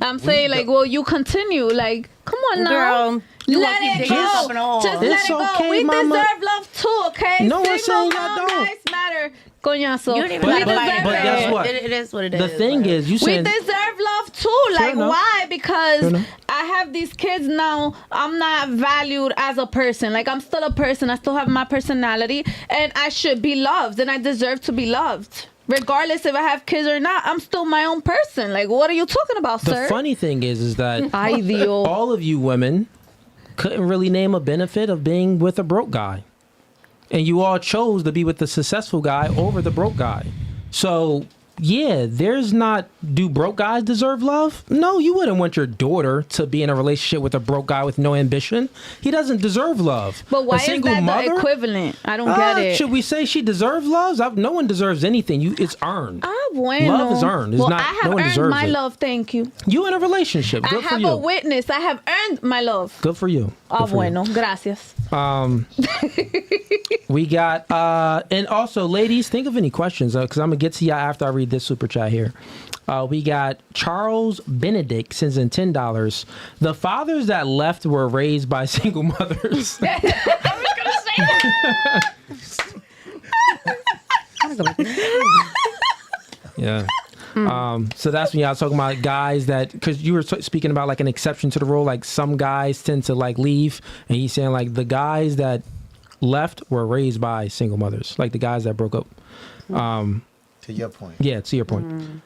I'm saying, like, will you continue? Like, come on now. Girl, you Let gonna it keep go. digging up in the hole. Just It's let it go. okay, We mama. deserve love too, okay? No one's saying Single y'all mom don't. lives matter. Coñazo. You don't even But- gotta but- fight but it. guess what? It is what it is. The thing is, you We saying deserve love too. Like, enough. why? Fair Because enough. I have these kids now. I'm not valued as a person. Like, I'm still a person. I still have my personality. And I should be loved. And I deserve to be loved. Regardless if I have kids or not, I'm still my own person. Like, what are you talking about, the sir? funny thing is that Ay, Dios. all of you women couldn't really name a benefit of being with a broke guy. And you all chose to be with the successful guy over the broke guy. So, yeah, there's not, do broke guys deserve love? No, you wouldn't want your daughter to be in a relationship with a broke guy with no ambition. He doesn't deserve love. But why a is single that mother, the equivalent? I don't get it. Should we say she deserves love? No one deserves anything. It's earned. Bueno. Love is earned. It's well, not- I have no one earned deserves my it. love. Thank you. You in a relationship. Good I for have you. a witness. I have earned my love. Good for you. Ah, Good for you. bueno. Gracias. We got, and also, ladies, think of any questions because I'm gonna get to y'all after I read this super chat here. We got Charles Benedict sends in $10. The fathers that left were raised by single mothers. Yeah. So that's when y'all talking about guys that, because you were speaking about like an exception to the rule, like some guys tend to like leave, and he's saying like the guys that left were raised by single mothers, like the guys that broke up. To your point. Yeah, to your point.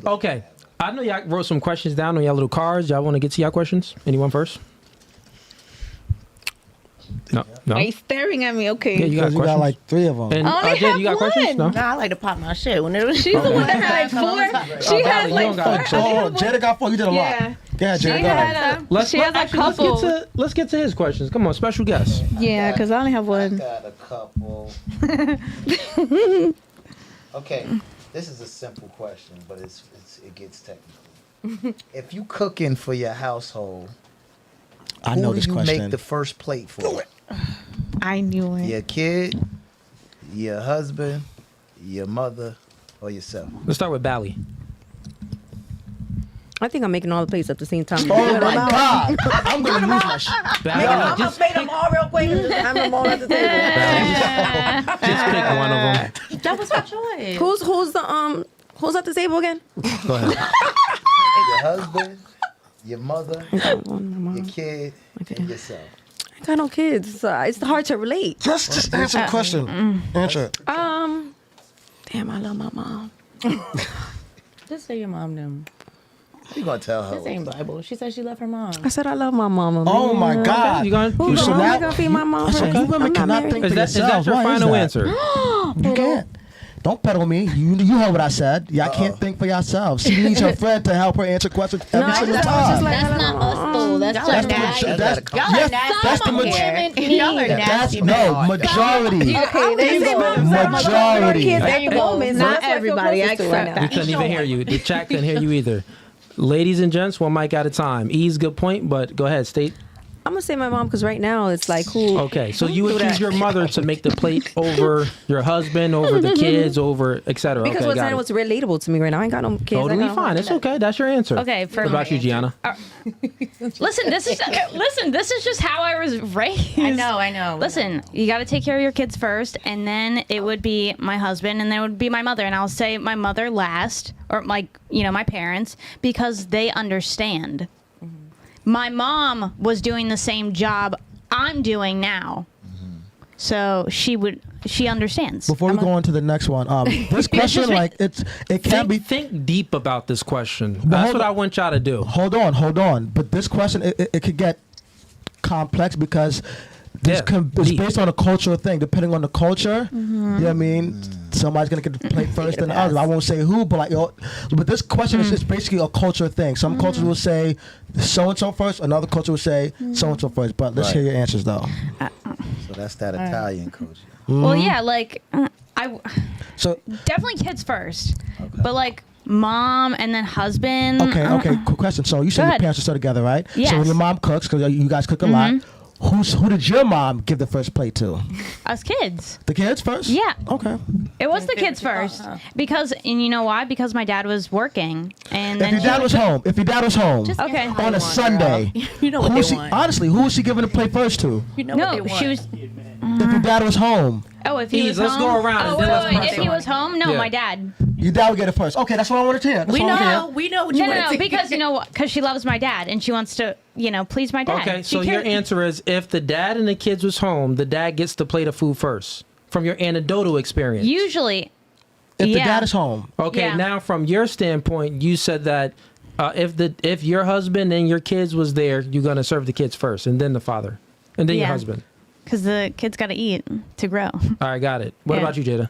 Okay, I know y'all wrote some questions down on y'all little cards. Y'all want to get to y'all questions? Anyone first? No. Are you staring at me? Okay. Yeah, you got Because you got questions? like 3 of them. And I only Jen, you got have questions? No. one. Nah, I like to pop my shit whenever She's the one that had like 4. She Valerie, has you like don't got 4. it. Oh, Jada got 4. You did a lot. Yeah. Go ahead, She Jada. Go ahead. had she has a couple. Let's get to his questions. Come on, special guest. Yeah, because I only have I one. got a couple. Okay, this is a simple question, but it gets technical. If you cooking for your household, I know who this do you question. make the first plate for? I knew it. Your kid, your husband, your mother, or yourself? Let's start with Bally. I think I'm making all the plates at the same time. Oh my God! I'm gonna lose my shit. Bally, just made them all real quick. I'm them all at the table. just pick one of them. That was my choice. Who's at the table again? Go ahead. Your husband, your mother, your kid, and yourself. I got no kids, so it's hard to relate. Just answer the question. Answer it. Damn, I love my mom. Just say your mom them. You gonna tell her? This ain't Bible. She said she left her mom. I said I love my mama. Oh my man. God! You gonna- Who's So the now- mom gonna feed my mom? So first? you I'm women not cannot married. think Is for that yourselves. your Why is final that? answer? You can't. Don't pedal me. You heard what I said. Y'all can't think for yourselves. She needs her friend to help her answer questions every I single just time. like, That's not us though. That's That's just the nasty. that's Y'all are yes, nasty. that's the Some women, y'all are that's nasty. no majority. Okay, there you go. Majority. There you go. Not everybody. I accept We that. couldn't even hear you. The chat couldn't hear you either. Ladies and gents, one mic at a time. E's good point, but go ahead, state. I'm gonna say my mom because right now it's like who. Okay, so you would choose your mother to make the plate over your husband, over the kids, over etc. Because Okay, got what's it. relatable to me right now. I ain't got no kids. I Totally got fine. It's okay. That's your answer. Okay, for What about you, Gianna? Listen, this is just how I was raised. I know. Listen, you got to take care of your kids first, and then it would be my husband, and then it would be my mother, and I'll say my mother last, or my parents, because they understand. My mom was doing the same job I'm doing now, so she understands. Before we go on to the next one, this question, like it can be. Think deep about this question. But That's hold what on. I want y'all to do. Hold on. But this question, it could get complex because this Yeah, it's deep. based on a cultural thing. Depending on the culture, you know what I mean? Somebody's going to get the plate first than the other. I won't say who, but but this question is basically a cultural thing. Some cultures will say so-and-so first. Another culture will say so-and-so first. But let's hear your answers, though. So that's that Italian culture. Well, yeah, like I So, definitely kids first, but like mom and then husband. okay, quick question. So you said your ahead. parents are still together, right? So when Yes. your mom cooks, because you guys cook a lot, Who did your mom give the first plate to? Us kids. The kids first? Yeah. Okay. It was the kids first because, and you know why? Because my dad was working, and If then your dad was home, Just Okay. give them what on they a want, Sunday, girl. You know what they want. honestly, who was she giving the plate first to? You know what they no, want. she was. If your dad was home, If he was Let's home. go around Oh, and then let's wait, parse if it he out. was home, no, Yeah. my dad. your dad would get it first. Okay, that's what I wanted to hear. That's We what I wanted to know. hear. We know what you No, want to because you know, because she loves my dad and she wants to, please my dad. Okay, She so your cares- answer is if the dad and the kids was home, the dad gets the plate of food first from your anecdotal experience. Usually, If the yeah. dad is home, Okay, Yeah. now from your standpoint, you said that if your husband and your kids was there, you're gonna serve the kids first, and then the father, and then your Yeah. husband. because the kids got to eat to grow. All right, got it. What Yeah. about you, Jada?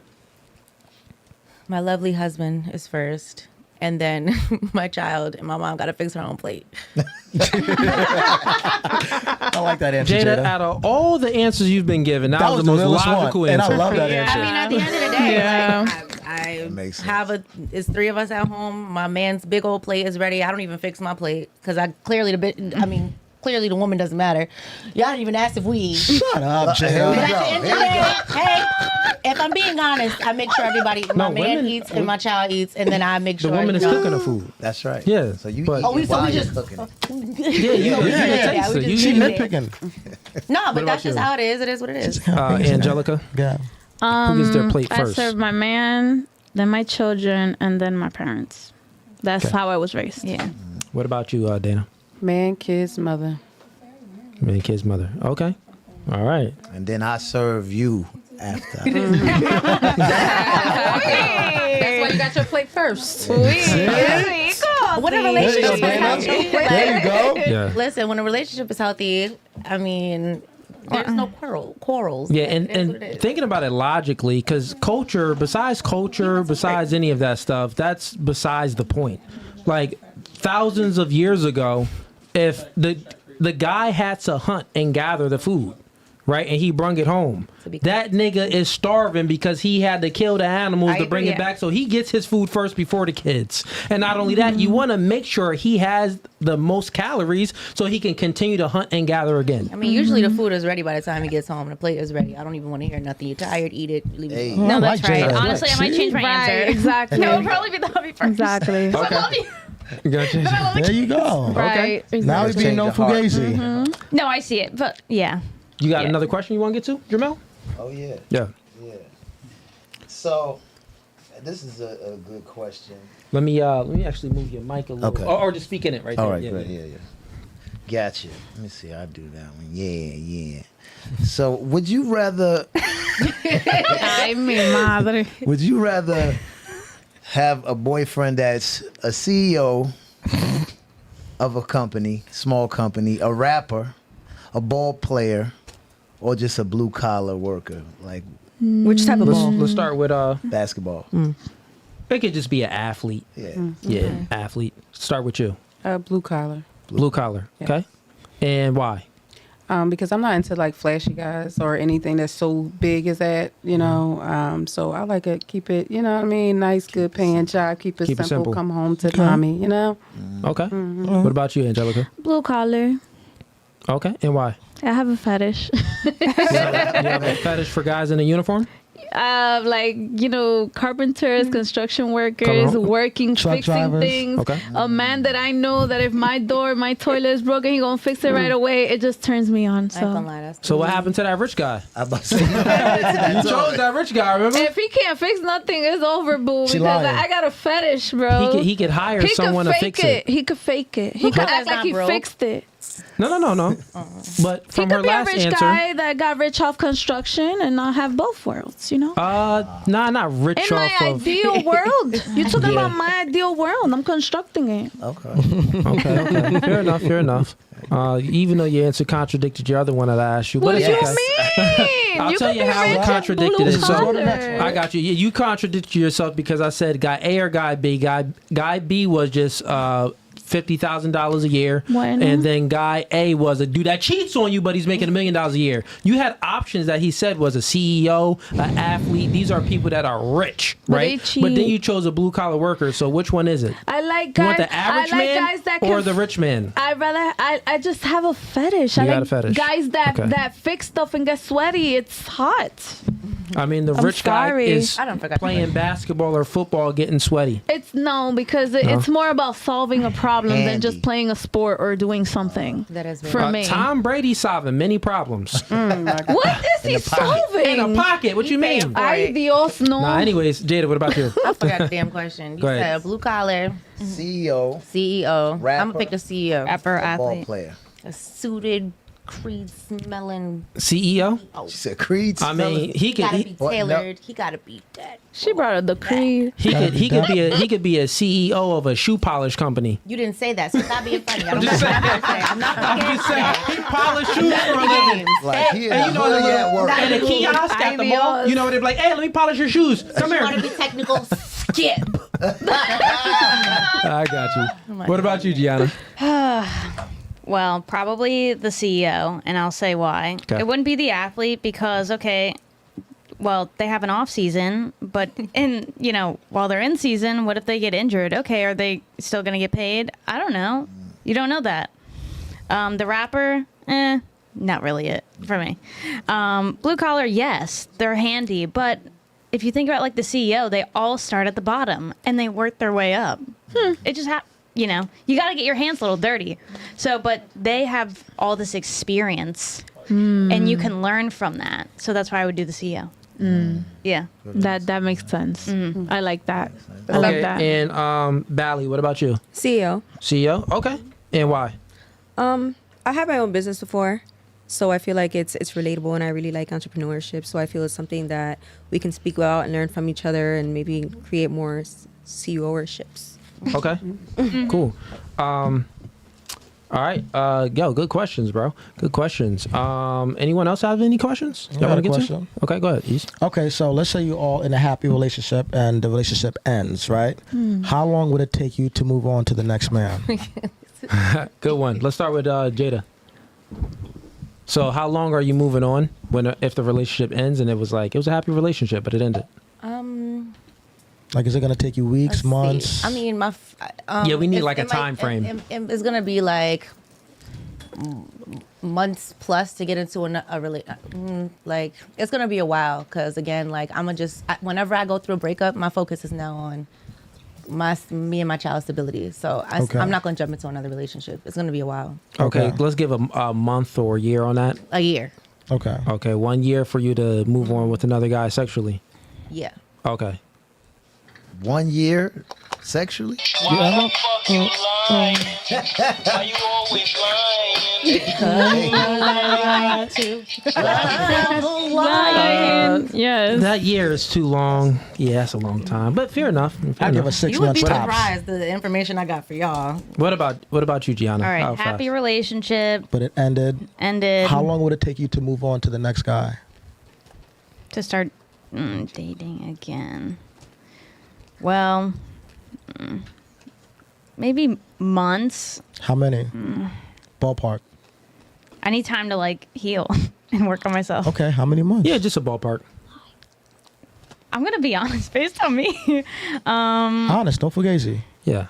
My lovely husband is first, and then my child, and my mom got to fix her own plate. I like that answer, Jada, Jada. out of all the answers you've been given, that was the most realest logical one, and I answer. love that I answer. mean, at the end of the day, Yeah. like, I makes sense. have it's 3 of us at home. My man's big old plate is ready. I don't even fix my plate because clearly the woman doesn't matter. Y'all didn't even ask if we eat. Shut up, Here Jada. we But go. at the end of the day, hey, if I'm being honest, I make sure everybody, my man women- eats and my child eats, and then I make The sure woman is you know, cooking the food. That's right. Yeah, So you but- eat Oh, it while we you're just- cooking it. Yeah, you can taste we it. You just- She eat it. nitpicking. No, but about that's just you? how it is. It is what it is. Angelica, Yeah. who gets their plate I first? serve my man, then my children, and then my parents. That's Okay. how I was raised. Yeah. What about you, Dana? Man, kids, mother. Me and kid's mother. Okay. All right. And then I serve you after. That's why you got your plate first. When a relationship is There healthy, you go. Yeah. listen, when a relationship is healthy, I mean, there's no quarrels. Yeah, It is what and it is. thinking about it logically, because culture, besides any of that stuff, that's besides the point. Like thousands of years ago, if the guy had to hunt and gather the food, right, and he brung it home, that nigga is starving because he had to kill the animals I to bring agree. it back. So he gets his food first before the kids. And not only that, you want to make sure he has the most calories so he can continue to hunt and gather again. I mean, usually the food is ready by the time he gets home. The plate is ready. I don't even want to hear nothing. You're tired, eat it, leave Hey. it. No, I that's like right. Jada. Honestly, I might change my Right, answer. exactly. It would probably be the hubby first. Exactly. I love you. Gotcha. There you go. Right. Now he's being no Change the heart. fugazi. No, I see it, but yeah. You got Yeah. another question you want to get to, Jamel? Oh yeah. Yeah. Yeah. So this is a good question. Let me actually move your mic a little, Okay. or just speak in it right All there. right, good. Yeah, yeah. Gotcha. Let me see. I'll do that one. Yeah. So would you rather Ay, mi madre. would you rather have a boyfriend that's a CEO of a company, small company, a rapper, a ball player, or just a blue collar worker like Which type of ball? Let's start with basketball? it could just be an athlete. Yeah. Yeah, athlete. Start with you. Blue collar. Blue collar. Yeah. Okay. And why? Because I'm not into like flashy guys or anything that's so big as that, you know. So I like to keep it, you know what I mean, nice, good paying job, keep it simple, come home to mommy, you know. Okay. What about you, Angelica? Blue collar. Okay. And why? I have a fetish. You have a fetish for guys in a uniform? Like, carpenters, construction workers, Come on. working, Truck fixing drivers. things. Okay. A man that I know that if my toilet is broken, he gonna fix it right away. It just turns me on. I ain't gonna So lie. That's So what happened to that rich guy? I'm about to say You chose that rich guy, remember? if he can't fix nothing, it's over, boo. She Because lying. I got a fetish, bro. He could hire someone to fix it. He could fake it. He could guy's act like not he broke? fixed it. No. But He from her could be a last rich answer, guy that got rich off construction and not have both worlds, not rich In off my of. ideal world. You're talking Yeah. about my ideal world. I'm constructing it. okay. Okay. Fair enough. Even though your answer contradicted your other one that I asked you. What but do it's you okay. mean? I'll You tell could you be how it rich and contradicted blue itself. collar. I got you. You contradicted yourself because I said guy A or guy B. Guy B was just $50,000 a year, Bueno. and then guy A was a dude that cheats on you, but he's making $1 million a year. You had options that he said was a CEO, an athlete. These are people that are rich, But right? they But then cheat. you chose a blue collar worker. So which one is it? I like You want guys. the average I like man guys that or can the rich man? I rather I just have a fetish. You I got like a fetish. guys that Okay. that fix stuff and get sweaty. It's hot. I mean, the I'm rich guy sorry. is I don't forget playing basketball or football, getting sweaty. It's no because it's more about solving a problem than Handy. just playing a sport or doing something. That is very for me. Tom Brady solving many problems What is he solving? in a pocket. What you mean? Ay Dios no. Nah, anyways, Jada, what about you? I forgot the damn question. You Go ahead. said blue collar, CEO, CEO. Rapper. I'm gonna pick a CEO. Rapper, ball athlete. player. A suited, Creed smelling. CEO? She said Creed. I mean, he could Gotta he, be What? No. tailored. He gotta be that. She brought up the Creed. he could be a CEO of a shoe polish company. You didn't say that, so stop being funny. I don't just know what saying. I'm saying. I'm not fucking Just saying, he polish shoes for a living. like he And you know the at work. and the kiosk at the mall. You know they're like, hey, let me polish your shoes. Come You want here. to be technical? Skip. I got you. What about you, Gianna? Well, probably the CEO, and I'll say why. Okay. It wouldn't be the athlete because, okay, well, they have an off season, but while they're in season, what if they get injured? Okay, are they still going to get paid? I don't know. You don't know that. The rapper, not really it for me. Blue collar, yes, they're handy, but if you think about like the CEO, they all start at the bottom and they work their way up. It just you got to get your hands a little dirty. So, but they have all this experience and you can learn from that. So that's why I would do the CEO. Yeah. That makes sense. I like that. I Okay, like that. and Bally, what about you? CEO. CEO? Okay. And why? I had my own business before, so I feel like it's relatable, and I really like entrepreneurship. So I feel it's something that we can speak about and learn from each other, and maybe create more CEOships. Okay. Cool. All right. Good questions, bro. Good questions. Anyone else have any questions? I got wanna a question. To? Okay, go ahead. East. Okay, so let's say you're all in a happy relationship and the relationship ends, right? How long would it take you to move on to the next man? Good one. Let's start with Jada. So, how long are you moving on if the relationship ends and it was a happy relationship but it ended? Like, is it gonna take you weeks, Let's months? see. I mean, Yeah, we need it's- like a it might- time frame. It's gonna be like months plus to get into a really like it's gonna be a while because again whenever I go through a breakup, my focus is now on me and my child's stability. So Okay. I'm not gonna jump into another relationship. It's gonna be a while, Okay, Okay. let's give a month or a year on that. a year. Okay. Okay, 1 year for you to move on with another guy sexually. Yeah. Okay. 1 year sexually. Yes. That year is too long. Yeah, that's a long time. But fair enough. Fair I give enough. a 6 You would be months tops. surprised the information I got for y'all. What about you, Gianna? All right. How Happy fast? relationship But it ended. ended. How long would it take you to move on to the next guy? To start dating again? Well, maybe months. How many? Ballpark. I need time to heal and work on myself. Okay, how many months? Yeah, just a ballpark. I'm gonna be honest, based on me. Honest, no fugazi. Yeah.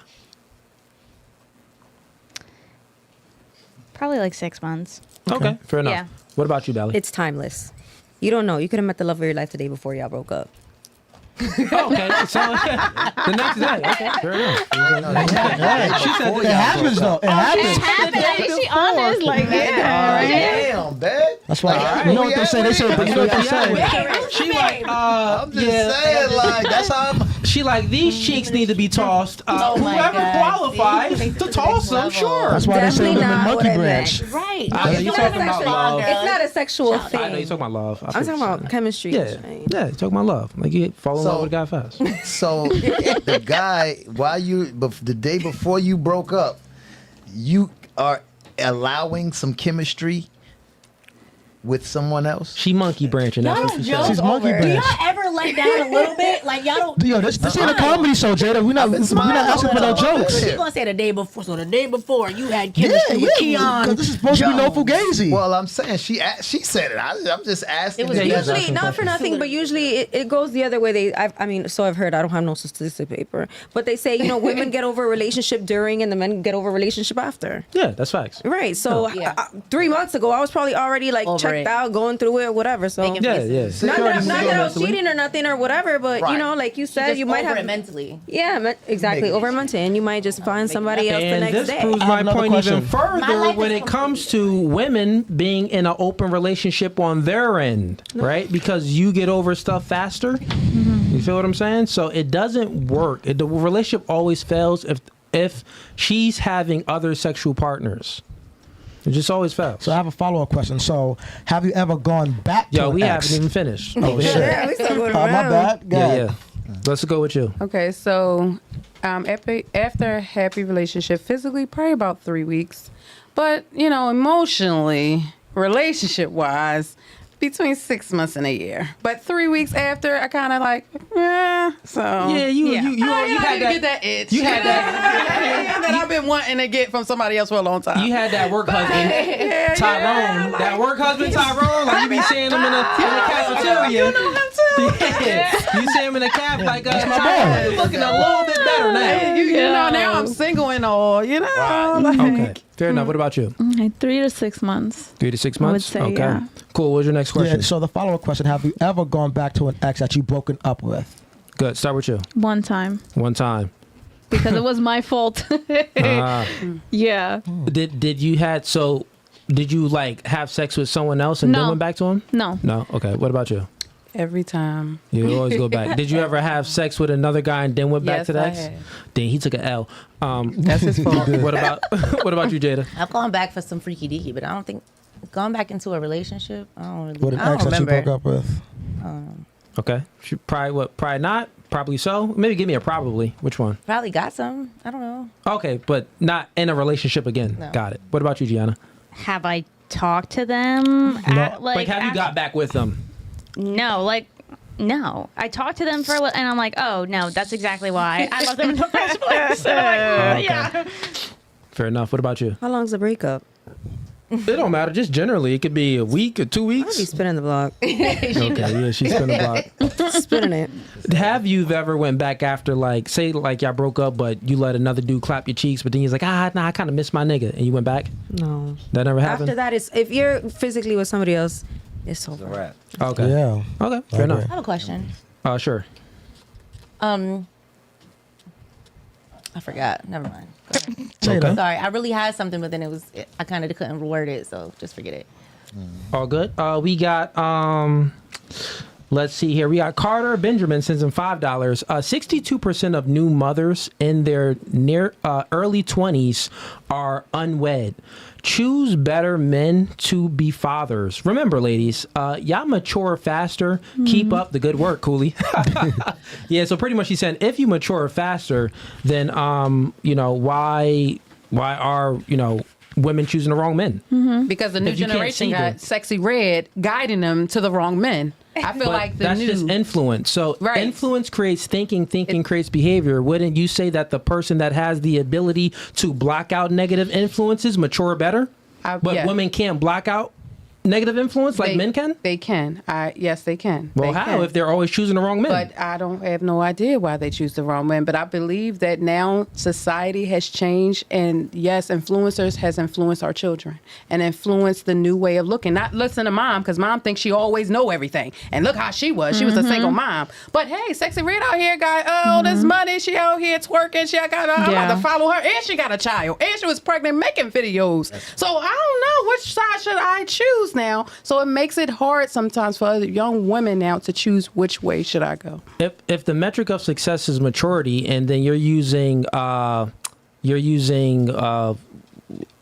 Probably 6 months. Okay, fair enough. Yeah. What about you, Bally? It's timeless. You don't know. You could have met the love of your life the day before y'all broke up. Okay, so the next day. Okay, fair enough. She said It happens though. It happens. She honest like that. damn, babe. That's why. You know what they say? They say. You know what they say? She I'm just saying, that's how I'm. She these cheeks need to be tossed. Oh my Whoever God. qualifies See? to toss them, sure. That's why they say Definitely women not monkey what I branch. meant. Right. I know you're talking about sexual- love. It's not a sexual thing. I know you're talking about love. I'm talking about chemistry. Yeah, right? yeah, you're talking about love. You fall in So- love with a guy fast. So the guy, the day before you broke up, you are allowing some chemistry with someone else? She monkey branching. That's Y'all what don't she joke said. She's monkey over. Do branch. y'all ever let down a little bit? Like y'all don't. Yo, this ain't a comedy show, Jada. We're not asking for no jokes. You gonna say the day before? So the day before you had chemistry with Keon. Because this is supposed to be no Fugazi. Well, I'm saying she said it. I'm just asking. It was if you guys Usually, asking not for questions. nothing, but usually it goes the other way. I mean, so I've heard. I don't have no statistic paper, but they say women get over a relationship during, and the men get over a relationship after. Yeah, that's facts. Right. So Yeah. 3 months ago, I was probably already like Over checked it. out, going through it, whatever. So Making Yeah, faces. yeah. not that I was mentally. cheating or nothing or whatever, but Right. like you said, Just you might over have it mentally. Yeah, exactly. Maybe. Over mentally, and you might just find somebody else the And next this day. proves I my have another point question. even My further life when is it comes to women being in an open relationship on their end, right? Because you get over stuff faster. You feel what I'm saying? So it doesn't work. The relationship always fails if she's having other sexual partners. It just always fails. So I have a follow-up question. So have you ever gone back to Yo, an we ex? haven't even finished. Oh, shit. Yeah, we still going My around. bad. Go Yeah, ahead. yeah. Let's go with you. Okay, so after a happy relationship, physically probably about 3 weeks, but emotionally, relationship wise, between 6 months and a year. But 3 weeks after, I kind of like, yeah. So Yeah, you I had didn't get that. that itch. You had that. that I've been wanting to get from somebody else for a long time. You had that work husband, Tyrone. That work husband, Tyrone. Like you be seeing him in the cafeteria. You know him too. Yeah. You see him in the caf like my Tyrone. boy. You looking a little bit better now. You know, now I'm single and all. Like, Okay, fair enough. What about you? Okay, 3 to 6 months. 3 to 6 I would months. say, okay, yeah. cool. What's your next question? Yeah, so the follow-up question, have you ever gone back to an ex that you broken up with? Good. Start with you. One time One time. because it was my fault. Ah. Yeah. Did you like have sex with someone else and then No. went back to him? No. No. Okay. What about you? every time. You always go back. Did you ever have sex with another guy and then went back Yes, to the I ex? have. Then he took an L. That's his fault. What about you, Jada? I've gone back for some freaky deaky, but I don't think gone back into a relationship. I don't really. With an I don't ex that you remember. broke up with? Okay. Probably not. Probably so. Maybe give me a probably. Which one? Probably got some. I don't know. Okay, but not in a relationship again. No. Got it. What about you, Gianna? Have I talked to them? Like have you got back with them? No, no. I talked to them for a little, and I'm like, oh no, that's exactly why I left them in the first place. So Okay. yeah. Fair enough. What about you? How long's the breakup? It don't matter. Just generally, it could be a week or 2 I'll be weeks. spinning the block. Okay, yeah, she's spinning the block. Spinning it. Have you ever went back after say y'all broke up, but you let another dude clap your cheeks, but then he's like, nah, I kind of miss my nigga, and you went back? No. That never happened. After that, if you're physically with somebody else, it's over. Right. Okay. Yeah. Okay. Fair Okay. enough. I have a question. Sure. I forgot. Never mind. Go ahead. Jada. Sorry, I really had something, but then I kind of couldn't reword it, so just forget it. All good. We got let's see here. We got Carter Benjamin sends him $5. 62% of new mothers in their early 20s are unwed. Choose better men to be fathers. Remember, ladies, y'all mature faster. Keep up the good work, Cooley. Yeah, so pretty much he's saying if you mature faster, then why are women choosing the wrong men? Because the new If you can't generation see got them. sexy red guiding them to the wrong men. I feel But like the that's new just influence. So Right. influence creates thinking creates behavior. Wouldn't you say that the person that has the ability to block out negative influences mature better? But yeah. women can't block out negative influence like men can? They can. Yes, they can. Well, They how can. if they're always choosing the wrong men? But I don't have no idea why they choose the wrong men. But I believe that now society has changed, and yes, influencers has influenced our children and influenced the new way of looking. Not listen to mom, because mom thinks she always know everything. And look how she was. She was a single mom. But hey, sexy red out here got all this money. She out here twerking. I'm about to follow her, and she got a child, and she was pregnant making videos. So I don't know which side should I choose now. So it makes it hard sometimes for other young women now to choose which way should I go. if the metric of success is maturity, and then you're using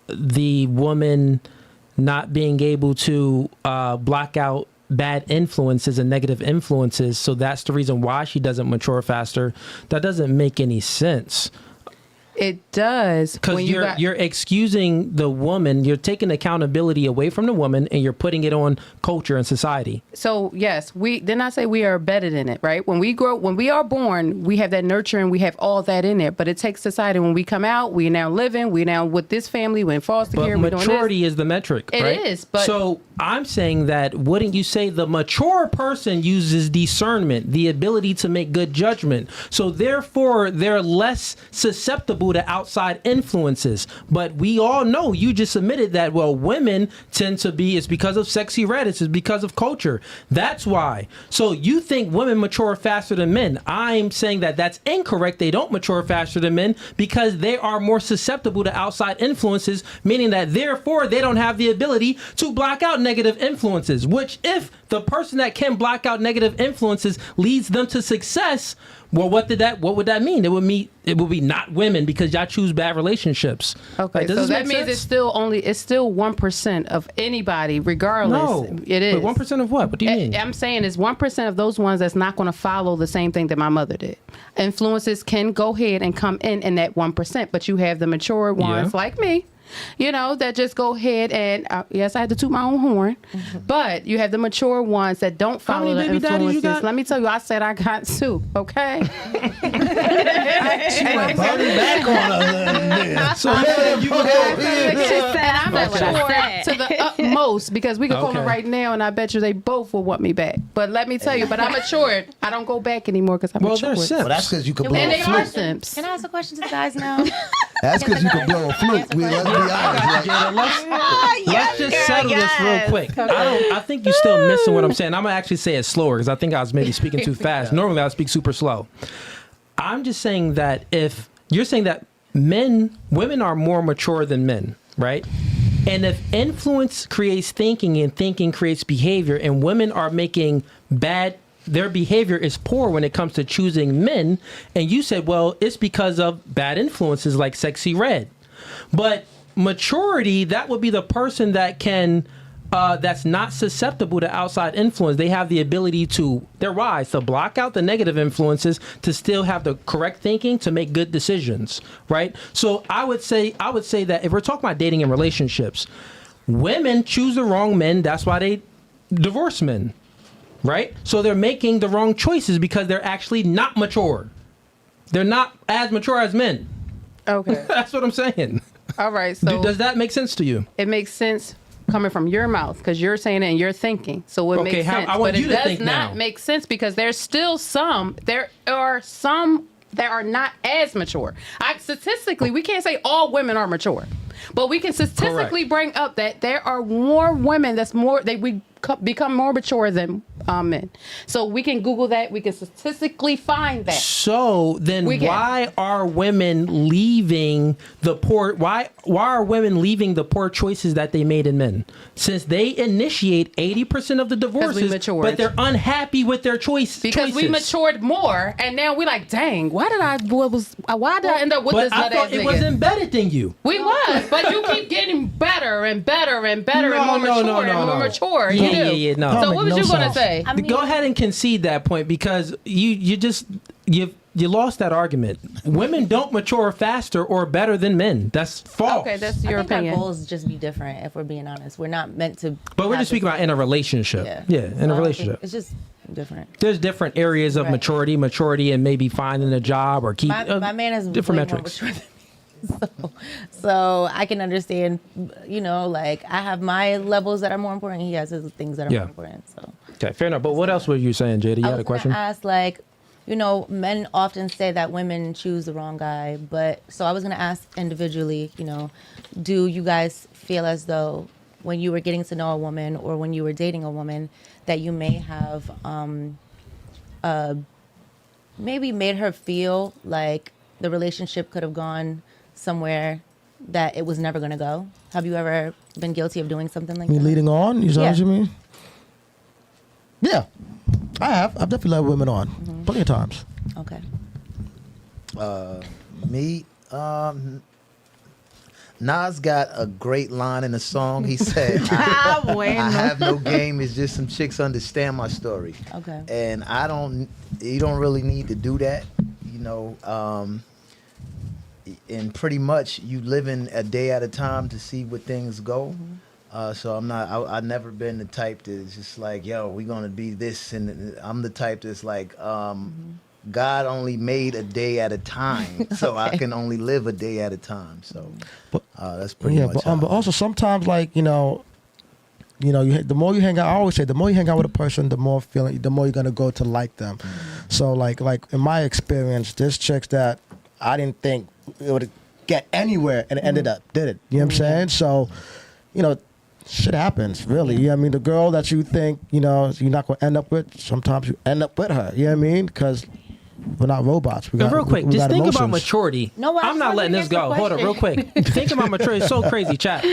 the woman not being able to block out bad influences and negative influences, so that's the reason why she doesn't mature faster, that doesn't make any sense. It does. Because when you're excusing the woman, you're taking accountability away from the woman, and you're putting it on culture and society. So yes, didn't I say we are embedded in it, right? When we are born, we have that nurturing, we have all that in there. But it takes society. When we come out, we now living, we now with this family, we're in foster care. But maturity is the metric, It right? is, but so I'm saying that wouldn't you say the mature person uses discernment, the ability to make good judgment? So therefore, they're less susceptible to outside influences. But we all know, you just admitted that, well, women tend to be, it's because of sexy red, it's because of culture. That's why. So you think women mature faster than men. I'm saying that that's incorrect. They don't mature faster than men because they are more susceptible to outside influences, meaning that therefore they don't have the ability to block out negative influences, which if the person that can block out negative influences leads them to success, well, what would that mean? It would be not women because y'all choose bad relationships. Okay, Like, so that means it's still 1% of anybody, regardless. No, it is. 1% of what? What do you mean? I'm saying it's 1% of those ones that's not going to follow the same thing that my mother did. Influences can go ahead and come in that 1%, but you have the mature ones like me, that just go ahead and yes, I had to toot my own horn, but you have the mature ones that don't follow the baby daddies you influences. got? Let me tell you, I said I got 2. Okay. She went burning back on us. So you go And I'm That's what I mature said. to the utmost because we can call them Okay. right now, and I bet you they both will want me back. But let me tell you, I'm matured. I don't go back anymore because I'm Well, matured. they're simps. Well, that's because you could blow And a they are flute. simps. Can I ask a question to the guys now? That's because you could blow a flute. Let's be honest. Like, Let's just settle this real quick. I think you're still missing what I'm saying. I'm gonna actually say it slower because I think I was maybe speaking too fast. Normally I speak super slow. I'm just saying that if you're saying that women are more mature than men, right? And if influence creates thinking and thinking creates behavior, and women are making their behavior is poor when it comes to choosing men, and you said, well, it's because of bad influences like sexy red. But maturity, that would be the person that can that's not susceptible to outside influence. They have the ability they're wise to block out the negative influences, to still have the correct thinking, to make good decisions, right? So I would say that if we're talking about dating and relationships, women choose the wrong men. That's why they divorce men, right? So they're making the wrong choices because they're actually not mature. They're not as mature as men. Okay. That's what I'm saying. All right. So Does that make sense to you? it makes sense coming from your mouth because you're saying it and you're thinking. So it Okay, makes sense. I want but you it to does think not now. make sense because there are some that are not as mature. Statistically, we can't say all women are mature, but we can statistically bring up that there are more women become more mature than men. So we can Google that. We can statistically find that. So then why are women leaving the poor? Why are women leaving the poor choices that they made in men? Since they initiate 80% of the divorces, matured. but they're unhappy with their choices. Because we matured more, and now we're like, dang, why did I end up with But this I nut thought ass it nigga? was embedded in you. We was, but you keep getting better and better and better and more mature. You do. Yeah, no. So Don't what make was no you gonna sense. say? Go ahead and concede that point because you lost that argument. Women don't mature faster or better than men. That's false. Okay, that's I your think opinion. our goals just be different if we're being honest. We're not meant to. But we're have just speaking this- about in a relationship. Yeah, in So I a don't relationship. think- It's just different. There's different areas of Right. maturity, and maybe finding a job or keep My man is different way metrics. more mature than me. So I can understand, like I have my levels that are more important. He has his things that are more important. So Okay, fair enough. But what else were you saying, JD? You I had was a question? gonna ask, men often say that women choose the wrong guy, but so I was gonna ask individually, do you guys feel as though when you were getting to know a woman or when you were dating a woman that you may have maybe made her feel like the relationship could have gone somewhere that it was never gonna go? Have you ever been guilty of doing something like Me that? leading on? Is that Yeah. what you mean? Yeah, I have. I've definitely led women on plenty of times. Okay. Me, Nas got a great line in the song. He said, I have no game. It's just some chicks understand my story. Okay. And you don't really need to do that. and pretty much you living a day at a time to see where things go. So I've never been the type that's just like, yo, we're gonna be this, and I'm the type that's like, God only made a day at a time, so I can only live a day at a time. So that's pretty much. But also sometimes, like the more you hang out, I always say, the more you hang out with a person, the more you're gonna go to like them. So like in my experience, there's chicks that I didn't think it would get anywhere, and it ended up did it. You know what I'm saying? So, shit happens, really. Yeah, I mean, the girl that you think you're not gonna end up with, sometimes you end up with her. You know what I mean? Because we're not robots. Real quick, just think emotions. about maturity. No, I'm not letting this go. Hold up, real quick. Think about maturity. It's so crazy, chat.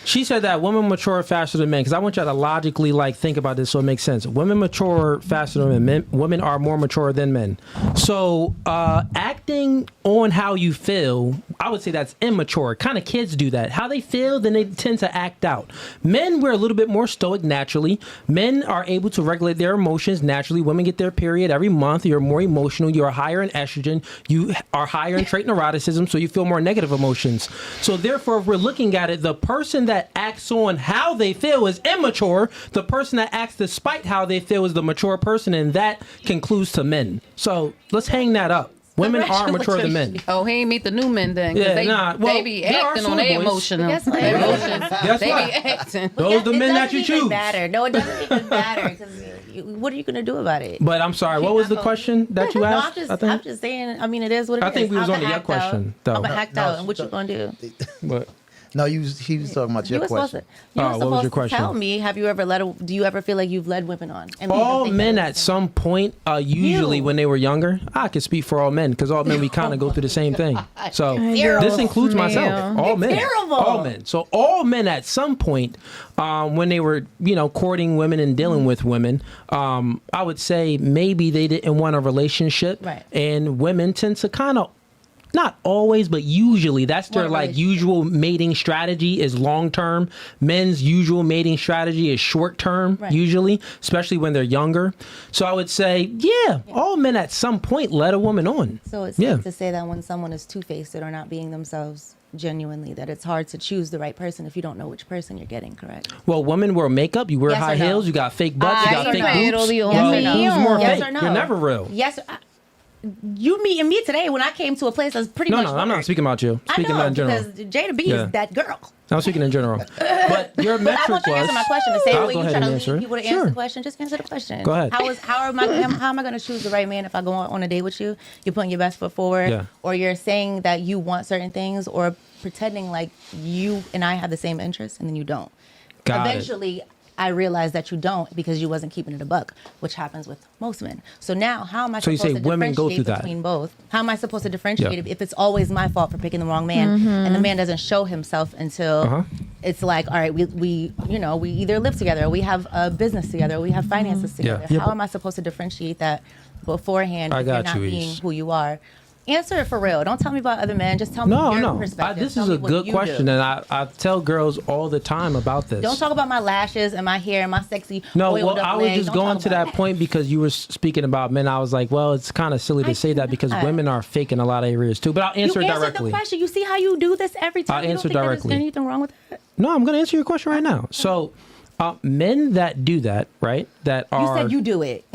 She said that women mature faster than men, because I want y'all to logically think about this so it makes sense. Women mature faster than men. Women are more mature than men. So acting on how you feel, I would say that's immature. Kind of kids do that. How they feel, then they tend to act out. Men, we're a little bit more stoic naturally. Men are able to regulate their emotions naturally. Women get their period every month. You're more emotional. You are higher in estrogen. You are higher in trait neuroticism, so you feel more negative emotions. So therefore, if we're looking at it, the person that acts on how they feel is immature. The person that acts despite how they feel is the mature person, and that concludes to men. So let's hang that up. Women are mature than men. Oh, he ain't meet the new men then. Yeah, They be acting on their emotions. Guess what? Guess They what? be acting. Those the men that you choose. Matter. No, it doesn't even matter. Because what are you gonna do about it? But I'm sorry, what was the question that you asked? I'm just saying. I mean, it is what it is. I think we was on to your question, though. I'm gonna act out, and what you gonna do? But No, he was talking about your question. You were what was supposed your question? to tell me. Have you ever do you ever feel like you've led women on? And all men at some point, usually when they were younger, I can speak for all men, because all men, we kind of go through the same thing. So this includes myself. All men. Terrible. All men. So all men at some point, when they were, courting women and dealing with women, I would say maybe they didn't want a relationship. Right. And women tend to kind of, not always, but usually that's their usual mating strategy is long term. Men's usual mating strategy is short term, usually, especially when they're younger. So I would say, all men at some point let a woman on. So it's safe to say that when someone is two-faced or not being themselves genuinely, that it's hard to choose the right person if you don't know which person you're getting, correct? Well, women wear makeup, you wear Yes high or no? heels, you got fake butts, you got fake boobs. Yes or no? Who's more Yes fake? or no? You're never real. Yes. You meeting me today when I came to a place that's pretty much. No, I'm not speaking about you. Speaking I know, in general. because Jada B is that girl. I'm speaking in general. But your metric I want you to answer my question. The same way you try to lead people to answer the question, just answer the question. Go ahead. How am I going to choose the right man if I go on a date with you? You're putting your best foot forward, or you're saying that you want certain things, or pretending like you and I have the same interests, and then you don't. Eventually, I realized that you don't, because you wasn't keeping it a buck, which happens with most men. So now, how am I supposed to differentiate between both? How am I supposed to differentiate if it's always my fault for picking the wrong man, and the man doesn't show himself until it's like, all right, we either live together, or we have a business together, or we have finances together. How am I supposed to differentiate that beforehand if you're not being who you are? Answer it for real. Don't tell me about other men. Just tell me your perspective. This is a good question, and I tell girls all the time about this. Don't talk about my lashes and my hair and my sexy. No, well, I was just going to that point because you were speaking about men. I was like, well, it's kind of silly to say that because women are fake in a lot of areas too. But I'll answer it directly. The question. You see how you do this every time. I'll answer directly. There's anything wrong with that? No, I'm going to answer your question right now. So. Men that do that, right? That are. You said you do it.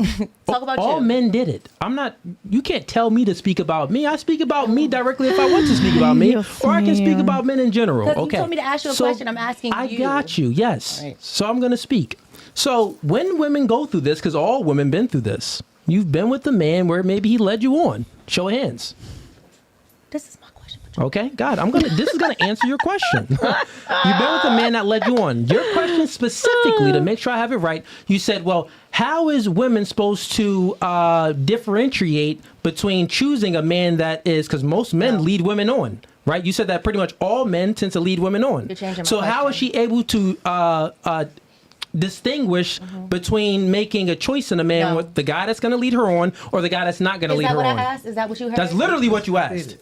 Talk about all men did it. I'm not. You can't tell me to speak about me. I speak about me directly if I want to speak about me, or I can speak about men in general. Okay. You told me to ask you a question. I'm asking you. I got you. Yes. Right. So I'm going to speak. So when women go through this, because all women been through this, you've been with the man where maybe he led you on. Show of hands. This is my question. Okay, God, this is gonna answer your question. You've been with a man that led you on. Your question specifically, to make sure I have it right, you said, well, how is women supposed to differentiate between choosing a man that is, because most men lead women on, right? You said that pretty much all men tend to lead women on. So how is she able to distinguish between making a choice in a man with the guy that's going to lead her on or the guy that's not going to lead her on? Is that what I asked? Is that what you heard? That's literally what you asked.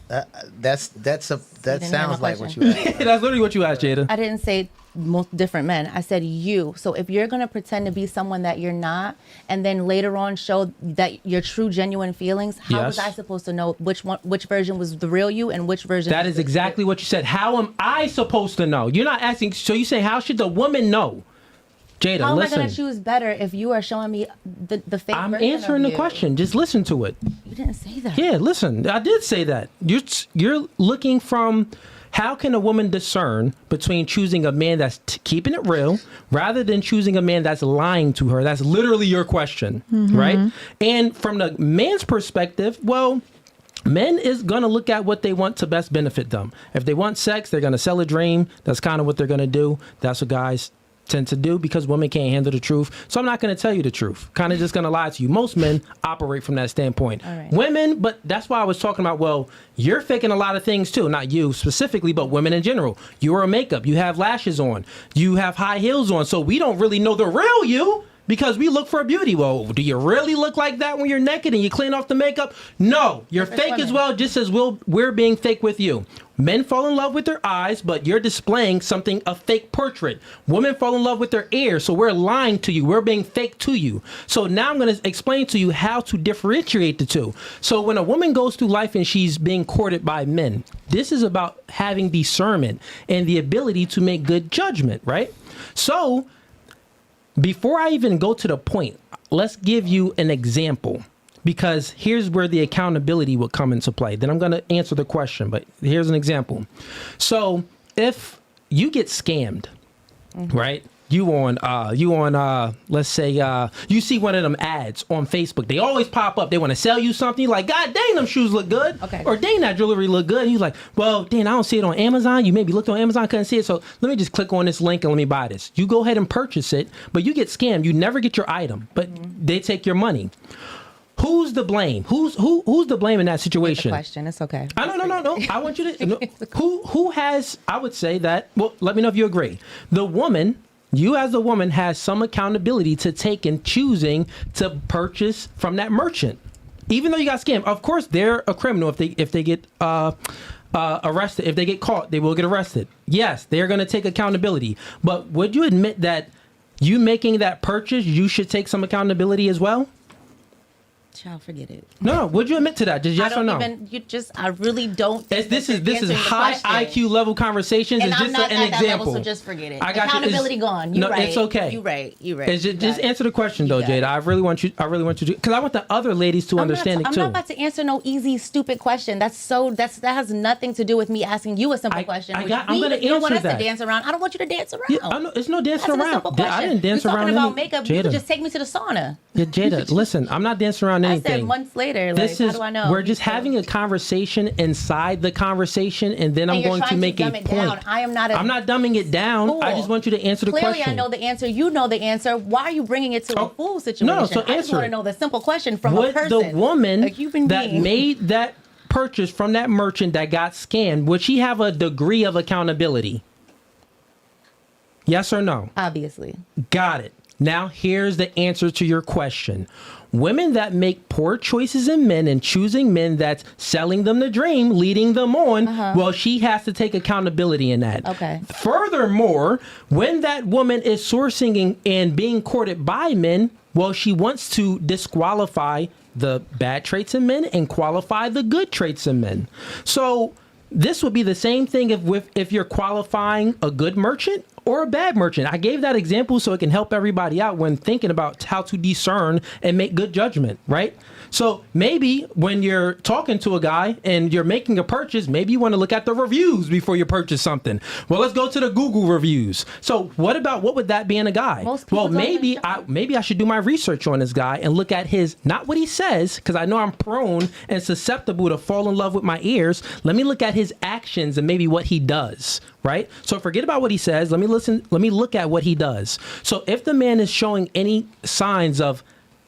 That hear sounds my like what question? you asked. That's literally what you asked, Jada. I didn't say most different men. I said you. So if you're going to pretend to be someone that you're not, and then later on show that your true, genuine feelings, how was Yes. I supposed to know which version was the real you and which version? That was is exactly what you said. How am I supposed to know? You're not asking. So you say, how should the woman know? Jada, How am I listen. going to choose better if you are showing me the fake I'm version answering of the you? question. Just listen to it. You didn't say that. Yeah, listen. I did say that. You're looking from how can a woman discern between choosing a man that's keeping it real rather than choosing a man that's lying to her? That's literally your question, right? And from the man's perspective, well, men is going to look at what they want to best benefit them. If they want sex, they're going to sell a dream. That's kind of what they're going to do. That's what guys tend to do because women can't handle the truth. So I'm not going to tell you the truth. Kind of just going to lie to you. Most men operate from that standpoint. All right. Women, but that's why I was talking about, well, you're faking a lot of things too. Not you specifically, but women in general. You wear makeup. You have lashes on. You have high heels on. So we don't really know the real you. Because we look for beauty. Well, do you really look like that when you're naked and you clean off the makeup? No, you're fake as well, just as we're being fake with you. Men fall in love with their eyes, but you're displaying something, a fake portrait. Women fall in love with their ears, so we're lying to you. We're being fake to you. So now I'm going to explain to you how to differentiate the two. So when a woman goes through life and she's being courted by men, this is about having discernment and the ability to make good judgment, right? So before I even go to the point, let's give you an example, because here's where the accountability will come into play. Then I'm going to answer the question, but here's an example. So if you get scammed, right? Let's say you see one of them ads on Facebook. They always pop up. They want to sell you something. You're like, God dang, them shoes look good. Okay. Or dang, that jewelry look good. And you're like, well, dang, I don't see it on Amazon. You maybe looked on Amazon, couldn't see it. So let me just click on this link and let me buy this. You go ahead and purchase it, but you get scammed. You never get your item, but they take your money. Who's the blame? Who's the blame in that situation? Question. It's okay. No. I want you to no, who has, I would say that, well, let me know if you agree. The woman, you as a woman, has some accountability to take in choosing to purchase from that merchant. Even though you got scammed, of course they're a criminal if they get arrested. If they get caught, they will get arrested. Yes, they're going to take accountability. But would you admit that you making that purchase, you should take some accountability as well? Child, forget it. No. Would you admit to that? Just yes or no? I really don't. think This that is you're high answering the IQ level conversations. And it's I'm just not an at that example. level, so just forget it. I got you. Accountability gone. You're no, right. it's okay. You're right. It's You just got it. answer the question though, You got Jada. it. I really want you to, because I want the other ladies to understand I'm it too. not about to answer no easy, stupid question. That has nothing to do with me asking you a simple question. I'm which gonna you don't want answer us that. to dance around. I don't want you to dance around. Yeah, I know, it's no dancing That's a around. simple question. I didn't dance You're around talking about any- makeup. Jada. You could just take me to the sauna. Yeah, Jada, listen, I'm not dancing around I anything. said months later. This Like, is how do I know? we're just having a conversation inside the conversation, and then I'm And you're going to trying make dumb a it point. down. I am not. I'm not dumbing it down. I fool. just want you to answer the Clearly, question. I know the answer. You know the answer. Why are you bringing it to a fool situation? no, so I just answer want it. to know the simple question from Would a person. the woman a human that being. made that purchase from that merchant that got scammed, would she have a degree of accountability? Yes or no? Obviously. Got it. Now here's the answer to your question. Women that make poor choices in men and choosing men that's selling them the dream, leading them on, well, she has to take accountability in that. Okay. Furthermore, when that woman is sourcing and being courted by men, well, she wants to disqualify the bad traits in men and qualify the good traits in men. So this would be the same thing if you're qualifying a good merchant or a bad merchant. I gave that example so it can help everybody out when thinking about how to discern and make good judgment, right? So maybe when you're talking to a guy and you're making a purchase, maybe you want to look at the reviews before you purchase something. Well, let's go to the Google reviews. So what would that be in a guy? Most people Well, don't maybe I should do my research on this guy and look at his, not what he says, because I know I'm prone and susceptible to fall in love with my ears. Let me look at his actions and maybe what he does, right? So forget about what he says. Let me look at what he does. So if the man is showing any signs of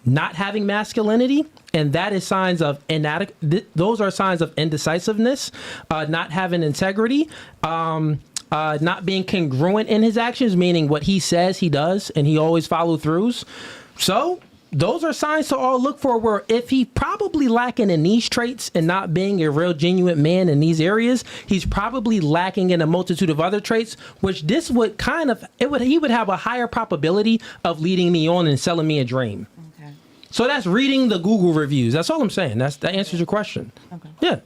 not having masculinity, and that is signs of those are signs of indecisiveness, not having integrity, not being congruent in his actions, meaning what he says he does, and he always follow throughs. So those are signs to all look for, where if he probably lacking in these traits and not being a real genuine man in these areas, he's probably lacking in a multitude of other traits, which this would he would have a higher probability of leading me on and selling me a dream. Okay. So that's reading the Google reviews. That's all I'm saying. That answers your question. Okay. Yeah.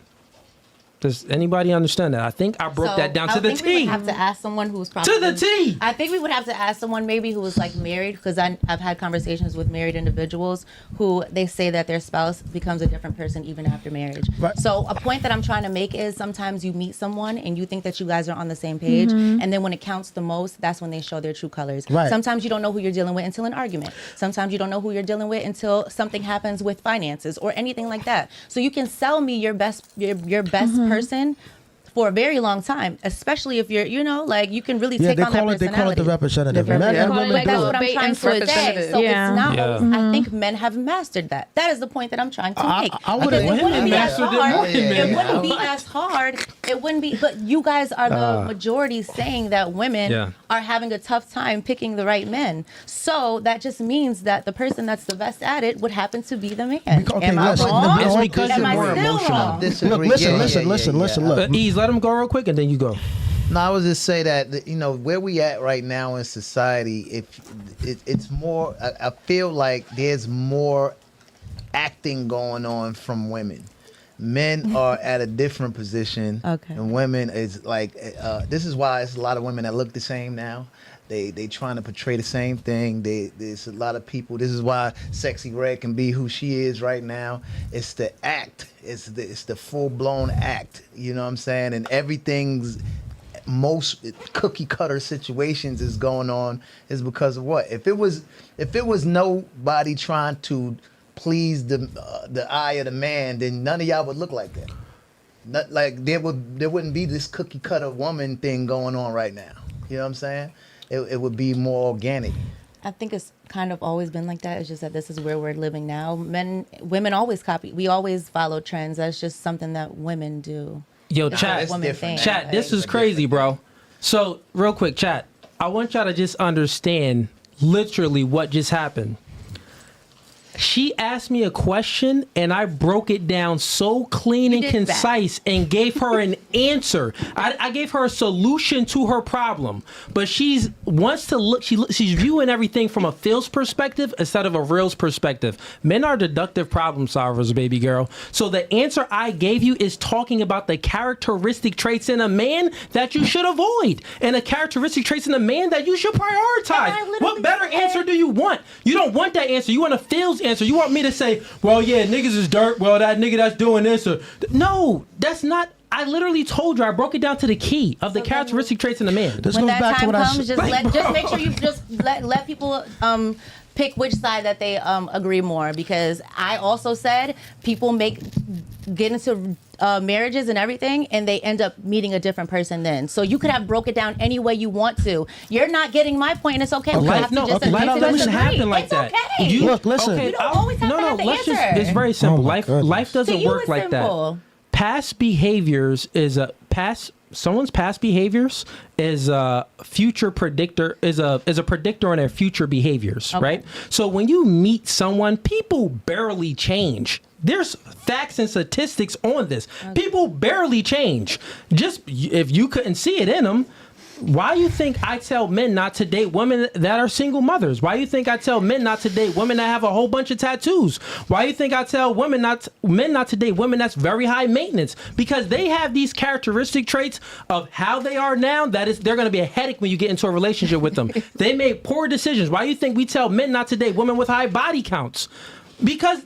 Does anybody understand that? I think I broke that down to the I think we T. would have to ask someone who's probably To the T. I think we would have to ask someone maybe who was like married, because I've had conversations with married individuals who they say that their spouse becomes a different person even after marriage. Right. So a point that I'm trying to make is sometimes you meet someone and you think that you guys are on the same page, and then when it counts the most, that's when they show their true colors. Right. Sometimes you don't know who you're dealing with until an argument. Sometimes you don't know who you're dealing with until something happens with finances or anything like that. So you can sell me your best person for a very long time, especially if you're, like you can really take on that personality. They call it the representative. Men and women Like, that's do what it. I'm trying to say. representative. So Yeah. it's not. Yeah. I think men have mastered that. That is the point that I'm trying to make. I would Because it women wouldn't be as mastered it hard. more than men. It wouldn't be as hard. It wouldn't be. But you guys are the majority saying that women are having a tough time picking the right men. So that just means that the person that's the best at it would happen to be the man. Okay, Am I listen, wrong? It's because Am you're I more still emotional. wrong? Listen. Look. Ease, let him go real quick and then you go. No, I would just say that where we at right now in society, it's more. I feel like there's more acting going on from women. Men are at a different position, and women is like. This is why it's a lot of women that look the same now. They trying to portray the same thing. There's a lot of people. This is why Sexy Red can be who she is right now. It's the act. It's the full blown act. You know what I'm saying? And everything's. Most cookie cutter situations is going on is because of what? If it was nobody trying to please the eye of the man, then none of y'all would look like that. Not like there wouldn't be this cookie cutter woman thing going on right now. You know what I'm saying? It would be more organic. I think it's kind of always been like that. It's just that this is where we're living now. Women always copy. We always follow trends. That's just something that women do. Yo, It's chat, a woman thing. chat, this is crazy, bro. So, real quick, chat, I want y'all to just understand literally what just happened. She asked me a question and I broke it down so clean and concise and gave her an answer. I gave her a solution to her problem, but she's viewing everything from a Phil's perspective instead of a real's perspective. Men are deductive problem solvers, baby girl. So the answer I gave you is talking about the characteristic traits in a man that you should avoid and the characteristic traits in a man that you should prioritize. What better answer do you want? You don't want that answer. You want a Phil's answer. You want me to say, well, yeah, niggas is dirt. Well, that nigga that's doing this. No, that's not. I literally told you. I broke it down to the key of the characteristic traits in a man. This When goes that back to time what I comes, said. just make sure you just let people pick which side that they agree more, because I also said people get into marriages and everything and they end up meeting a different person then. So you could have broke it down any way you want to. You're not getting my point and it's okay. We have to just agree Life to doesn't disagree. happen like It's that. okay. Look, listen. Okay, You don't always have to have the let's answer. it's very simple. Oh my goodness. Life doesn't To you, work it's like simple. that. Past behaviors someone's past behaviors is a future predictor, is a predictor on their future behaviors, right? So when you meet someone, people barely change. There's facts and statistics on this. People barely change. Just if you couldn't see it in them, why you think I tell men not to date women that are single mothers? Why you think I tell men not to date women that have a whole bunch of tattoos? Why you think I tell men not to date women that's very high maintenance? Because they have these characteristic traits of how they are now. They're going to be a headache when you get into a relationship with them. They make poor decisions. Why you think we tell men not to date women with high body counts? Because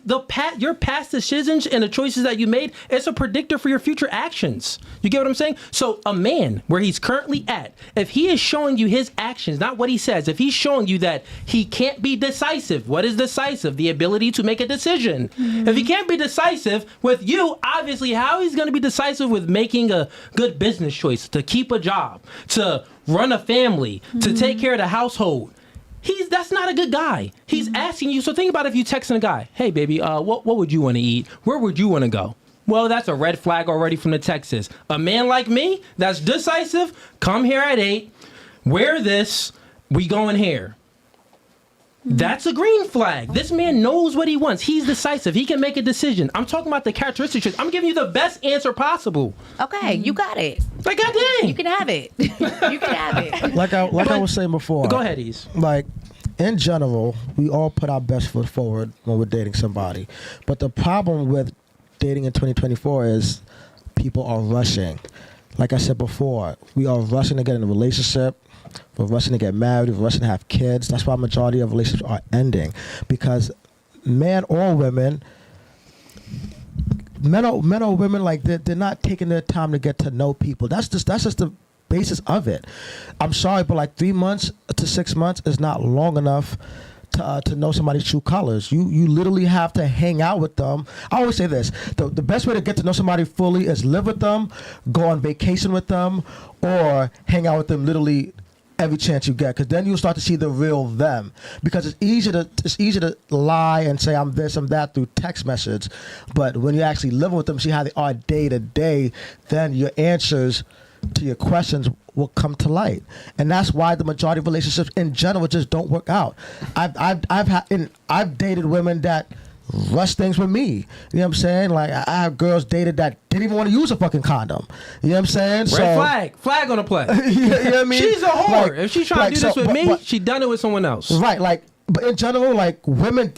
your past decisions and the choices that you made, it's a predictor for your future actions. You get what I'm saying? So a man, where he's currently at, if he is showing you his actions, not what he says, if he's showing you that he can't be decisive, what is decisive? The ability to make a decision. If he can't be decisive with you, obviously, how he's going to be decisive with making a good business choice, to keep a job, to run a family, to take care of the household? That's not a good guy. He's asking you. So think about if you texting a guy, hey baby, what would you want to eat? Where would you want to go? Well, that's a red flag already from the Texas. A man like me, that's decisive, come here at 8, wear this, we going here. That's a green flag. This man knows what he wants. He's decisive. He can make a decision. I'm talking about the characteristics. I'm giving you the best answer possible. Okay, you got it. Like, goddamn. You can have it. You can have it. Like I was saying before. Go ahead, Ease. Like, in general, we all put our best foot forward when we're dating somebody. But the problem with dating in 2024 is people are rushing. Like I said before, we are rushing to get in a relationship. We're rushing to get married. We're rushing to have kids. That's why majority of relationships are ending. Because men or women, like they're not taking their time to get to know people. That's just the basis of it. I'm sorry, but like 3 months to 6 months is not long enough to know somebody's true colors. You literally have to hang out with them. I always say this: the best way to get to know somebody fully is live with them, go on vacation with them, or hang out with them literally every chance you get, because then you'll start to see the real them. Because it's easy to lie and say I'm this, I'm that through text message, but when you actually live with them, see how they are day to day, then your answers to your questions will come to light. And that's why the majority of relationships in general just don't work out. I've dated women that rush things with me. You know what I'm saying? Like, I have girls dated that didn't even want to use a fucking condom. You know what I'm saying? Red flag on the play. You know what I mean? She's a whore. Like, if she's trying to do this with me, she done it with someone else. Right. Like, but in general, like, women,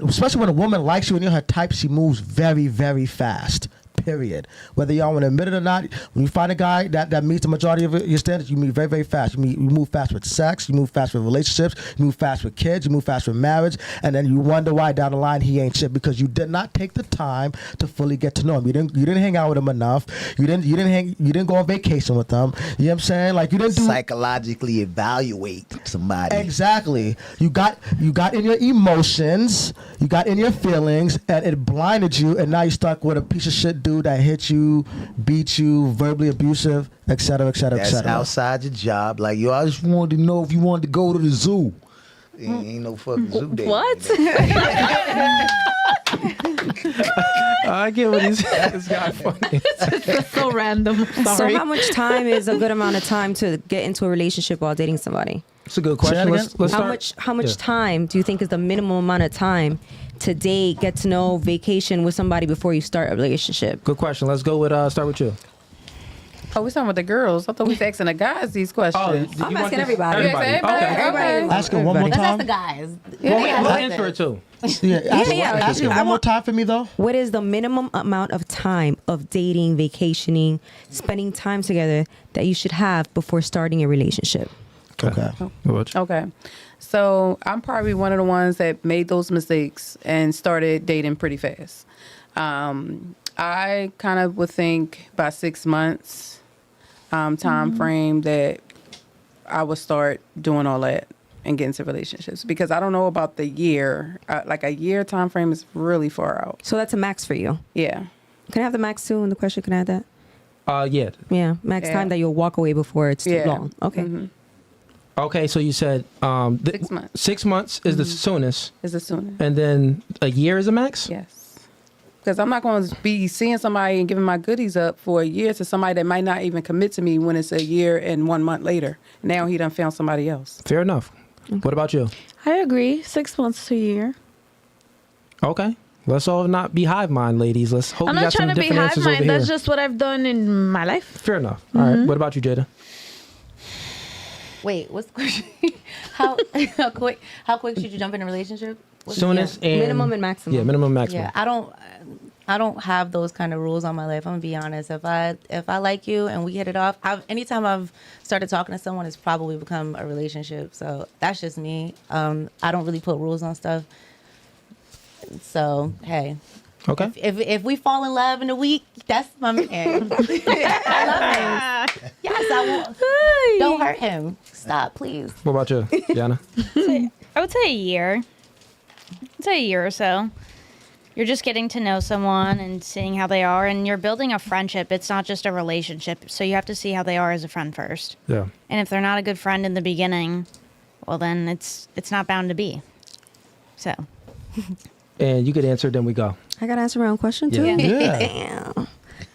especially when a woman likes you and you're her type, she moves very, very fast. Period. Whether y'all want to admit it or not, when you find a guy that meets the majority of your standards, you move very, very fast. You move fast with sex, you move fast with relationships, you move fast with kids, you move fast with marriage, and then you wonder why down the line he ain't shit, because you did not take the time to fully get to know him. You didn't hang out with him enough. You didn't go on vacation with them. You know what I'm saying? Like, you didn't psychologically evaluate somebody. Exactly. You got in your emotions, you got in your feelings, and it blinded you, and now you're stuck with a piece of shit dude that hit you, beat you, verbally abusive, etc., etc., That's etc. outside your job. Like, yo, I just wanted to know if you wanted to go to the zoo. Ain't no fucking zoo day. What? I get what he's saying. This guy funny. That's so random. Sorry. So how much time is a good amount of time to get into a relationship while dating somebody? It's a good question. Let's start. How much time do you think is the minimum amount of time to date, get to know, vacation with somebody before you start a relationship? Good question. Let's go with start with you. Oh, we talking with the girls. I thought we was asking the guys these questions. I'm asking everybody. Everybody. Ask it one more Let's ask time. the guys. We'll answer it too. Ask it one more time for me, though. What is the minimum amount of time of dating, vacationing, spending time together that you should have before starting a relationship? Okay. Okay. So I'm probably one of the ones that made those mistakes and started dating pretty fast. I kind of would think by 6 months time frame that I would start doing all that and get into relationships, because I don't know about the year. Like, a year time frame is really far out. So that's a max for you. Yeah. Can I have the max too in the question? Can I have that? Yeah. Yeah, max time that you'll walk away before it's too long. Okay. Mm-hmm. Okay, so you said 6 months. 6 months is the soonest, Is the soonest. and then a year is a max. Yes. Because I'm not going to be seeing somebody and giving my goodies up for a year to somebody that might not even commit to me when it's a year and 1 month later. Now he done found somebody else. Fair enough. What about you? I agree. 6 months to a year. Okay. Let's all not be hive mind, ladies. Let's hope I'm you not got some trying to be different hive answers over mind. here. That's just what I've done in my life. Fair enough. All right. What about you, Jada? Wait, what's the question? how quick should you jump in a relationship? Soonest and minimum and maximum. Yeah, minimum, maximum. Yeah, I don't have those kind of rules on my life. I'm gonna be honest. If I like you and we hit it off, anytime I've started talking to someone, it's probably become a relationship. So that's just me. I don't really put rules on stuff. So hey. Okay. If we fall in love in a week, that's my man. I love him. Yes, I will. Don't hurt him. Stop, please. What about you, Jana? I would say a year. I'd say a year or so. You're just getting to know someone and seeing how they are, and you're building a friendship. It's not just a relationship, so you have to see how they are as a friend first. Yeah. And if they're not a good friend in the beginning, well, then it's not bound to be. So. And you could answer, then we go. I got to answer my own question too? Yeah. Damn.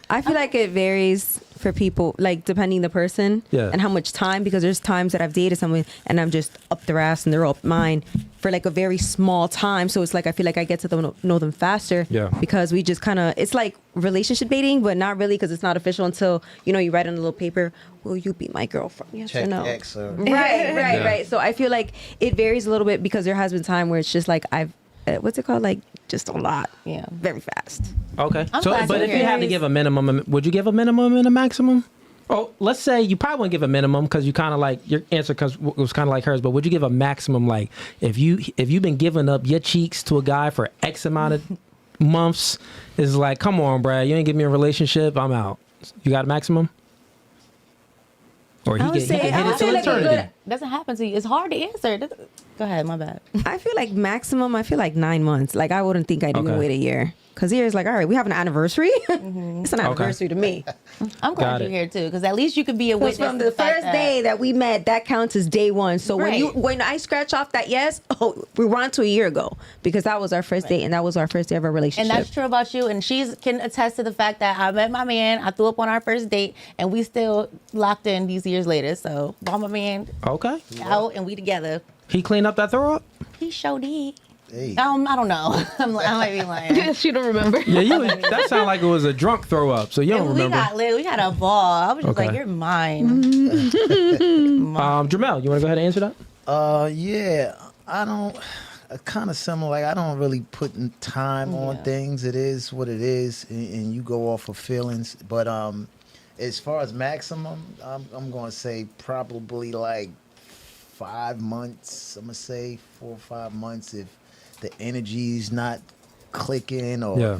I feel like it varies for people, like depending the person Yeah. and how much time, because there's times that I've dated someone and I'm just up their ass and they're up mine for like a very small time. So it's like I feel like I get to know them faster. Yeah. Because we just kind of, it's like relationship dating, but not really, because it's not official until, you know, you write on a little paper, will you be my girlfriend? Yes Check or no? X or Right. So I feel like it varies a little bit, because there has been time where it's just like what's it called? Like just a lot. Yeah. Very fast. Okay. I'm So, glad but to if you hear had to this. give a minimum, would you give a minimum and a maximum? Oh, let's say you probably wouldn't give a minimum, because you kind of like your answer, because it was kind of like hers. But would you give a maximum? Like if you've been giving up your cheeks to a guy for X amount of months, is like, come on, Brad, you ain't give me a relationship, I'm out. You got a maximum? Or he I would get say- hit I it would till say like a eternity. good- Doesn't happen to you. It's hard to answer. Go ahead, my bad. I feel like maximum, I feel like 9 months. Like I wouldn't think I'd even Okay. wait a year. Because here is like, all right, we have an anniversary. It's an anniversary to me. I'm Got glad it. you're here too, because at least you could be a Because witness from to the fact first that- day that we met, that counts as day one. So Right. when I scratch off that yes, we were on to a year ago, because that was our first date, and that was our first day of our relationship. And that's true about you. And she can attest to the fact that I met my man, I threw up on our first date, and we still locked in these years later. So brought my man Okay. out, and we together. He cleaned up that throw up? He showed it. Hey. I don't know. I might be lying. She don't remember. Yeah, that sounded like it was a drunk throw up, so you don't we remember. got lit. We had a ball. I was just Okay. like, you're mine. Jamel, you want to go ahead and answer that? Yeah, I don't. Kind of similar. Like I don't really put time on things. It is what it is, and you go off of feelings. But as far as maximum, I'm going to say probably like 5 months. I'm gonna say 4 or 5 months if the energy's not clicking, or Yeah.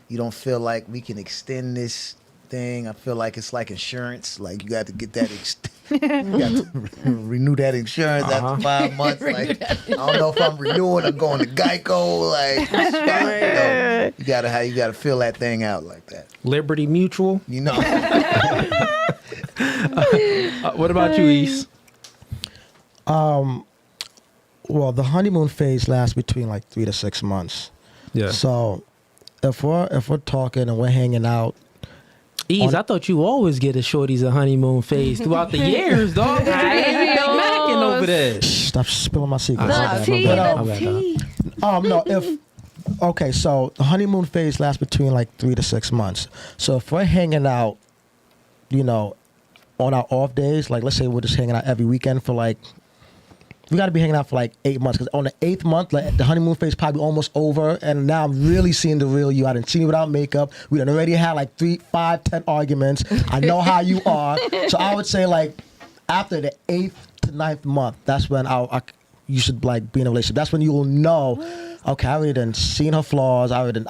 you don't feel like we can extend this thing. I feel like it's like insurance. Like you got to get that. You got to renew that insurance after 5 months. Like I don't know if I'm renewing or going to Geico. Like you gotta feel that thing out like that. Liberty Mutual. You know. What about you, East? Well, the honeymoon phase lasts between like 3 to 6 months. Yeah. So if we're talking and we're hanging out, Ease, I thought you always get a shorties a honeymoon phase throughout the years, dog. Big Mackin' over there. stop spilling my secrets. Uh-huh. The tea, But, the tea. no, okay, so the honeymoon phase lasts between like 3 to 6 months. So if we're hanging out, on our off days, like let's say we're just hanging out every weekend for like, we got to be hanging out for like 8 months, because on the 8th month, like the honeymoon phase probably almost over, and now I'm really seeing the real you. I didn't see you without makeup. We done already had like 3, 5, 10 arguments. I know how you are. So I would say like after the 8th to 9th month, that's when you should like be in a relationship. That's when you will know, okay, I already done seen her flaws. I already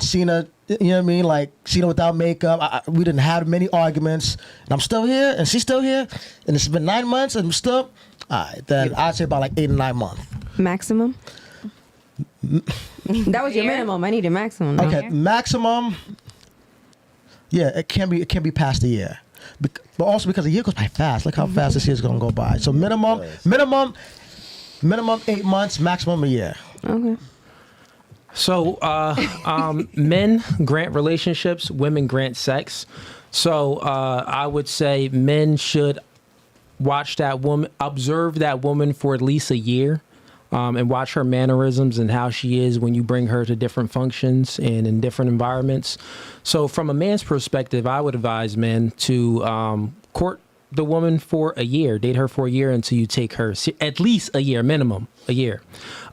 seen her, you know what I mean? Like, seen her without makeup. We didn't have many arguments, and I'm still here, and she's still here, and it's been 9 months, and I'm still, all right, then I'd say about like 8 or 9 months. Maximum? That was your minimum. I need a maximum. No? Okay, maximum, yeah, it can be past a year. But also because a year goes by fast. Look how fast this year's gonna go by. So minimum 8 months, maximum a year. Okay. So, men grant relationships, women grant sex. So, I would say men should watch that woman, observe that woman for at least a year, and watch her mannerisms and how she is when you bring her to different functions and in different environments. So, from a man's perspective, I would advise men to court the woman for a year, date her for a year until you take her at least a year, minimum a year.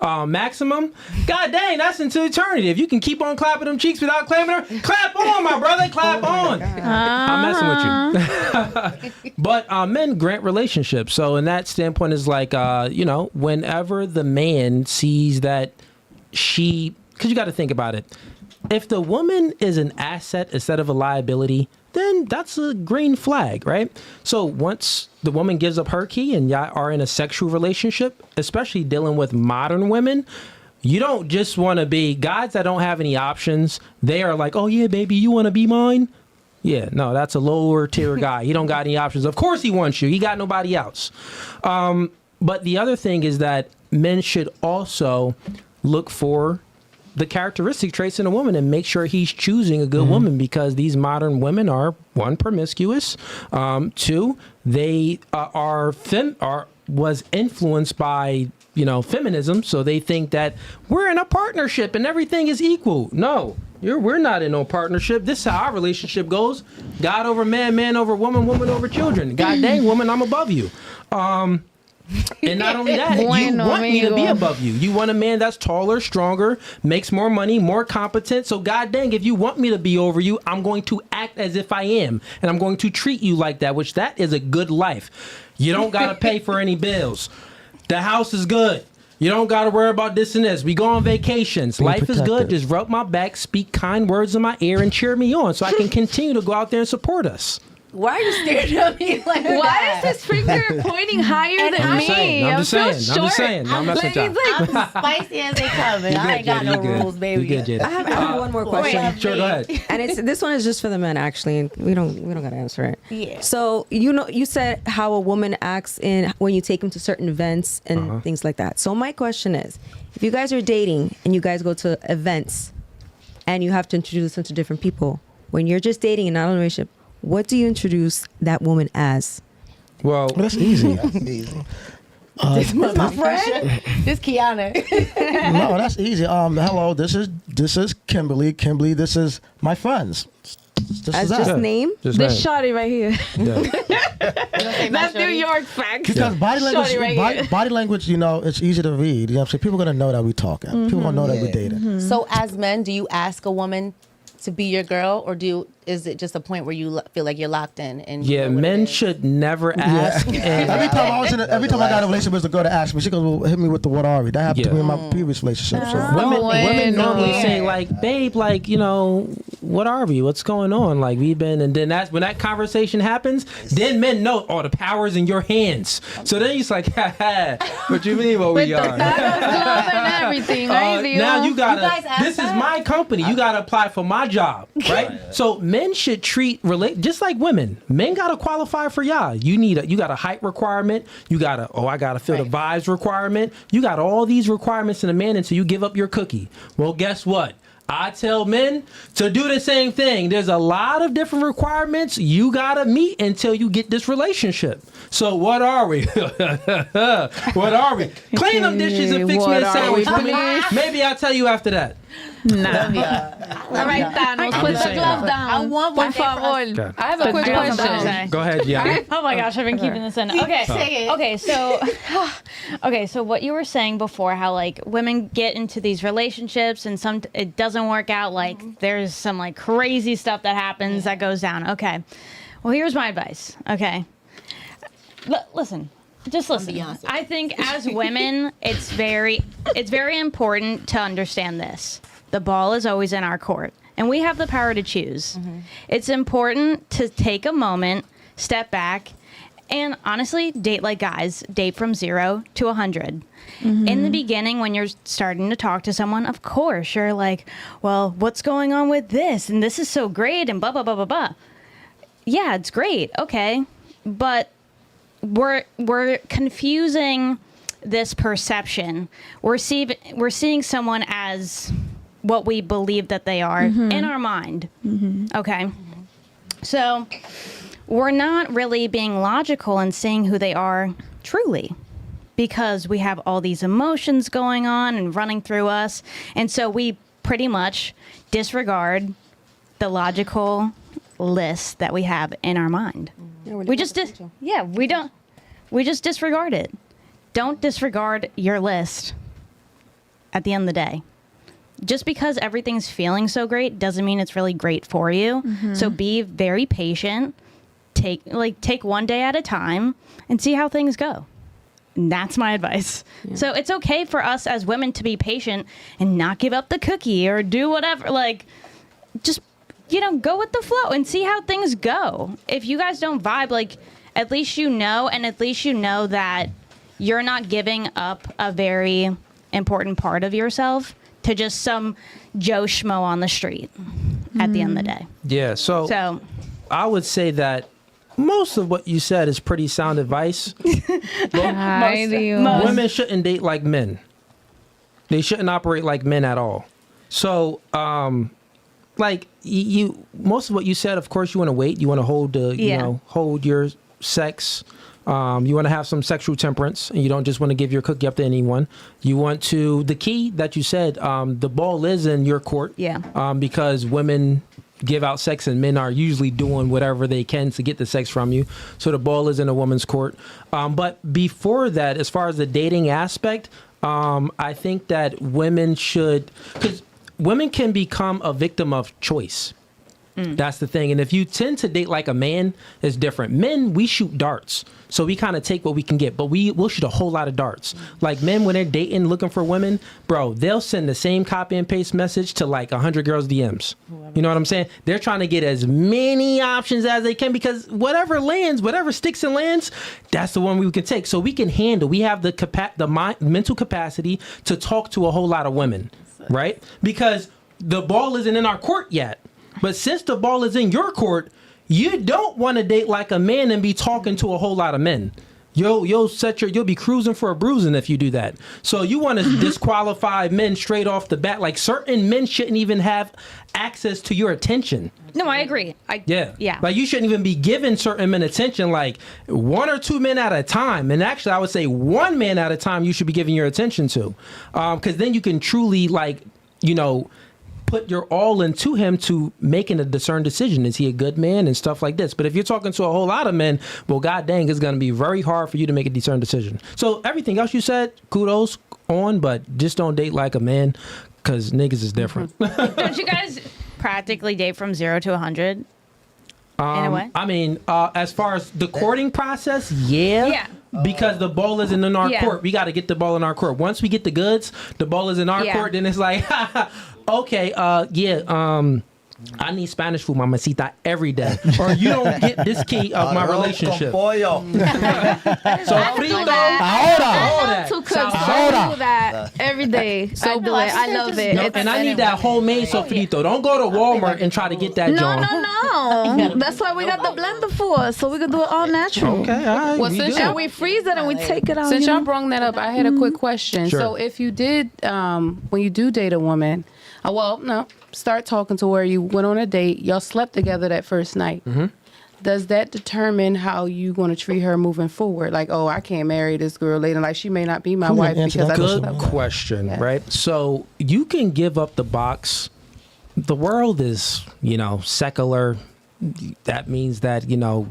Maximum, god dang, that's into eternity. If you can keep on clapping them cheeks without clapping her, clap on, my brother, clap on. I'm messing with you. But men grant relationships. So in that standpoint is like, whenever the man sees that because you got to think about it. If the woman is an asset instead of a liability, then that's a green flag, right? So once the woman gives up her key and y'all are in a sexual relationship, especially dealing with modern women, you don't just want to be guys that don't have any options. They are like, oh yeah, baby, you want to be mine? Yeah, no, that's a lower tier guy. He don't got any options. Of course he wants you. He got nobody else. But the other thing is that men should also look for the characteristic traits in a woman and make sure he's choosing a good woman, because these modern women are, one, promiscuous, two, they was influenced by feminism. So they think that we're in a partnership and everything is equal. No, we're not in no partnership. This is how our relationship goes. God over man, man over woman, woman over children. God dang, woman, I'm above you. And not only that, you want me to be above you. You want a man that's taller, stronger, makes more money, more competent. So God dang, if you want me to be over you, I'm going to act as if I am. And I'm going to treat you like that, which that is a good life. You don't got to pay for any bills. The house is good. You don't got to worry about this and this. We go on vacations. Life is good. Just rub my back, speak kind words in my ear, and cheer me on so I can continue to go out there and support us. Why are you staring at me like that? Why is his finger pointing higher than me? I'm just saying. so I'm just short. saying. I'm messing with y'all. I'm spicy as they coming. I ain't got no rules, baby. You good, Jada. I have one more question. Sure, go ahead. And this one is just for the men, actually, and we don't gotta answer it. Yeah. So you said how a woman acts when you take them to certain events and things like that. So my question is, if you guys are dating and you guys go to events and you have to introduce them to different people, when you're just dating and not in a relationship, what do you introduce that woman as? Well, That's easy. This is my friend. This Kiana. No, that's easy. Hello, this is Kimberly. Kimberly, this is my friends. As just name? Just This shawty right here. Yeah. That's New York facts. Because body language, Shorty right here. body language, it's easy to read. You know what I'm saying? People are gonna know that we're talking. People gonna know that we're dating. So as men, do you ask a woman to be your girl, or is it just a point where you feel like you're locked in? And you know what men it is? should never ask. And Every time I got a relationship with the girl to ask me, she goes, "Well, hit me with the what are we?" That happened to me in my previous relationship. So. women normally say like, babe, like, what are we? What's going on? Like, we've been, and then that's when that conversation happens, then men know, the power's in your hands. So then he's like, what you mean what we are? And everything. Now you gotta, guys ask this is that? my company. You gotta apply for my job, right? So men should treat, just like women. Men gotta qualify for y'all. You got a height requirement. You got I gotta feel the vibes requirement. You got all these requirements in a man until you give up your cookie. Well, guess what? I tell men to do the same thing. There's a lot of different requirements you gotta meet until you get this relationship. So what are we? What are we? Clean them dishes and fix me a sandwich for me. Maybe I'll tell you after that. Nah. All right, Thanos, put the glove down. I want one Por favor. Okay. I have a quick glove question. down. Go ahead, yeah. Oh my gosh, I've been keeping this in. Okay. Say it. Okay, so what you were saying before, how like women get into these relationships and it doesn't work out, like there's some like crazy stuff that happens that goes down. Okay. Well, here's my advice. Okay. Listen. Just listen. Beyonce. I think as women, it's very important to understand this. The ball is always in our court, and we have the power to choose. It's important to take a moment, step back, and honestly, date like guys. Date from 0 to 100. In the beginning, when you're starting to talk to someone, of course, you're like, well, what's going on with this? And this is so great, and blah, blah, blah, blah, blah. Yeah, it's great. Okay. But we're confusing this perception. We're seeing someone as what we believe that they are in our mind. Okay. So we're not really being logical and seeing who they are truly, because we have all these emotions going on and running through us. And so we pretty much disregard the logical list that we have in our mind. We just we just disregard it. Don't disregard your list at the end of the day. Just because everything's feeling so great doesn't mean it's really great for you. So be very patient. Take one day at a time and see how things go. And that's my advice. Yeah. So it's okay for us as women to be patient and not give up the cookie or do whatever. Like, just, go with the flow and see how things go. If you guys don't vibe, like, at least you know, and at least you know that you're not giving up a very important part of yourself to just some Joe Schmo on the street at the end of the day. Yeah, so I would say that most of what you said is pretty sound advice. Women shouldn't date like men. They shouldn't operate like men at all. So, like you most of what you said, of course, you want to wait. You want to hold hold your sex You want to have some sexual temperance, and you don't just want to give your cookie up to anyone. You want to, the key that you said, the ball is in your court. Yeah. Because women give out sex and men are usually doing whatever they can to get the sex from you. So the ball is in a woman's court. But before that, as far as the dating aspect, I think that women should, because women can become a victim of choice. That's the thing. And if you tend to date like a man, it's different. Men, we shoot darts. So we kind of take what we can get, but we'll shoot a whole lot of darts. Like men, when they're dating, looking for women, bro, they'll send the same copy and paste message to like 100 girls' DMs. You know what I'm saying? They're trying to get as many options as they can because whatever lands, whatever sticks and lands, that's the one we can take. So we can handle, we have the mental capacity to talk to a whole lot of women, right? Because the ball isn't in our court yet. But since the ball is in your court, you don't want to date like a man and be talking to a whole lot of men. You'll be cruising for a bruising if you do that. So you want to disqualify men straight off the bat. Like certain men shouldn't even have access to your attention. No, I agree. Yeah. Like you shouldn't even be giving certain men attention, like 1 or 2 men at a time. And actually, I would say 1 man at a time you should be giving your attention to. Because then you can truly put your all into him to making a discerned decision. Is he a good man and stuff like this? But if you're talking to a whole lot of men, well, god dang, it's going to be very hard for you to make a discerned decision. So everything else you said, kudos on, but just don't date like a man because niggas is different. Don't you guys practically date from 0 to 100 in a way? I mean, as far as the courting process, yeah. Because the ball isn't in our court. We got to get the ball in our court. Once we get the goods, the ball is in our court, then it's like, okay, I need Spanish food, mamacita, every day. Or you don't get this key of my relationship. So, frito, I love to cook. I do that every day. So I do it. I love it. No, and I need that homemade sofrito. Don't go to Walmart and try to get that, John. No. That's why we got the blender for, so we can do it all natural. Okay, all right. Well, And we freeze it and we take it out. Since y'all brought that up, I had a quick question. Sure. So if you did, when you do date a woman, start talking to her, you went on a date, y'all slept together that first night. Does that determine how you going to treat her moving forward? Like, oh, I can't marry this girl later. Like, she may not be my wife because I Good question, right? So you can give up the box. The world is, secular. That means that,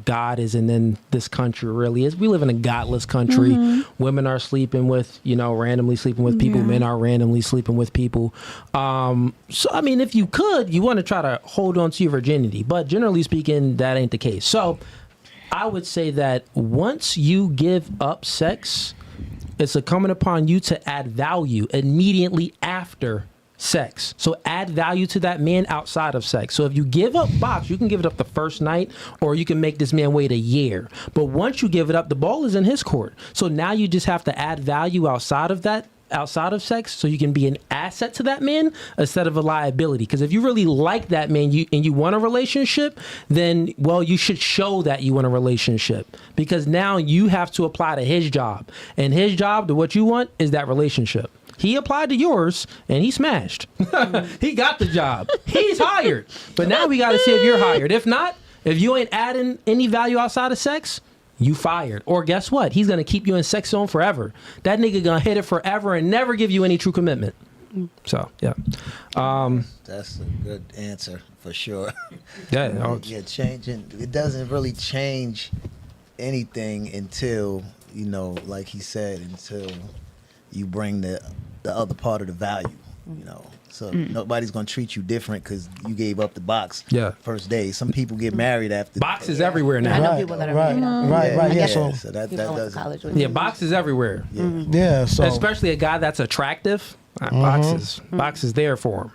God isn't in this country really. We live in a godless country. Women are sleeping with, randomly sleeping with people. Men are randomly sleeping with people. So, I mean, if you want to try to hold on to your virginity. But generally speaking, that ain't the case. So I would say that once you give up sex, it's incumbent upon you to add value immediately after sex. So add value to that man outside of sex. So if you give up box, you can give it up the first night, or you can make this man wait a year. But once you give it up, the ball is in his court. So now you just have to add value outside of sex, so you can be an asset to that man instead of a liability. Because if you really like that man and you want a relationship, then, well, you should show that you want a relationship. Because now you have to apply to his job. And his job to what you want is that relationship. He applied to yours and he smashed. He got the job. He's hired. But now we got to see if you're hired. If not, if you ain't adding any value outside of sex, you fired. Or guess what? He's going to keep you in sex zone forever. That nigga going to hit it forever and never give you any true commitment. So, yeah. That's a good answer for sure. Yeah. Changing. It doesn't really change anything until, like he said, until you bring the other part of the value, So nobody's gonna treat you different because you gave up the box. First day. Some people get married after. Boxes everywhere now. I know people that are married after. Right. Yeah. So that doesn't. Yeah, boxes everywhere. Yeah. So especially a guy that's attractive. Boxes there for him.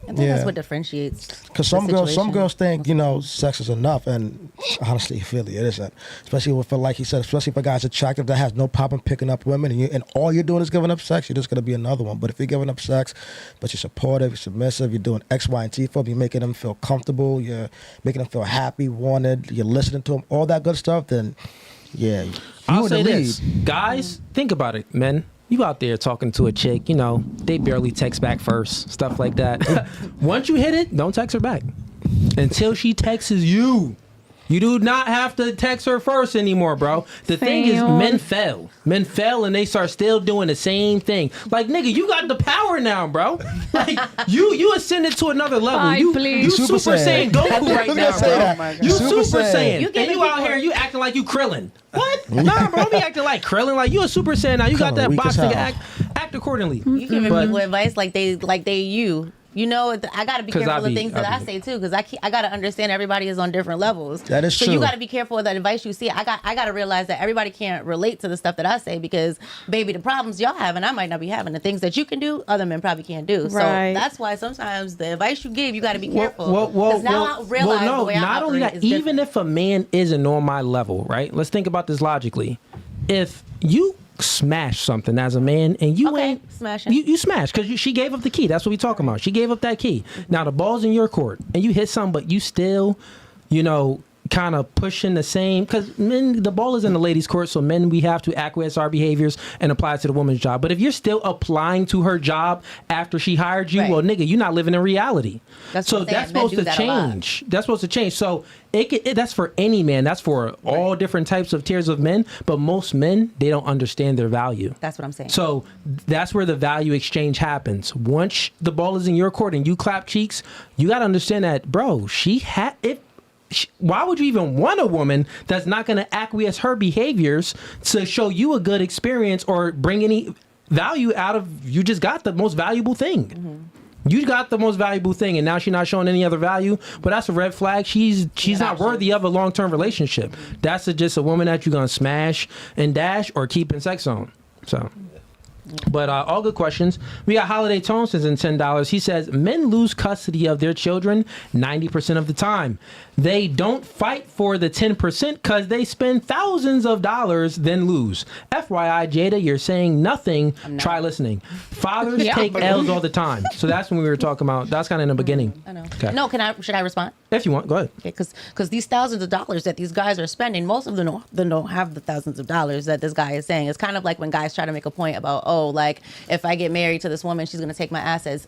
I think that's what differentiates. Because some girls think sex is enough, and honestly, really, it isn't. Especially if, like he said, especially if a guy's attractive that has no problem picking up women, and all you're doing is giving up sex, you're just gonna be another one. But if you're giving up sex, but you're supportive, you're submissive, you're doing X, Y, and Z for them, you're making them feel comfortable, you're making them feel happy, wanted, you're listening to them, all that good stuff, then yeah. I'll say this, guys, think about it, men. You out there talking to a chick, they barely text back first, stuff like that. Once you hit it, don't text her back. Until she texts you, You do not have to text her first anymore, bro. The thing is, Damn. men fail and they start still doing the same thing. Like, nigga, you got the power now, bro. Like, you ascended to another level. Bye, You please. Super Saiyan Goku right now, bro. You Super Super Saiyan. Saiyan. And you out here, you acting like you Krillin. What? Nah, bro, be acting like Krillin. Like, you a Super Saiyan now. You got Krillin, that weak box as nigga. hell. Act accordingly. You giving But- people advice like they you. You know, I got to be 'Cause careful I of be- things that I I be- say too, because I got to understand everybody is on different levels. That is so true. you got to be careful of that advice you see. I got to realize that everybody can't relate to the stuff that I say because, baby, the problems y'all have and I might not be having. The things that you can do, other men probably can't do. So Right. that's why sometimes the advice you give, you got to be Well, careful. 'Cause now I realize the way I not only operate that, is even different. if a man isn't on my level, right? Let's think about this logically. If you smash something as a man and you Okay, ain't smashing. you smash because she gave up the key. That's what we talking about. She gave up that key. Now the ball's in your court and you hit something, but you still, kind of pushing the same, because men, the ball is in the ladies' court, so men, we have to acquiesce our behaviors and apply it to the woman's job. But if you're still applying to her job after she hired you, Right. well, nigga, you're not living in reality. That's so what I'm saying. that's Men supposed do to that a lot. change. That's supposed to change. So that's for any man. That's for all different types of tiers of men. But most men, they don't understand their value. That's what I'm saying. So that's where the value exchange happens. Once the ball is in your court and you clap cheeks, you got to understand that, bro, why would you even want a woman that's not going to acquiesce her behaviors to show you a good experience or bring any value out of, you just got the most valuable thing. Mm-hmm. You got the most valuable thing and now she's not showing any other value, but that's a red flag. She's not worthy of a long-term relationship. That's just a woman that you're going to smash and dash or keep in sex zone. So... But all good questions. We got Holiday Tone sends in $10. He says, men lose custody of their children 90% of the time. They don't fight for the 10% because they spend thousands of dollars, then lose. FYI, Jada, you're saying nothing. Try listening. Fathers take L's all the time. So that's when we were talking about, that's kind of in the beginning. I know. Okay. No, should I respond? If you want, go ahead. Because these thousands of dollars that these guys are spending, most of them don't have the thousands of dollars that this guy is saying. It's kind of like when guys try to make a point about, like if I get married to this woman, she's going to take my assets.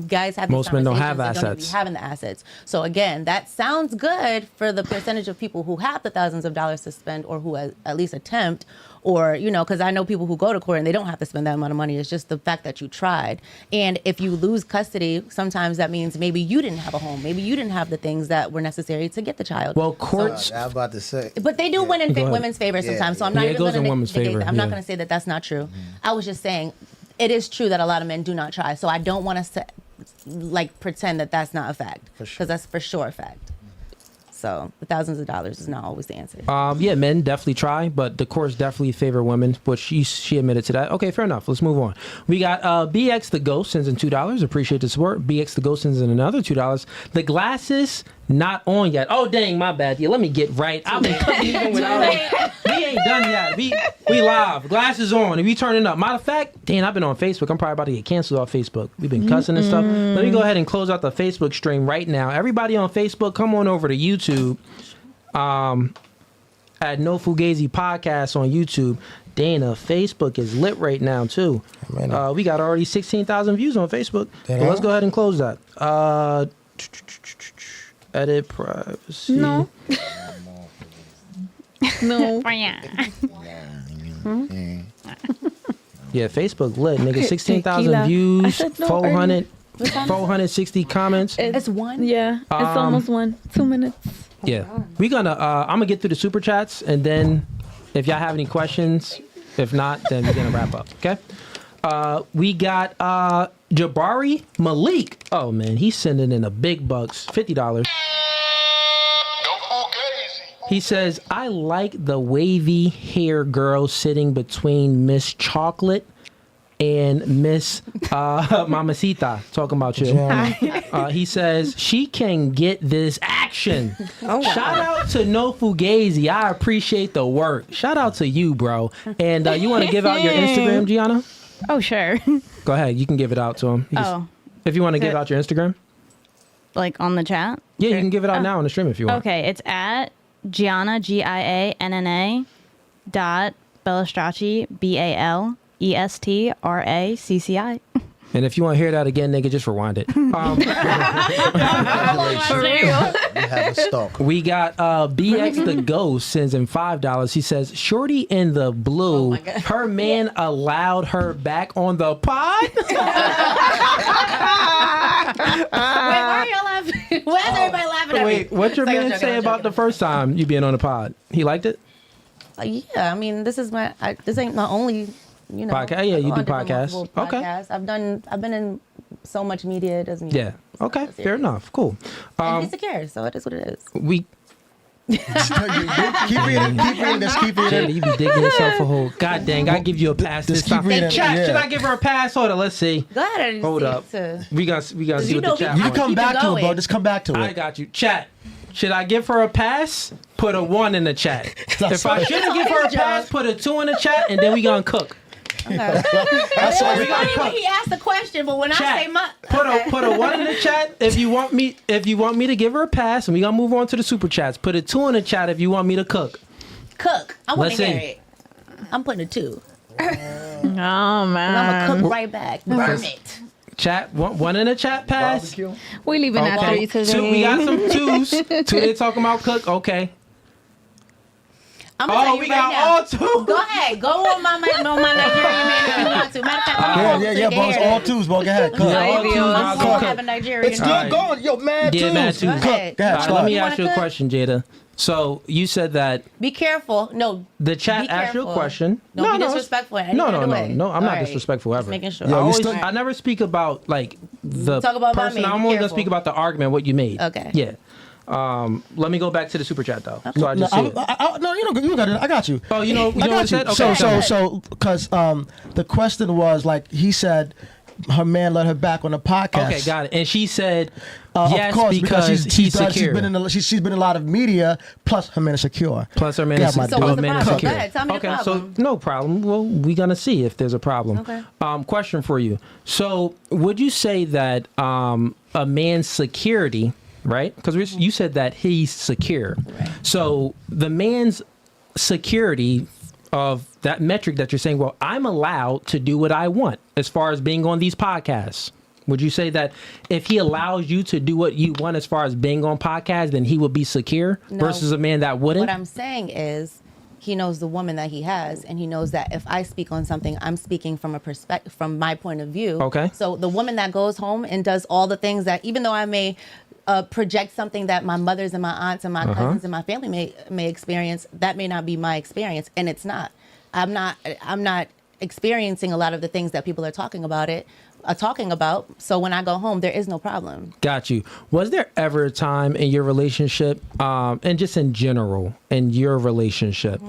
Guys have these Most men don't have conversations, they don't even assets. be having the assets. So again, that sounds good for the percentage of people who have the thousands of dollars to spend or who at least attempt. Or, because I know people who go to court and they don't have to spend that amount of money. It's just the fact that you tried. And if you lose custody, sometimes that means maybe you didn't have a home. Maybe you didn't have the things that were necessary to get the child. Well, courts... I was about to say. But they do win in Go ahead. women's favor sometimes. So I'm Yeah, not it even goes going in to women's negate favor, that. I'm not yeah. going to say that that's not true. I was just saying it is true that a lot of men do not try. So I don't want us to pretend that that's not a fact. Because that's for sure a fact. So the thousands of dollars is not always the answer. Yeah, men definitely try, but the courts definitely favor women, which she admitted to that. Okay, fair enough. Let's move on. We got BX the Ghost sends in $2. Appreciate the support. BX the Ghost sends in another $2. The glasses not on yet. Oh dang, my bad. Yeah, let me get right. I've been cooking even without. We ain't done yet. We live. Glasses on. And we turning up. Matter of fact, damn, I've been on Facebook. I'm probably about to get canceled off Facebook. We've been cussing and stuff. Let me go ahead and close out the Facebook stream right now. Everybody on Facebook, come on over to YouTube. At No Fugazee Podcast on YouTube. Dana, Facebook is lit right now too. We got already 16,000 views on Facebook. So let's go ahead and close that. Edit privacy. No. No. Yeah, Facebook lit, nigga. 16,000 Tequila. I views, said no 460 comments. It's one. Yeah, it's almost 2 minutes. Yeah, we gonna. I'm gonna get through the super chats, and then if y'all have any questions, if not, then we're gonna wrap up. Okay. We got Jabari Malik. Oh man, he's sending in the big bucks, $50. He says, I like the wavy hair girl sitting between Miss Chocolate and Miss Mamacita. Talking about you. He says, she can get this action. Shout out to No Fugazi. I appreciate the work. Shout out to you, bro. And you want to give out your Instagram, Gianna? Oh, sure. Go ahead. You can give it out to him. If you want to give out your Instagram. Like on the chat? Yeah, you can give it out now on the stream if you want. Okay, it's at Gianna, Gianna dot Bellestracci, BALESTRACCI. And if you want to hear that again, nigga, just rewind it. You have a stalker. We got BX the Ghost sends in $5. He says, Shorty in the blue, her man allowed her back on the pod? Wait, why are y'all laughing? Why is everybody laughing at me? Wait, what's your Sorry, I'm man joking, say I'm about joking. the first time you being on the pod? He liked it? Yeah, I mean, this is this ain't my only, Podcast? Yeah, you on do different podcasts. multiple Okay. podcasts. I've been in so much media, it doesn't. Yeah. Okay, fair enough. Cool. And he's secure, so it is what it is. We keep reading this. Keep Jada, reading. you be digging yourself a hole. God dang, I give you a pass this Just keep time. reading, Hey, chat, yeah. should I give her a pass? Hold on, let's see. Go ahead and Hold see up. it We got see what you the know, chat You wants. can come Keep back it to it, bro. going. Just come back to I it. got you. Chat. Should I give her a pass? Put a 1 in the chat. If I shouldn't give her a pass, put a 2 in the chat, and then we gonna cook. Okay. That's all We we gonna Funny when cook. he asked the question, but when Chat. I say my Put a 1 in the chat if you want me to give her a pass, and we gonna move on to the super chats. Put a 2 in the chat if you want me to cook. cook, I want Let's to hear see. it. I'm putting a 2. Oh I'm man. gonna cook right back. Burn it. Chat, one in the chat pass. We leaving at Okay. 3 Two, we today. got some 2s. 2 they talking about cook. Okay. I'm gonna tell you We right got now. all 2. Go ahead. Go on my Nigerian man if you want to. Matter of fact, Yeah, bro. It's all twos, bro. Go ahead. Cook. Yeah, all 2s. I'm might as well gonna cook. have a Nigerian. It's still Alright. going. Yo, mad Yeah, twos. mad twos. Cook. Go ahead. ahead. All right, let me You ask you a wanna cook? question, Jada. So you said that Be careful. No. the chat Be asked you a careful. question. Don't be it's- disrespectful in any No, kind no, of no, way. no. I'm not Alright. disrespectful Just ever. making sure. I, Yo, you always, still- I never speak about like the Talk about my person. man, I'm be only gonna careful. speak about the argument, what you made. Okay. Yeah. Let me go back to the super chat though. So I No, just see it. no, you got it. I got you. Oh, you know I what got it said? you. Okay. So, because the question was like he said, her man let her back on the podcast. Okay, got it. And she said yes of course, because he's secure. She's been in a lot of media. Plus, her man is secure. Plus her man Yeah, is my So what's the man is problem? secure. Go ahead, tell me the Okay, problem. so no problem. Well, we're gonna see if there's a problem. Okay. Question for you. So would you say that a man's security, right? Because you said that he's secure. Right. So the man's security of that metric that you're saying, well, I'm allowed to do what I want as far as being on these podcasts. Would you say that if he allows you to do what you want as far as being on podcasts, then he would be secure No. versus a man that wouldn't? What I'm saying is, he knows the woman that he has, and he knows that if I speak on something, I'm speaking from a perspective, from my point of view. Okay. So the woman that goes home and does all the things that, even though I may project something that my mothers and my aunts and my cousins and my family may experience, that may not be my experience, and it's not. I'm not experiencing a lot of the things that people are talking about. So when I go home, there is no problem. Got you. Was there ever a time in your relationship, and just in general in your relationship,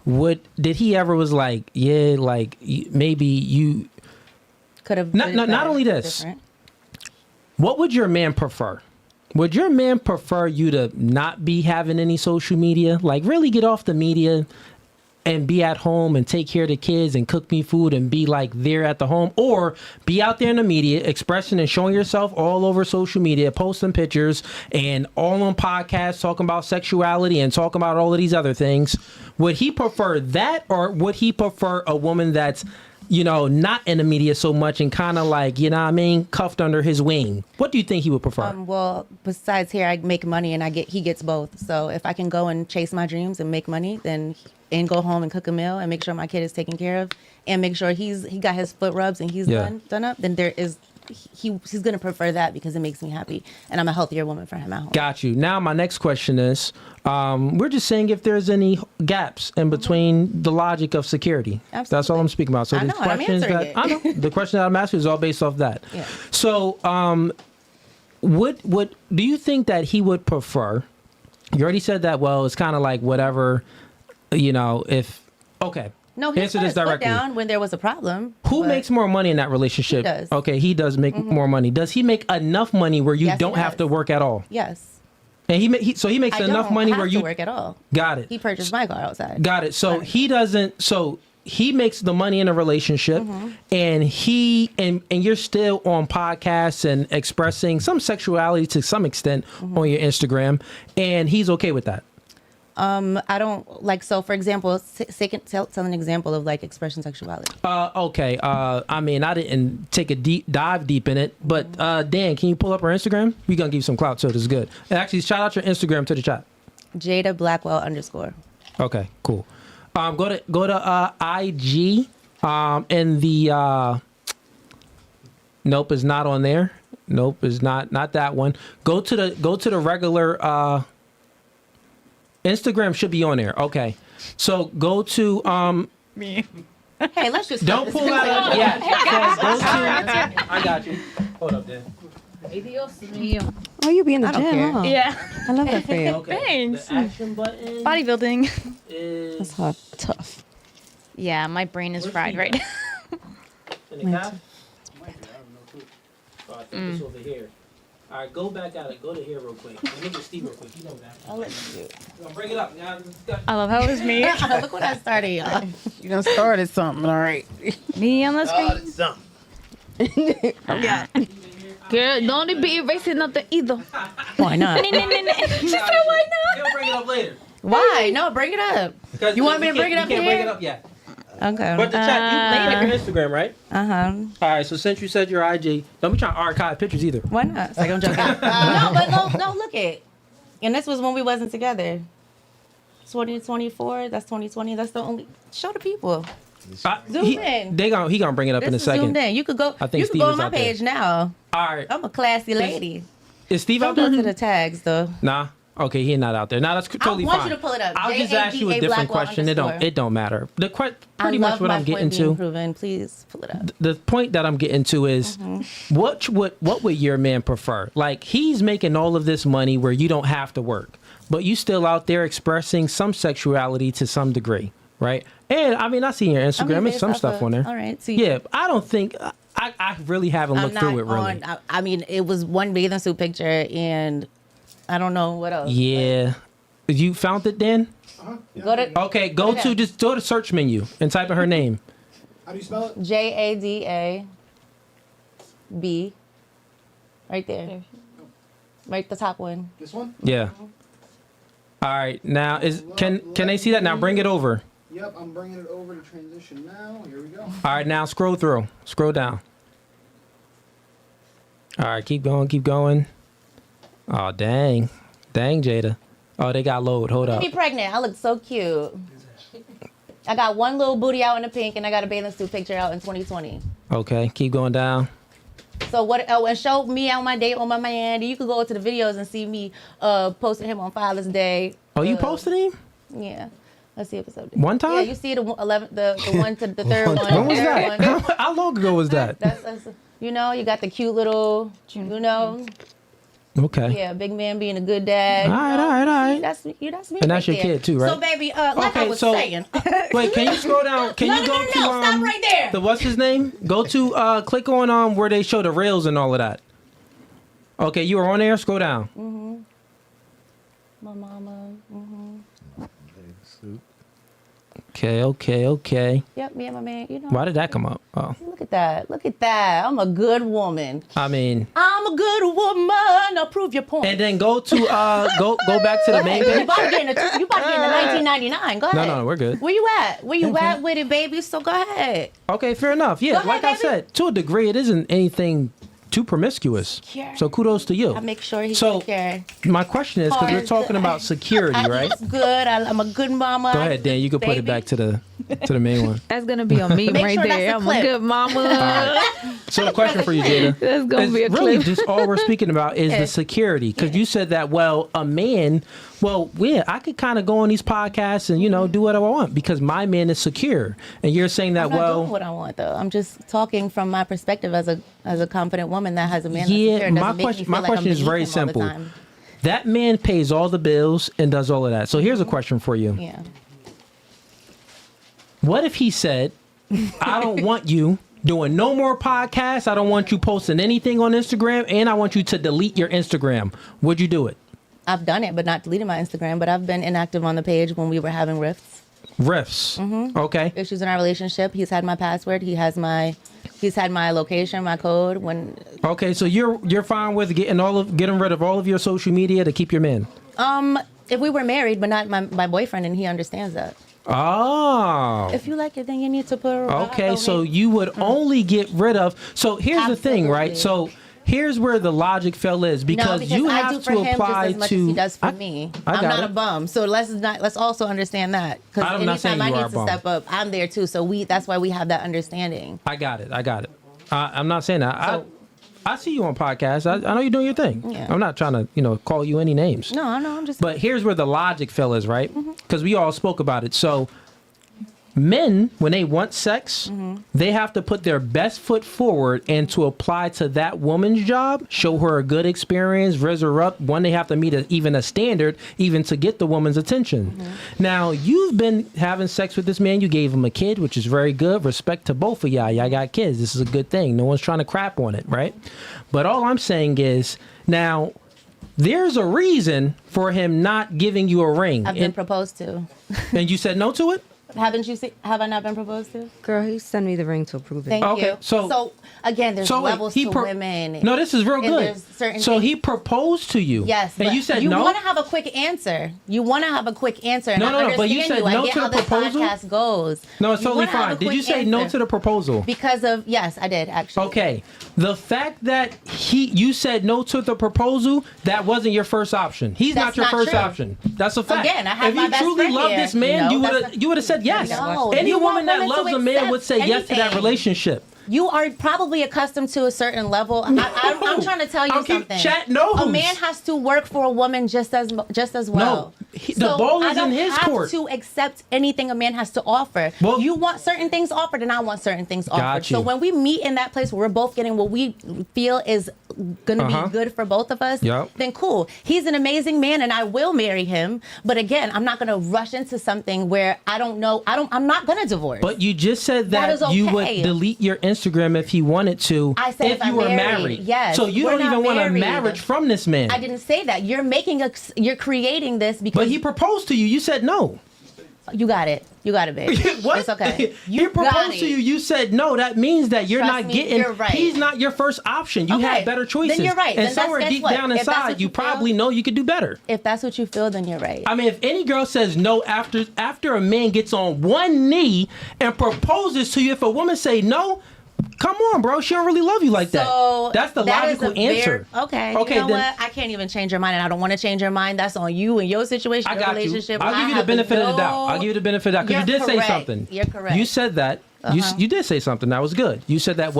did he ever was like, yeah, like maybe you? Could have Not only this. What would your man prefer? Would your man prefer you to not be having any social media, like really get off the media and be at home and take care of the kids and cook me food and be like there at the home, or be out there in the media expressing and showing yourself all over social media, posting pictures and all on podcasts talking about sexuality and talking about all of these other things? Would he prefer that, or would he prefer a woman that's, not in the media so much and kind of like, cuffed under his wing? What do you think he would prefer? Well, besides here, I make money and he gets both. So if I can go and chase my dreams and make money, and go home and cook a meal and make sure my kid is taken care of and make sure he got his foot rubs and he's done up, then he's going to prefer that because it makes me happy and I'm a healthier woman for him at home. Got you. Now my next question is, we're just saying if there's any gaps in between the logic of security. Absolutely. That's all I'm speaking about. So I the know, and I'm questions answering that it. I know the question that I'm asking is all based off that. Yeah. So would do you think that he would prefer? You already said that. Well, it's kind of like whatever, if okay. No, he answer put this his foot directly. down when there was a problem. Who but makes more money in that relationship? He does. Okay, he does make more money. Does he make enough money where you Yes, he don't have does. to work at all? Yes. And he makes I enough don't money have where to you work at all. got it. He purchased my car outside. Got it. So Right. he doesn't. So he makes the money in a relationship, and and you're still on podcasts and expressing some sexuality to some extent on your Instagram, and he's okay with that. I don't like. So, for example, tell an example of like expression sexuality. Okay. I mean, I didn't take a dive deep in it, but Dan, can you pull up our Instagram? We're gonna give you some clout, so this is good. And actually, shout out your Instagram to the chat. Jada Blackwell _ Okay, cool. Go to IG. And the nope is not on there. Nope is not that one. Go to the regular Instagram should be on there. Okay, so go to Hey, let's just don't pull out. Yeah, go to. I got you. Hold up, Dan. Oh, you be in the don't gym, care. huh? Yeah. I love that for you. Okay. Thanks. The action button Bodybuilding. is That's hot. Tough. Yeah, my brain is fried right now. in the calf. Oh, I think it's over here. All right, go back at it. Go to here real quick. Look at Steve real quick. You know that. I'll let you do it. Bring it up. Now, I love how it was me. Look what I started, y'all. You done started something, all right. Me on the screen. It's something. Girl, don't be erasing nothing either. Why not? She said, why not? He'll bring it up later. Why? No, bring it up. Because You want me to bring it up You can't here? bring it up yet. Okay. But the chat, you made your Instagram, right? All right, so since you said your IG, don't be trying to archive pictures either. Why not? It's like I'm joking. no, look it. And this was when we wasn't together. 2024. That's 2020. That's the only. Show the people. Zoom in. He gonna bring it up This in a is second. zoomed in. You could go. I think you Steve could go is on my out there. page now. All right, I'm a classy lady. is Steve out Don't go there? to the tags though. Nah. Okay, he's not out there. Nah, that's totally I want fine. you to pull it up. I'll just ask you a different Blackwell question. It _ don't matter. Pretty I much love what my I'm getting point being to. proven. Please pull it up. The point that I'm getting to is what would your man prefer? Like, he's making all of this money where you don't have to work, but you still out there expressing some sexuality to some degree, right? And I mean, I see your Instagram, there's some stuff on there. All right. So Yeah, I don't think I really haven't looked through it really. I mean, it was one bathing suit picture, and I don't know what else. Yeah, you found it, Dan? Go to Okay, go to search menu and type in her name. How do you spell it? JADAB. Right there. Right, the top one. This one? Yeah. All right, now can they see that? Now bring it over. Yep, I'm bringing it over to transition now. Here we go. All right, now scroll through. Scroll down. All right, keep going. Oh, dang, Jada. Oh, they got load. Hold up. Be pregnant. I look so cute. I got one little booty out in the pink, and I got a bathing suit picture out in 2020. Okay, keep going down. So what? Oh, and show me on my date with my man. You could go to the videos and see me posting him on Father's Day. Oh, you posted him? Yeah. Let's see if it's up there. One time? Yeah, you see the 11th, the one to the third one. When was third that? one. How long ago was that? That's you know, you got the cute little, you know, Okay. yeah, big man being a good dad. All right. That's me. That's me. And that's right your there. kid too, right? So baby, like I was so saying. wait, can you scroll down? Can you go to Stop right there. the what's his name? Go to click on where they show the rails and all of that. Okay, you are on there. Scroll down. My mama. Okay. Yep, me and my man. You know. Why did that come up? Oh, Look at that. Look at that. I'm a good woman. I mean, I'm a good woman. Now prove your point. and then go to go back to the main You page. about to get into 1999. Go ahead. No, we're good. Where you at? Where you at with it, baby? So go ahead. Okay, fair enough. Yeah, Go ahead, like I baby. said, to a degree, it isn't anything too promiscuous. Secure. So kudos to you. I make sure he's So, secure. My question is, because we're Hard. talking about security, I right? eat good. I'm a good mama. Go ahead, Dan. You can put it Baby. back to the main one. That's gonna be on me Make right sure that's there. a I'm clip. a good mama. So the question for you, Jada, That's gonna is be a really clip. just all we're speaking about is Yeah. the security. Because you said that, well, a man, I could kind of go on these podcasts and do what I want because my man is secure, and you're saying that, I'm not doing what I want though. I'm just talking from my perspective as a confident woman that has a man. That's Yeah, secure and my doesn't make me question- feel my like I'm question is beneath very him all the simple. time. that man pays all the bills and does all of that. So here's a question for you. Yeah. What if he said, I don't want you doing no more podcasts. I don't want you posting anything on Instagram, and I want you to delete your Instagram. Would you do it? I've done it, but not deleted my Instagram. But I've been inactive on the page when we were having rifts, Riffs. Okay. issues in our relationship. He's had my password. He's had my location, my code. When Okay, so you're fine with getting rid of all of your social media to keep your man. If we were married, but not my boyfriend, and he understands that. Oh. If you like it, then you need to put. Okay, so you would only get rid of. So here's the thing, right? So here's where the logic fell is because you I have do for to him apply just as much to. as he does for me. I I'm got not it. a bum, so let's also understand that because I'm not saying anytime I you are need a to bum. step up, I'm there too. So that's why we have that understanding. I got it. I'm not saying that. So- I see you on podcasts. I know you're doing your thing. Yeah. I'm not trying to call you any names. No, I'm just. But here's where the logic fell is, right? Because we all spoke about it. So men, when they want sex, they have to put their best foot forward and to apply to that woman's job, show her a good experience, raise her up. One, they have to meet even a standard, even to get the woman's attention. Now, you've been having sex with this man. You gave him a kid, which is very good. Respect to both of y'all. Y'all got kids. This is a good thing. No one's trying to crap on it, right? But all I'm saying is, now, there's a reason for him not giving you a ring. I've been proposed to. And you said no to it? Haven't you seen? Have I not been proposed to? Girl, he sent me the ring to approve it. Thank Okay, you. so again, there's wait, levels to women. No, this is real And good. there's certain So things- he proposed to you. Yes, and but you said you no. want to have a quick answer. You want to have a quick answer. And No, I no, no, but you understand said no I get to how the this proposal? podcast goes. No, it's You totally wanna have fine. a Did you quick say no answer. to the proposal? Because of yes, I did actually. Okay. The fact that you said no to the proposal, that wasn't your first option. He's That's not your not first true. option. That's a fact. Again, I have if my you best truly friend love here, this man, you know, you would have said yes. No, Any you woman want that women to loves a man would say accept yes to that anything. relationship. You are probably accustomed to a certain level. I'm trying to tell you I'll keep something. chat knows. A man has to work for a woman just as well. The ball is I don't in his have court. to accept anything a man has to offer. Well- You want certain things offered, and I want certain things offered. Got you. So when we meet in that place where we're both getting what we feel is going to be good for both of us, Yep. then cool. He's an amazing man, and I will marry him. But again, I'm not going to rush into something where I don't know. I'm not going to divorce. But you just said That that, is you would okay. delete your Instagram if he wanted to. I said if you I'm were married, yes. So you We're don't not even want a married. marriage from this man. I didn't say that. You're creating this because But he proposed to you. You said no. you got it. You got it, babe. What? It's okay. He You got proposed to it. you. You said no. That means that you're Trust not me, getting. you're right. He's not your first option. You Okay, had better choices. then you're right. And Then somewhere guess deep what? down If that's inside, what you you feel- probably know you could do better. If that's what you feel, then you're right. I mean, if any girl says no after a man gets on one knee and proposes to you, if a woman say no, come on, bro, she don't really love you like So that. That's the that is logical a very- answer. Okay. Okay, You know then what? I can't even change your mind, and I don't want to change your mind. That's on you and your situation, I your got you. relationship. I'll give you the have benefit of the no- doubt. I'll give you the benefit of the doubt because you You're did say correct. something. You're correct. You said that. You did say something that was good. You said that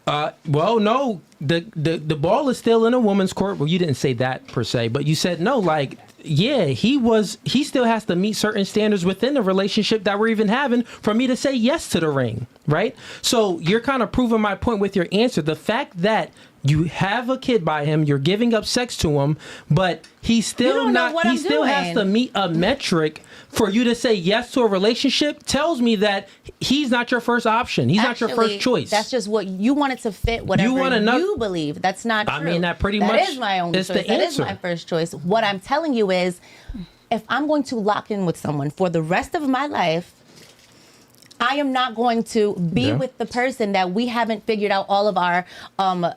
no, the ball is still in a woman's court. Well, you didn't say that per se, but you said no. Like, yeah, he still has to meet certain standards within the relationship that we're even having for me to say yes to the ring, right? So you're kind of proving my point with your answer. The fact that you have a kid by him, you're giving up sex to him, but he's still don't know not. what He I'm still has doing. to meet a metric for you to say yes to a relationship. Tells me that he's not your first option. He's not your Actually, first choice. That's just what you want it to fit whatever want you, enough- believe. That's not I true. mean, that pretty much That is my only is choice. the That is answer. my first choice. What I'm telling you is, if I'm going to lock in with someone for the rest of my life, I am not going to be with the person that we haven't figured out all of our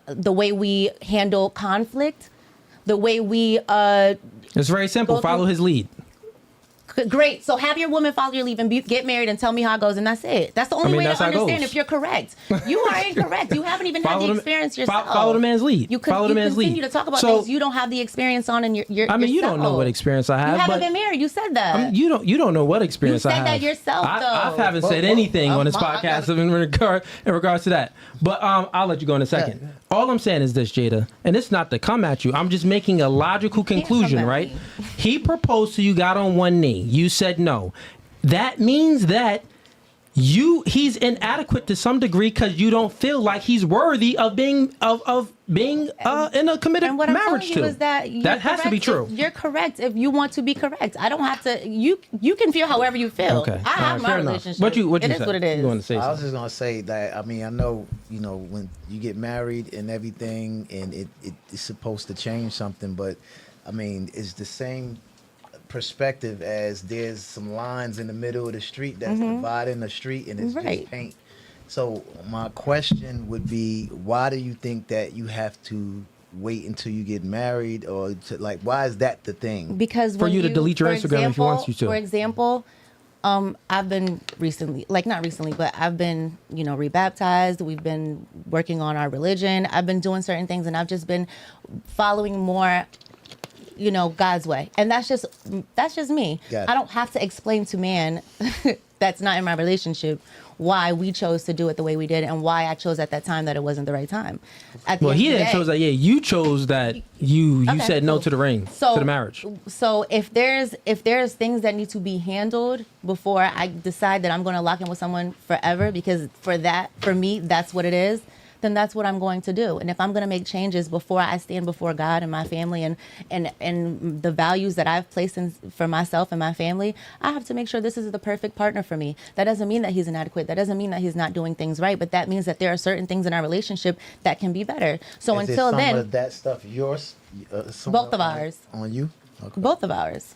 the way we handle conflict, the way we It's very simple. Go through- Follow his lead. Great. So have your woman follow your lead and get married and tell me how it goes, and that's it. That's the only way that's to how it understand goes. if you're correct. You are incorrect. You haven't even had Follow the the- experience yourself. follow the man's lead. You Follow the man's continue lead. to talk about So- things you don't have the experience on, and you're I mean, you don't know yourself. what experience I have. You haven't but been married. You said that. I mean, you don't know what experience I said have. that yourself, I though. haven't said anything on this I podcast gotta- in regards to that. But I'll let you go in a second. All I'm saying is this, Jada, and it's not to come at you. I'm just making a logical conclusion, come at right? me. He proposed to you, got on one knee. You said no. That means that he's inadequate to some degree because you don't feel like he's worthy of being in a committed And what I'm telling marriage you to. is that That has to be true. You're correct if you want to be correct. I don't have to. You can feel however you feel. Okay. I have All right, my fair enough. relationship. What you It is say? what it is. You want to say I was something? just gonna say that. I mean, I know when you get married and everything, and it's supposed to change something, but I mean, it's the same perspective as there's some lines in the middle of the street that's dividing the street, and it's Right. just paint. So my question would be, why do you think that you have to wait until you get married, or like why is that the thing? Because For when you to delete your for Instagram if he wants you to. For example, I've been recently, like not recently, but I've been, rebaptized. We've been working on our religion. I've been doing certain things, and I've just been following more, God's way. And that's just me. Gotcha. I don't have to explain to man that's not in my relationship why we chose to do it the way we did, and why I chose at that time that it wasn't the right time. Well, he didn't chose that. Yeah, you chose that. You Okay, said no cool. to the ring, to the marriage. So if there's things that need to be handled before I decide that I'm going to lock in with someone forever, because for me, that's what it is, then that's what I'm going to do. And if I'm going to make changes before I stand before God and my family and the values that I've placed in for myself and my family, I have to make sure this is the perfect partner for me. That doesn't mean that he's inadequate. That doesn't mean that he's not doing things right. But that means that there are certain things in our relationship that can be better. So Is until some then, of that stuff yours? Both of ours. On you? Okay. both of ours.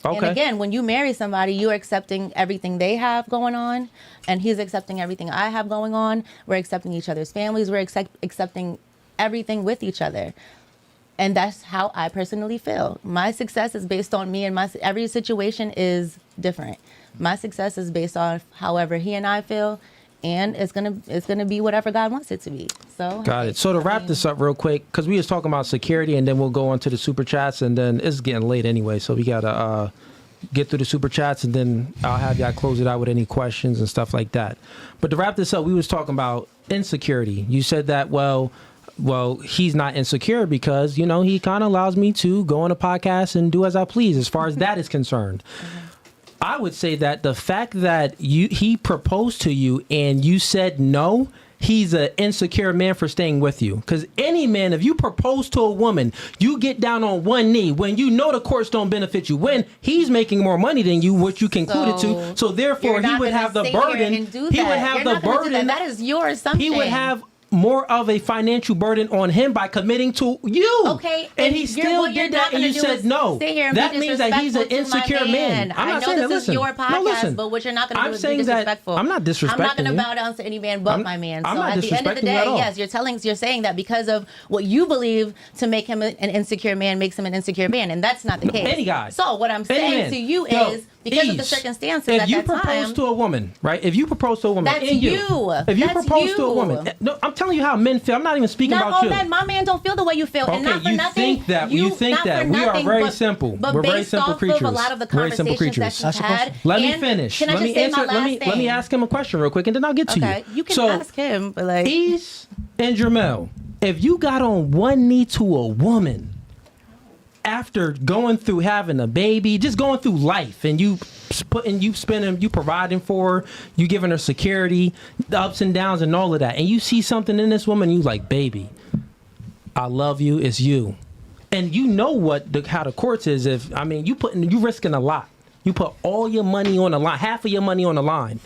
Okay. And again, when you marry somebody, you're accepting everything they have going on, and he's accepting everything I have going on. We're accepting each other's families. We're accepting everything with each other. And that's how I personally feel. My success is based on me, and every situation is different. My success is based on however he and I feel, and it's gonna be whatever God wants it to be. So Got it. So to wrap this up real quick, because we was talking about security, and then we'll go on to the super chats, and then it's getting late anyway, so we gotta get through the super chats, and then I'll have y'all close it out with any questions and stuff like that. But to wrap this up, we was talking about insecurity. You said that well, he's not insecure because he kind of allows me to go on a podcast and do as I please, as far as that is concerned. I would say that the fact that he proposed to you and you said no, he's an insecure man for staying with you. Because any man, if you propose to a woman, you get down on one knee when you know the courts don't benefit you, when he's making more money than you, which you concluded to. So therefore, he would have the burden. He would have the burden. That is your assumption. He would have more of a financial burden on him by committing to you. Okay, and he still did that, and you said no. That means that he's an insecure man. I'm not saying that. This is your podcast, but what you're not going to do is be disrespectful. I'm not disrespecting. I'm not going to bow down to any man but my man. So I'm not at the end of the disrespecting you at day, all. yes, you're saying that because of what you believe to make him an insecure man makes him an insecure man, and that's not the case. Any guy. So what I'm saying to you is, because of the circumstances at that time. If you propose to a woman, right? If you propose to a woman, that's you. If you propose to a woman, no, I'm telling you how men feel. I'm not even speaking not about you. Not all men. My man don't feel the way you feel. Okay, and not for you nothing. Think that. You think that. We are very simple. But We're very based simple off creatures. of a lot of the very simple conversations creatures. that you've had. Let me finish. Can I just say my last thing? Let me ask him a question real quick, and then I'll get to you. Okay, you can ask him, but like Ease and Jamel, if you got on one knee to a woman after going through having a baby, just going through life, and you providing for her, you giving her security, the ups and downs and all of that, and you see something in this woman, you like, baby, I love you, it's you. And you know how the courts is. You risking a lot. You put all your money on the line, half of your money on the line,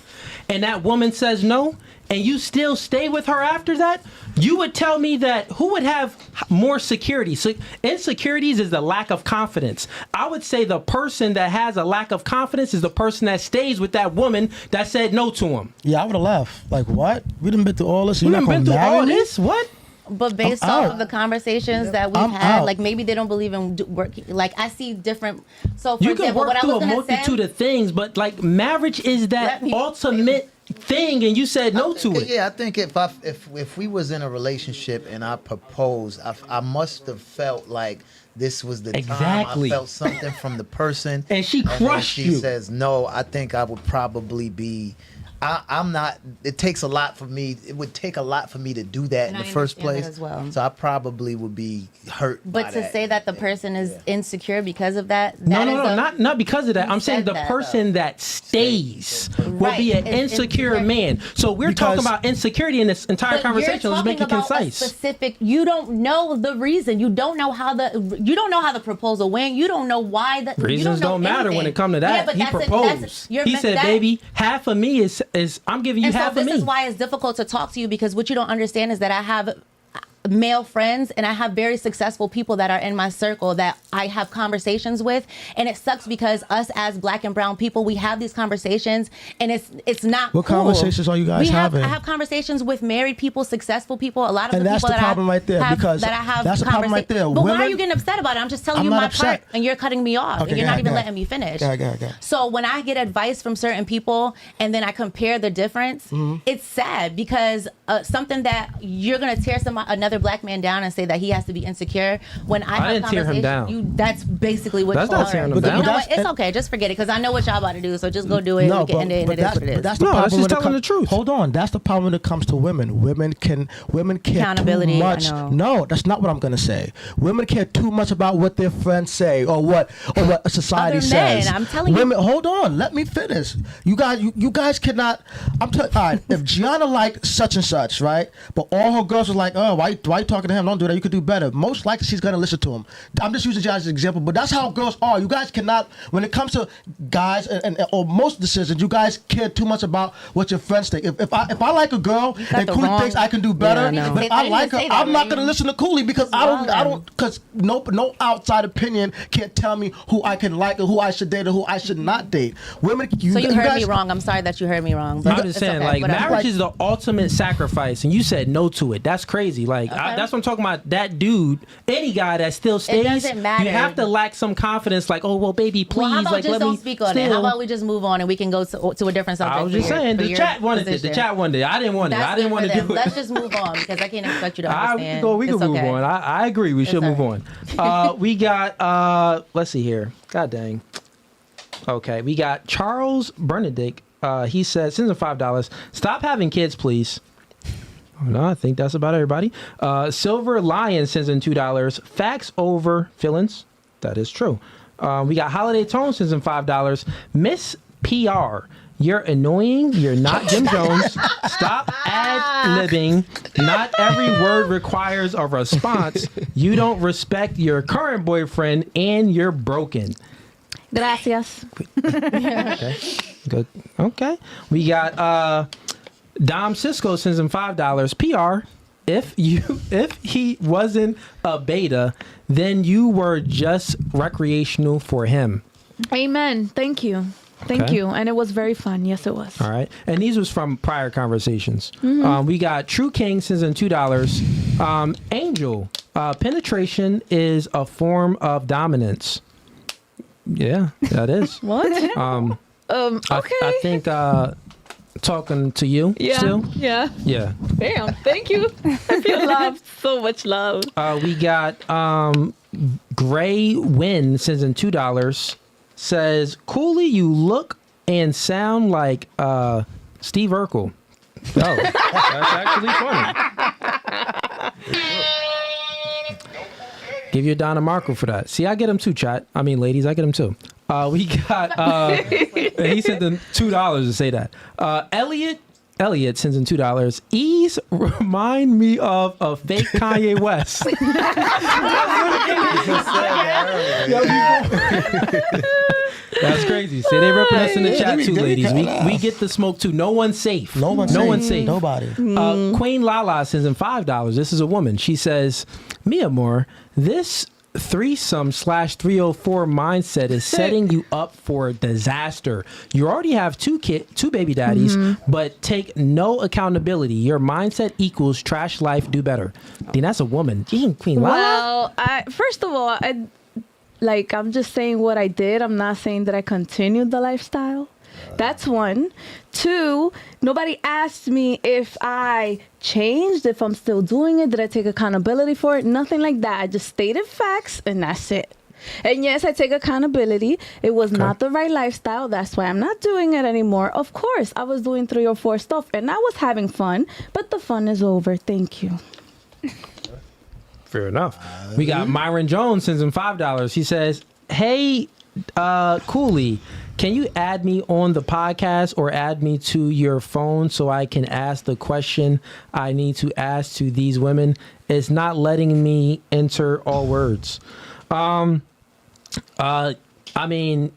and that woman says no, and you still stay with her after that. You would tell me that who would have more security? So insecurities is the lack of confidence. I would say the person that has a lack of confidence is the person that stays with that woman that said no to him. Yeah, I would have left. Like, what? We done been through all this. We done been through all this? What? But based off of the conversations that we've had, like maybe they don't believe in working. Like I see different. So for you can example, work through a multitude of things, but like marriage is that ultimate thing, and you said no to it. Yeah, I think if we was in a relationship and I proposed, I must have felt like this was the time. I felt something from the person, and she crushed you. She says no. I think I would probably be. I'm not. It takes a lot for me. It would take a lot for me to do that in the first place. As well. So I probably would be hurt. But to say that the person is insecure because of that. No, not because of that. I'm saying the person that stays will be an insecure man. So we're talking about insecurity in this entire conversation. Let's make it concise. Specific. You don't know the reason. You don't know how the proposal went. You don't know why the reasons don't matter when it comes to that. He proposed. He said, "Baby, half of me is I'm giving you half of me." This is why it's difficult to talk to you, because what you don't understand is that I have male friends and I have very successful people that are in my circle that I have conversations with, and it sucks because us as Black and brown people, we have these conversations and it's not What cool. conversations are you guys having? I have conversations with married people, successful people. A lot of And the that's people the problem right there, because that I have that's the problem right there. But why are Women- you getting upset about it? I'm just telling I'm you not my upset. part, and you're cutting me off, Okay, and you're go not ahead, even go letting ahead. me finish. Go ahead. So when I get advice from certain people, and then I compare the difference, it's sad because something that you're gonna tear another Black man down and say that he has to be insecure. When I have didn't tear him conversations, down. that's basically what That's you're not tearing him But down. you know But what? It's okay. Just forget it because I know what y'all about to do. So just go do it. No, we can end it, and it is that's, what it is. but that's the No, that's problem just when it telling the truth. Hold on, that's the problem when it comes to women. Women care Accountability, too I much. know. No, that's not what I'm gonna say. Women care too much about what their friends say or what society Other men, says. I'm telling you. Women, hold on, let me finish. You guys cannot. I'm telling. All right, if Gianna liked such and such, right? But all her girls are like, oh, why you talking to him? Don't do that. You could do better. Most likely, she's gonna listen to him. I'm just using Gianna as an example, but that's how girls are. You guys cannot. When it comes to guys or most decisions, you guys care too much about what your friends think. If I like a girl and the Cooley wrong- thinks I can do better, Yeah, I know. but if I like her, I didn't say that, I'm not man. gonna listen to Cooley because because no outside opinion can't tell me who I can like or who I should date or who I should not date. Women, So you heard guys, me wrong. I'm sorry that you heard me wrong. But I'm just it's saying, okay, like, whatever. marriage is the ultimate sacrifice, and you said no to it. That's crazy. Like, that's what I'm talking about. That dude, any guy that still stays, doesn't matter. you have to lack some confidence. Like, oh well, baby, please, Well, how about like, just let don't me speak on still. it? How about we just move on and we can go to a different subject? I was just for your- saying, for the your chat wanted it. The position. chat wanted it. I didn't want it. That's I didn't good want for to them. do it. Let's just move on because I can't expect you to We understand. can It's move okay. on. I agree. We should all move on. We got let's see here. God dang. Okay, we got Charles Bernadic. He said, sends him $5. Stop having kids, please. Oh, no, I think that's about everybody. Silver Lion sends in $2. Facts over feelings. That is true. We got Holiday Tone sends in $5. Miss PR. You're annoying. You're not Jim Jones. Stop ad-libbing. Not every word requires a response. You don't respect your current boyfriend, and you're broken. Gracias. Okay. Good. Okay. We got Dom Cisco sends him $5. PR. If he wasn't a beta, then you were just recreational for him. Amen. Thank you. Thank Okay. you. And it was very fun. Yes, it was. All right. And these was from prior conversations. We got True King sends in $2. Angel. Penetration is a form of dominance. Yeah, that is. What? Okay. I think talking to you Yeah. still. Yeah. Yeah. Damn. Thank you. I feel loved. So much love. We got Gray Win sends in $2. Says, Cooley, you look and sound like Steve Urkel. Oh, that's actually funny. Give you a Donna Marco for that. See, I get him too, chat. I mean, ladies, I get him too. We got, he sent in $2 to say that. Elliot sends in $2. Ease remind me of a fake Kanye West. That's crazy. See, they ripping us in the chat too, ladies. We get the smoke too. No one's safe. No one's safe. Nobody. Queen Lala sends in $5. This is a woman. She says, "Mi amor, this threesome/304 mindset is setting you up for disaster. You already have two baby daddies, but take no accountability. Your mindset equals trash life. Do better." I think that's a woman. Dang, Queen Lala. Well, first of all, I'm just saying what I did. I'm not saying that I continued the lifestyle. That's one. Two, nobody asked me if I changed, if I'm still doing it, did I take accountability for it? Nothing like that. I just stated facts and that's it. And yes, I take accountability. It was not the right lifestyle. That's why I'm not doing it anymore. Of course, I was doing 3 or 4 stuff and I was having fun, but the fun is over. Thank you. Fair enough. We got Myron Jones sends him $5. He says, "Hey, Cooley, can you add me on the podcast or add me to your phone so I can ask the question I need to ask to these women? It's not letting me enter all words." I mean,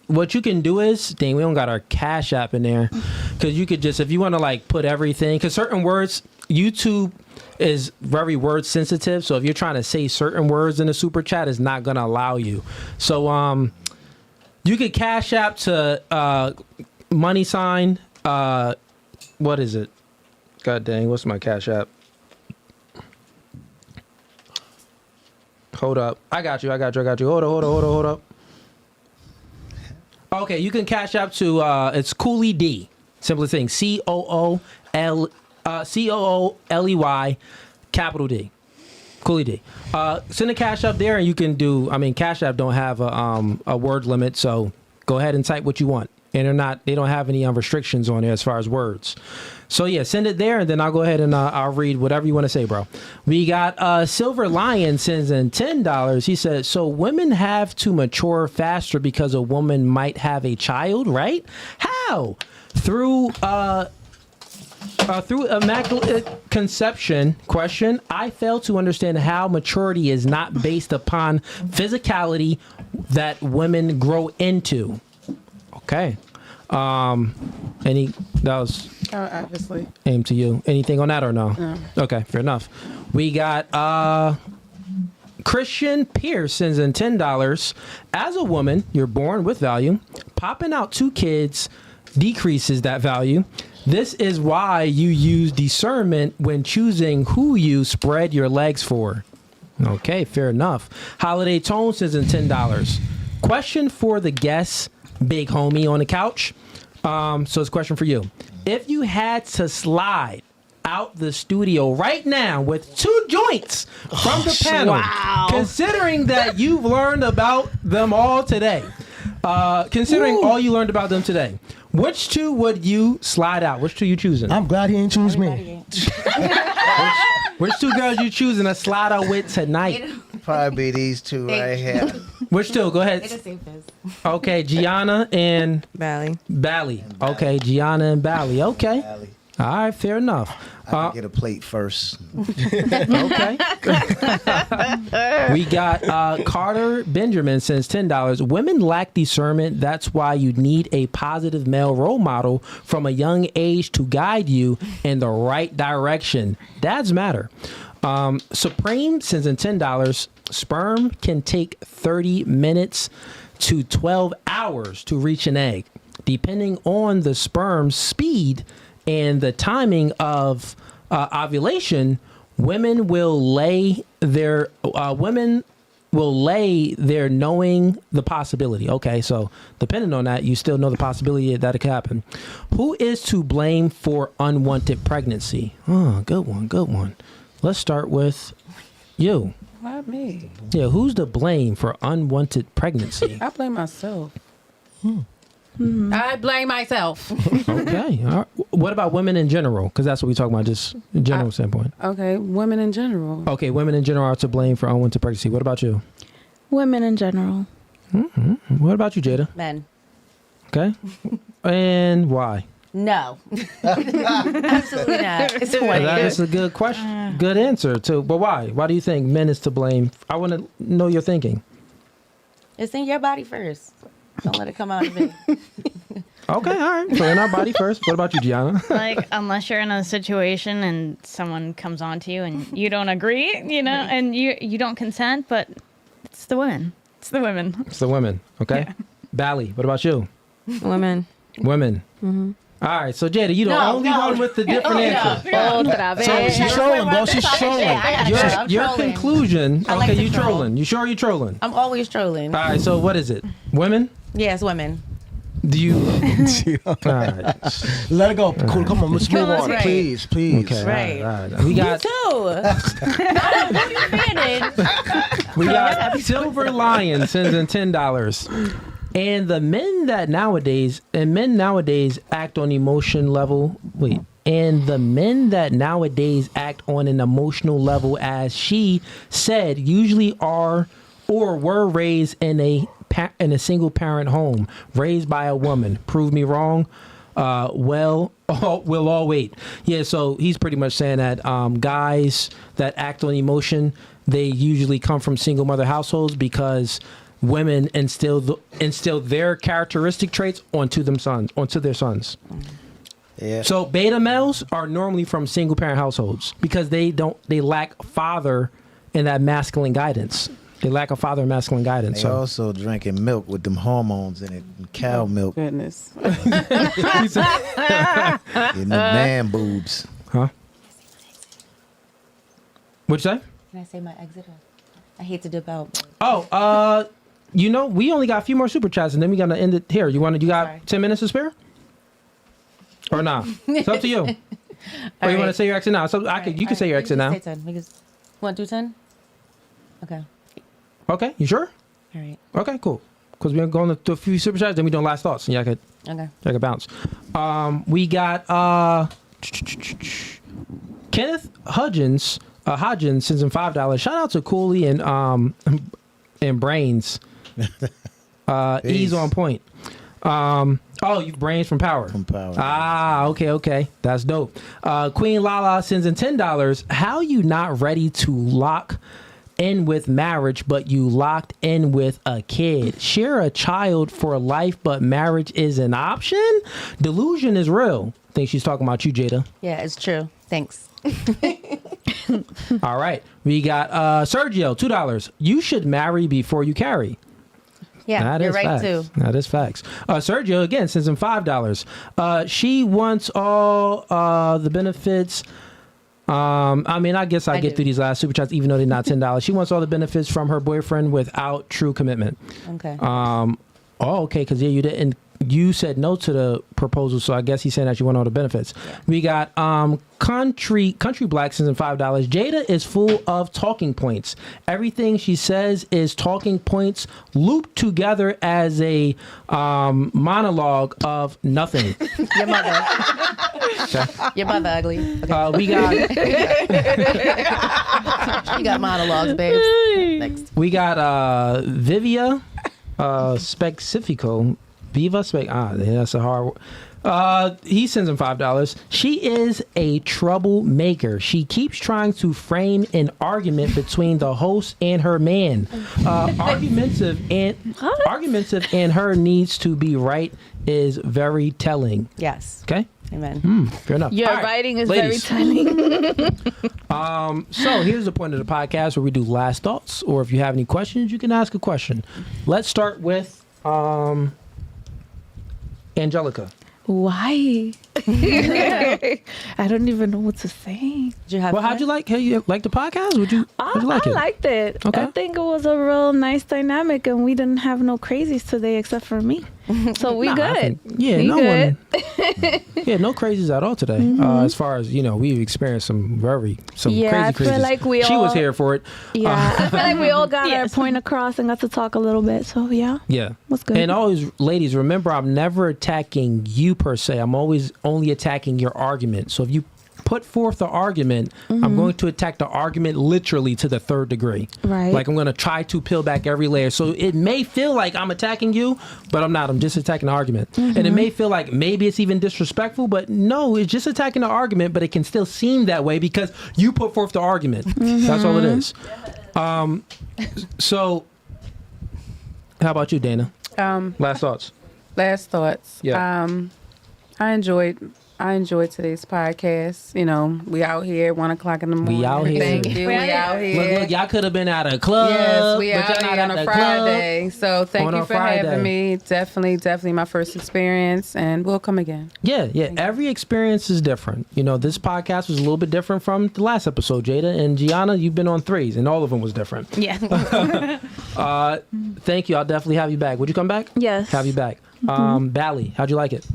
what you can do is, dang, we don't got our Cash App in there, because you could just, if you want to like put everything, because certain words, YouTube is very word sensitive. So if you're trying to say certain words in a super chat, it's not gonna allow you. So you could cash app to money sign. What is it? God dang, what's my cash app? Hold up. I got you. Hold up. Okay, you can cash app to it's Cooley D. Simply saying COOLEY capital D. Cooley D. Send a cash app there, and you can do. I mean, cash app don't have a word limit, so go ahead and type what you want. And they don't have any restrictions on it as far as words. So yeah, send it there, and then I'll go ahead and I'll read whatever you want to say, bro. We got Silver Lion sends in $10. He says, so women have to mature faster because a woman might have a child, right? How? Through immaculate conception? Question. I fail to understand how maturity is not based upon physicality that women grow into. Okay. That was obviously aimed to you. Anything on that or no? No. Okay, fair enough. We got Christian Pierce sends in $10. As a woman, you're born with value. Popping out 2 kids decreases that value. This is why you use discernment when choosing who you spread your legs for. Okay, fair enough. Holiday Tone sends in $10. Question for the guests. Big homie on the couch. So it's a question for you. If you had to slide out the studio right now with 2 joints from the panel, considering that you've learned about them all today, all you learned about them today, which 2 would you slide out? Which 2 you choosing? I'm glad he ain't choose me. Which 2 girls you choosing to slide out with tonight? Probably these 2 right here. Which 2? Go ahead. Okay, Gianna and Bally. Okay, Gianna and Bally. Okay. Bally. All right, fair enough. I can get a plate first. Okay. We got Carter Benjamin sends $10. Women lack discernment. That's why you need a positive male role model from a young age to guide you in the right direction. Dads matter. Supreme sends in $10. Sperm can take 30 minutes to 12 hours to reach an egg. Depending on the sperm's speed and the timing of ovulation, women will lay their knowing the possibility. Okay, so depending on that, you still know the possibility that it could happen. Who is to blame for unwanted pregnancy? Oh, good one. Let's start with you. Not me. Yeah, who's to blame for unwanted pregnancy? I blame myself. I blame myself. Okay. All right. What about women in general? Because that's what we're talking about, just in general standpoint. Okay, women in general. Okay, women in general are to blame for unwanted pregnancy. What about you? Women in general. Mm-hmm. What about you, Jada? Men. Okay. And why? No. Absolutely not. It's women. That is a good question. Good answer, too. But why? Why do you think men is to blame? I want to know your thinking. It's in your body first. Don't let it come out of me. Okay, all right. So in our body first. What about you, Gianna? Like, unless you're in a situation and someone comes on to you and you don't agree, and you don't consent, but it's the women. It's the women. It's the women. Okay. Yeah. Bally, what about you? Women. Mm-hmm. All right, so Jada, you the only one with the different answer. So she's trolling, bro. She's trolling. Your conclusion. Like okay, you troll. trolling. You sure you trolling? I'm always trolling. All right, so what is it? Women? Yes, women. Do you? All right. Let it go. Cool. Come on, let's move on. Right. Please. Okay. Right. All right. We got. You too. I don't know who you manage. We got Silver Lion sends in $10. And the men nowadays act on emotion level. And the men that nowadays act on an emotional level, as she said, usually are or were raised in a single parent home, raised by a woman. Prove me wrong. We'll all wait. Yeah, so he's pretty much saying that guys that act on emotion, they usually come from single mother households because women instill their characteristic traits onto their sons. Yeah. So beta males are normally from single parent households because they lack father and that masculine guidance. They lack a father and masculine guidance. They So also drinking milk with them hormones in it, and cow milk, Goodness. and the man boobs. huh? What'd you say? Can I say my exit? I hate to dip out. But Oh, we only got a few more super chats and then we gotta end it here. You got Sorry. 10 minutes to spare? Or nah? It's up to you. Or you want to right. say your exit now? So you can say your exit now. Say 10. Want to do 10? Okay. Okay, you sure? All right. Okay, cool. Because we're going to do a few super chats, then we doing last thoughts, and y'all could bounce. We got Kenneth Hodgins sends in $5. Shout out to Cooley and Brains. Ease on point. You Brains from Power. From Power. Okay. That's dope. Queen Lala sends in $10. How you not ready to lock in with marriage, but you locked in with a kid? Share a child for life, but marriage is an option? Delusion is real. I think she's talking about you, Jada. Yeah, it's true. Thanks. All right. We got Sergio, $2. You should marry before you carry. Yeah, That you're is right facts. too. That is facts. Sergio again sends him $5. She wants all the benefits. I guess I get do. through these last super chats, even though they're not $10. She wants all the benefits from her boyfriend without true commitment. Okay. Okay, because you didn't. You said no to the proposal, so I guess he's saying that you want all the benefits. Yeah. We got country black sends in $5. Jada is full of talking points. Everything she says is talking points looped together as a monologue of nothing. Your mother. Your mother ugly. Okay. We got You got monologues, babes. Next. we got Vivia Specifico. Viva Spec. That's a hard word. He sends him $5. She is a troublemaker. She keeps trying to frame an argument between the host and her man. Argumentative and her needs to be right is very telling. Yes. Okay. Amen. Fair enough. Your All right, writing is ladies. very telling. So here's the point of the podcast where we do last thoughts, or if you have any questions, you can ask a question. Let's start with Angelica. Why? I don't even know what to say. Did you have Well, how'd you like the podcast? How'd you like I it? liked it. Okay. I think it was a real nice dynamic, and we didn't have no crazies today except for me. So we Nah, I good. think- yeah, We no good. one. Yeah, no crazies at all today. As far as we've experienced some Yeah, crazy I feel crazies. like we she was all- here for it. Yeah, I feel like we all got our Yes. point across and got to talk a little bit. So yeah, Yeah. was good. And always, ladies, remember, I'm never attacking you per se. I'm always only attacking your argument. So if you put forth the argument, I'm going to attack the argument literally to the third degree. Right. Like I'm going to try to peel back every layer. So it may feel like I'm attacking you, but I'm not. I'm just attacking the argument. And it may feel like maybe it's even disrespectful, but no, it's just attacking the argument, but it can still seem that way because you put forth the argument. That's all it is. So how about you, Dana? Last thoughts. Last thoughts. Yeah. I enjoyed today's podcast. We out here 1:00 in the morning. We out here. Thank you. We out here. Look, y'all could have been at a club. Yes, we but out y'all not here on at a the Friday. So thank On you a for Friday. having me. Definitely my first experience, and we'll come again. Club. Yeah. Every experience is different. This podcast was a little bit different from the last episode, Jada. And Gianna, you've been on 3s, and all of them was different. Yeah. Thank you. I'll definitely have you back. Would you come back? Yes. Have you back. Bally, how'd you like it?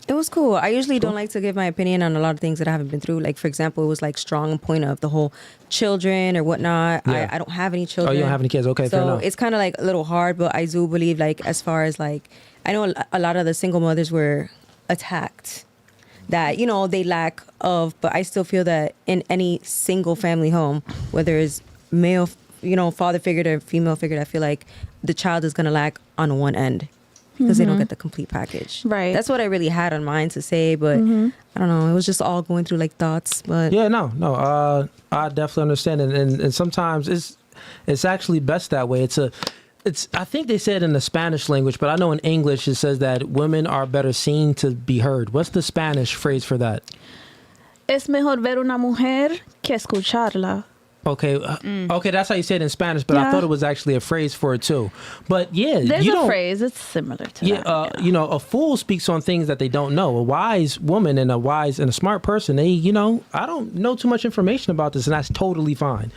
It was cool. I usually don't like to give my opinion on a lot of things that I haven't been through. Like, for example, it was like strong point of the whole children or whatnot. Yeah. I don't have any Oh, children. you don't have any kids? Okay, fair So enough. it's kind of like a little hard, but I do believe like as far as like, I know a lot of the single mothers were attacked that, they lack of, but I still feel that in any single family home, whether it's male, father figure or female figure, I feel like the child is going to lack on one end. Because they don't get the complete package. Right. That's what I really had on mind to say, but I don't know. It was just all going through like thoughts. But Yeah, no. I definitely understand, and sometimes it's actually best that way. It's I think they said in the Spanish language, but I know in English it says that women are better seen to be heard. What's the Spanish phrase for that? Es mejor ver una mujer que escucharla. Okay, okay, that's how you say it in Spanish, but I Yeah. thought it was actually a phrase for it too. But yeah, There's you a don't. phrase. It's similar to Yeah, that. you know, a fool speaks on things that they don't know. A wise woman and a wise and a smart person, they, you know, I don't know too much information about this, and that's totally fine.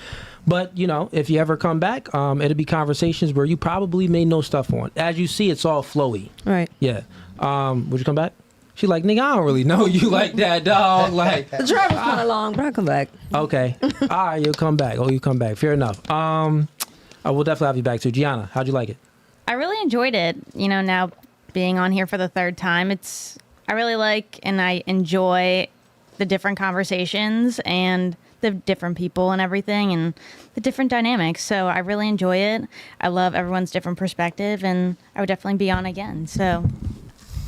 But, you know, if you ever come back, it'll be conversations where you probably may know stuff on. As you see, it's all flowy. Right. Yeah. Would you come back? She like, nigga, I don't really know you like that, dog. Like, The drive was kind of long, but I'll come back. okay. All right, you'll come back. Oh, you come back. Fair enough. I will definitely have you back too. Gianna, how'd you like it? I really enjoyed it. You know, now being on here for the third time, I really like and I enjoy the different conversations and the different people and everything and the different dynamics. So I really enjoy it. I love everyone's different perspective, and I would definitely be on again. So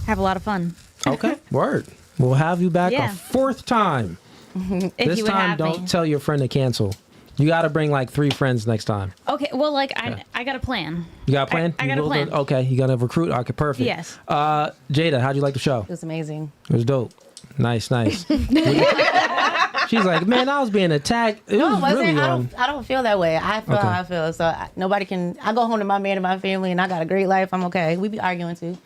have a lot of fun. Okay. Word. We'll have you back Yeah. a fourth time. If This you would time, have don't me. tell your friend to cancel. You got to bring like 3 friends next time. Okay, well, like I got a plan. You got a plan? I got You a will plan. do- Okay, you got to recruit. Okay, perfect. Yes. Jada, how'd you like the show? It was amazing. It was dope. Nice. She's like, man, I was being attacked. It No, was it wasn't. really I don't feel that way. I feel Okay. how I feel. So nobody can. I go home to my man and my family, and I got a great life. I'm okay. We be arguing too,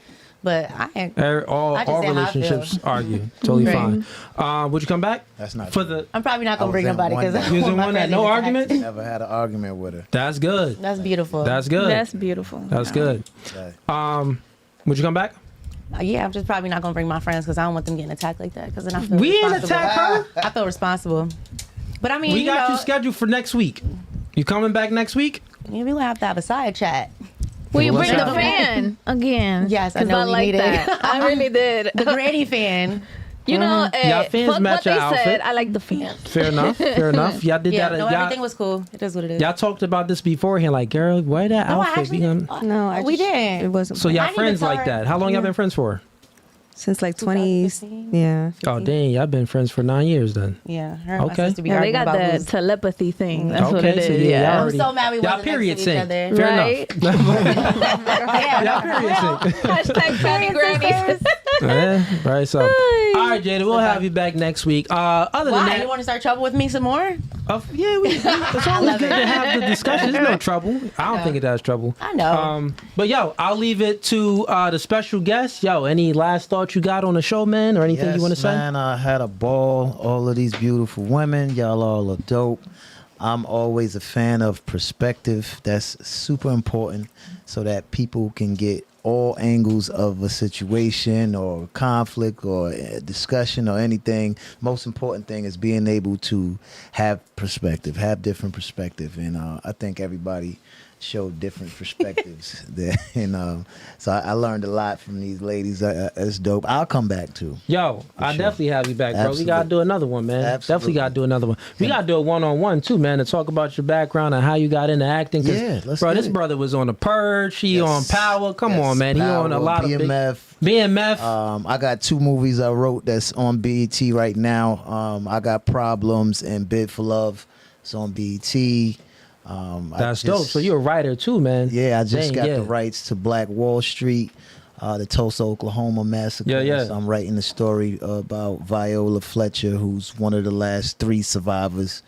but I ain't. all I just say how I relationships argue. Totally Right. fine. Would you come back? That's not for true. the. I'm probably not I gonna was bring in nobody one because that- You was in one that no argument. Never had an argument with her. That's good. That's beautiful. That's good. That's beautiful. That's good. Okay. Would you come back? Yeah, I'm just probably not gonna bring my friends because I don't want them getting attacked like that. Because then I feel We ain't responsible. attack her. I feel responsible. But I mean, We you got know, you scheduled for next week. You coming back next week? we gonna have to have a side chat. Will you What's bring the up? fan again? Yes, I 'Cause know we like need it. that. I really did. The granny fan. You know, Y'all fans fuck match what they your outfit. said. I like the fan. Fair enough. Fair enough. Y'all did Yeah, that. no, y'all, everything was cool. It is what it is. y'all talked about this beforehand. Like, girl, wear that No, I outfit. actually We didn't. gonna- No, We didn't. It wasn't. So I y'all didn't even friends tell like her. that. How long y'all been friends for? Since like 20s. 2015? Yeah. Oh, 15. dang. Y'all been friends for 9 years then. Yeah, her and my Okay. sister be Yeah, they arguing got about the who's- telepathy thing. That's what Okay, it so is. yeah, Yeah. y'all I'm already- so mad we Y'all wasn't period next to each sync. other. Fair Right? enough. Yeah, Y'all period sync. Hashtag Fanny Granny. Yeah, right. So, all right, Jada, we'll have you back next week. Other than Why? that, You want to start trouble with me some more? yeah, it's always good to have the discussion. There's no trouble. I don't No. think it has trouble. I know. But yo, I'll leave it to the special guest. Yo, any last thoughts you got on the show, man, or anything you want to say? Man, I had a ball. All of these beautiful women. Y'all all are dope. I'm always a fan of perspective. That's super important so that people can get all angles of a situation or conflict or a discussion or anything. Most important thing is being able to have perspective, have different perspective. And I think everybody showed different perspectives there. And so I learned a lot from these ladies. It's dope. I'll come back too. Yo, I sure. definitely have you back, bro. We Absolutely. gotta do another one, man. Absolutely. Definitely gotta do another one. We gotta do a one-on-one too, man, to talk about your background and how you got into acting. 'Cause, Yeah, let's bro, get this it. brother was on the Purge. He on Power. Come Yes, on, man. He on a Power, lot of BMF. BMF. I got 2 movies I wrote that's on BET right now. I got Problems and Bid for Love. It's on BET. That's dope. So you're a writer too, man. Yeah, I just Dang, got yeah. the rights to Black Wall Street, the Tulsa, Oklahoma massacre. Yeah. So I'm writing the story about Viola Fletcher, who's one of the last 3 survivors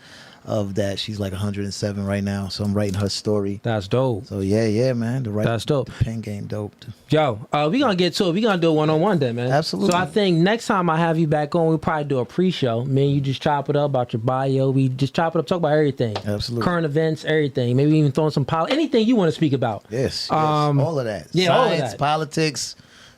of that. She's like 107 right now. So I'm writing her story. That's dope. So yeah, man. That's dope. The pen game dope. Yo, we gonna get to it. We gonna do a one-on-one then, man. Absolutely. So I think next time I have you back on, we'll probably do a pre-show. Me and you just chop it up about your bio. We just chop it up, talk about everything. Absolutely. Current events, everything. Maybe even throwing some anything you want to speak about. Yes. All of that. yeah, all of Science, that. politics.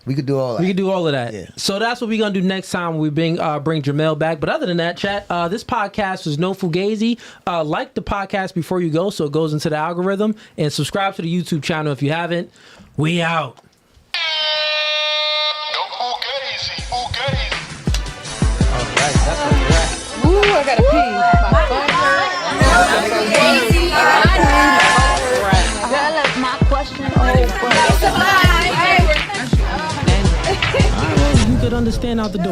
We could do all that. We can do all of that. Yeah. So that's what we're gonna do next time we bring Jamel back. But other than that, chat, this podcast is no Fugazi. Like the podcast before you go, so it goes into the algorithm, and subscribe to the YouTube channel if you haven't. We out. No Fugazi, Fugazi. All right, that's a wrap. Ooh, I gotta pee. My butt hurt. My question. You could understand out the door.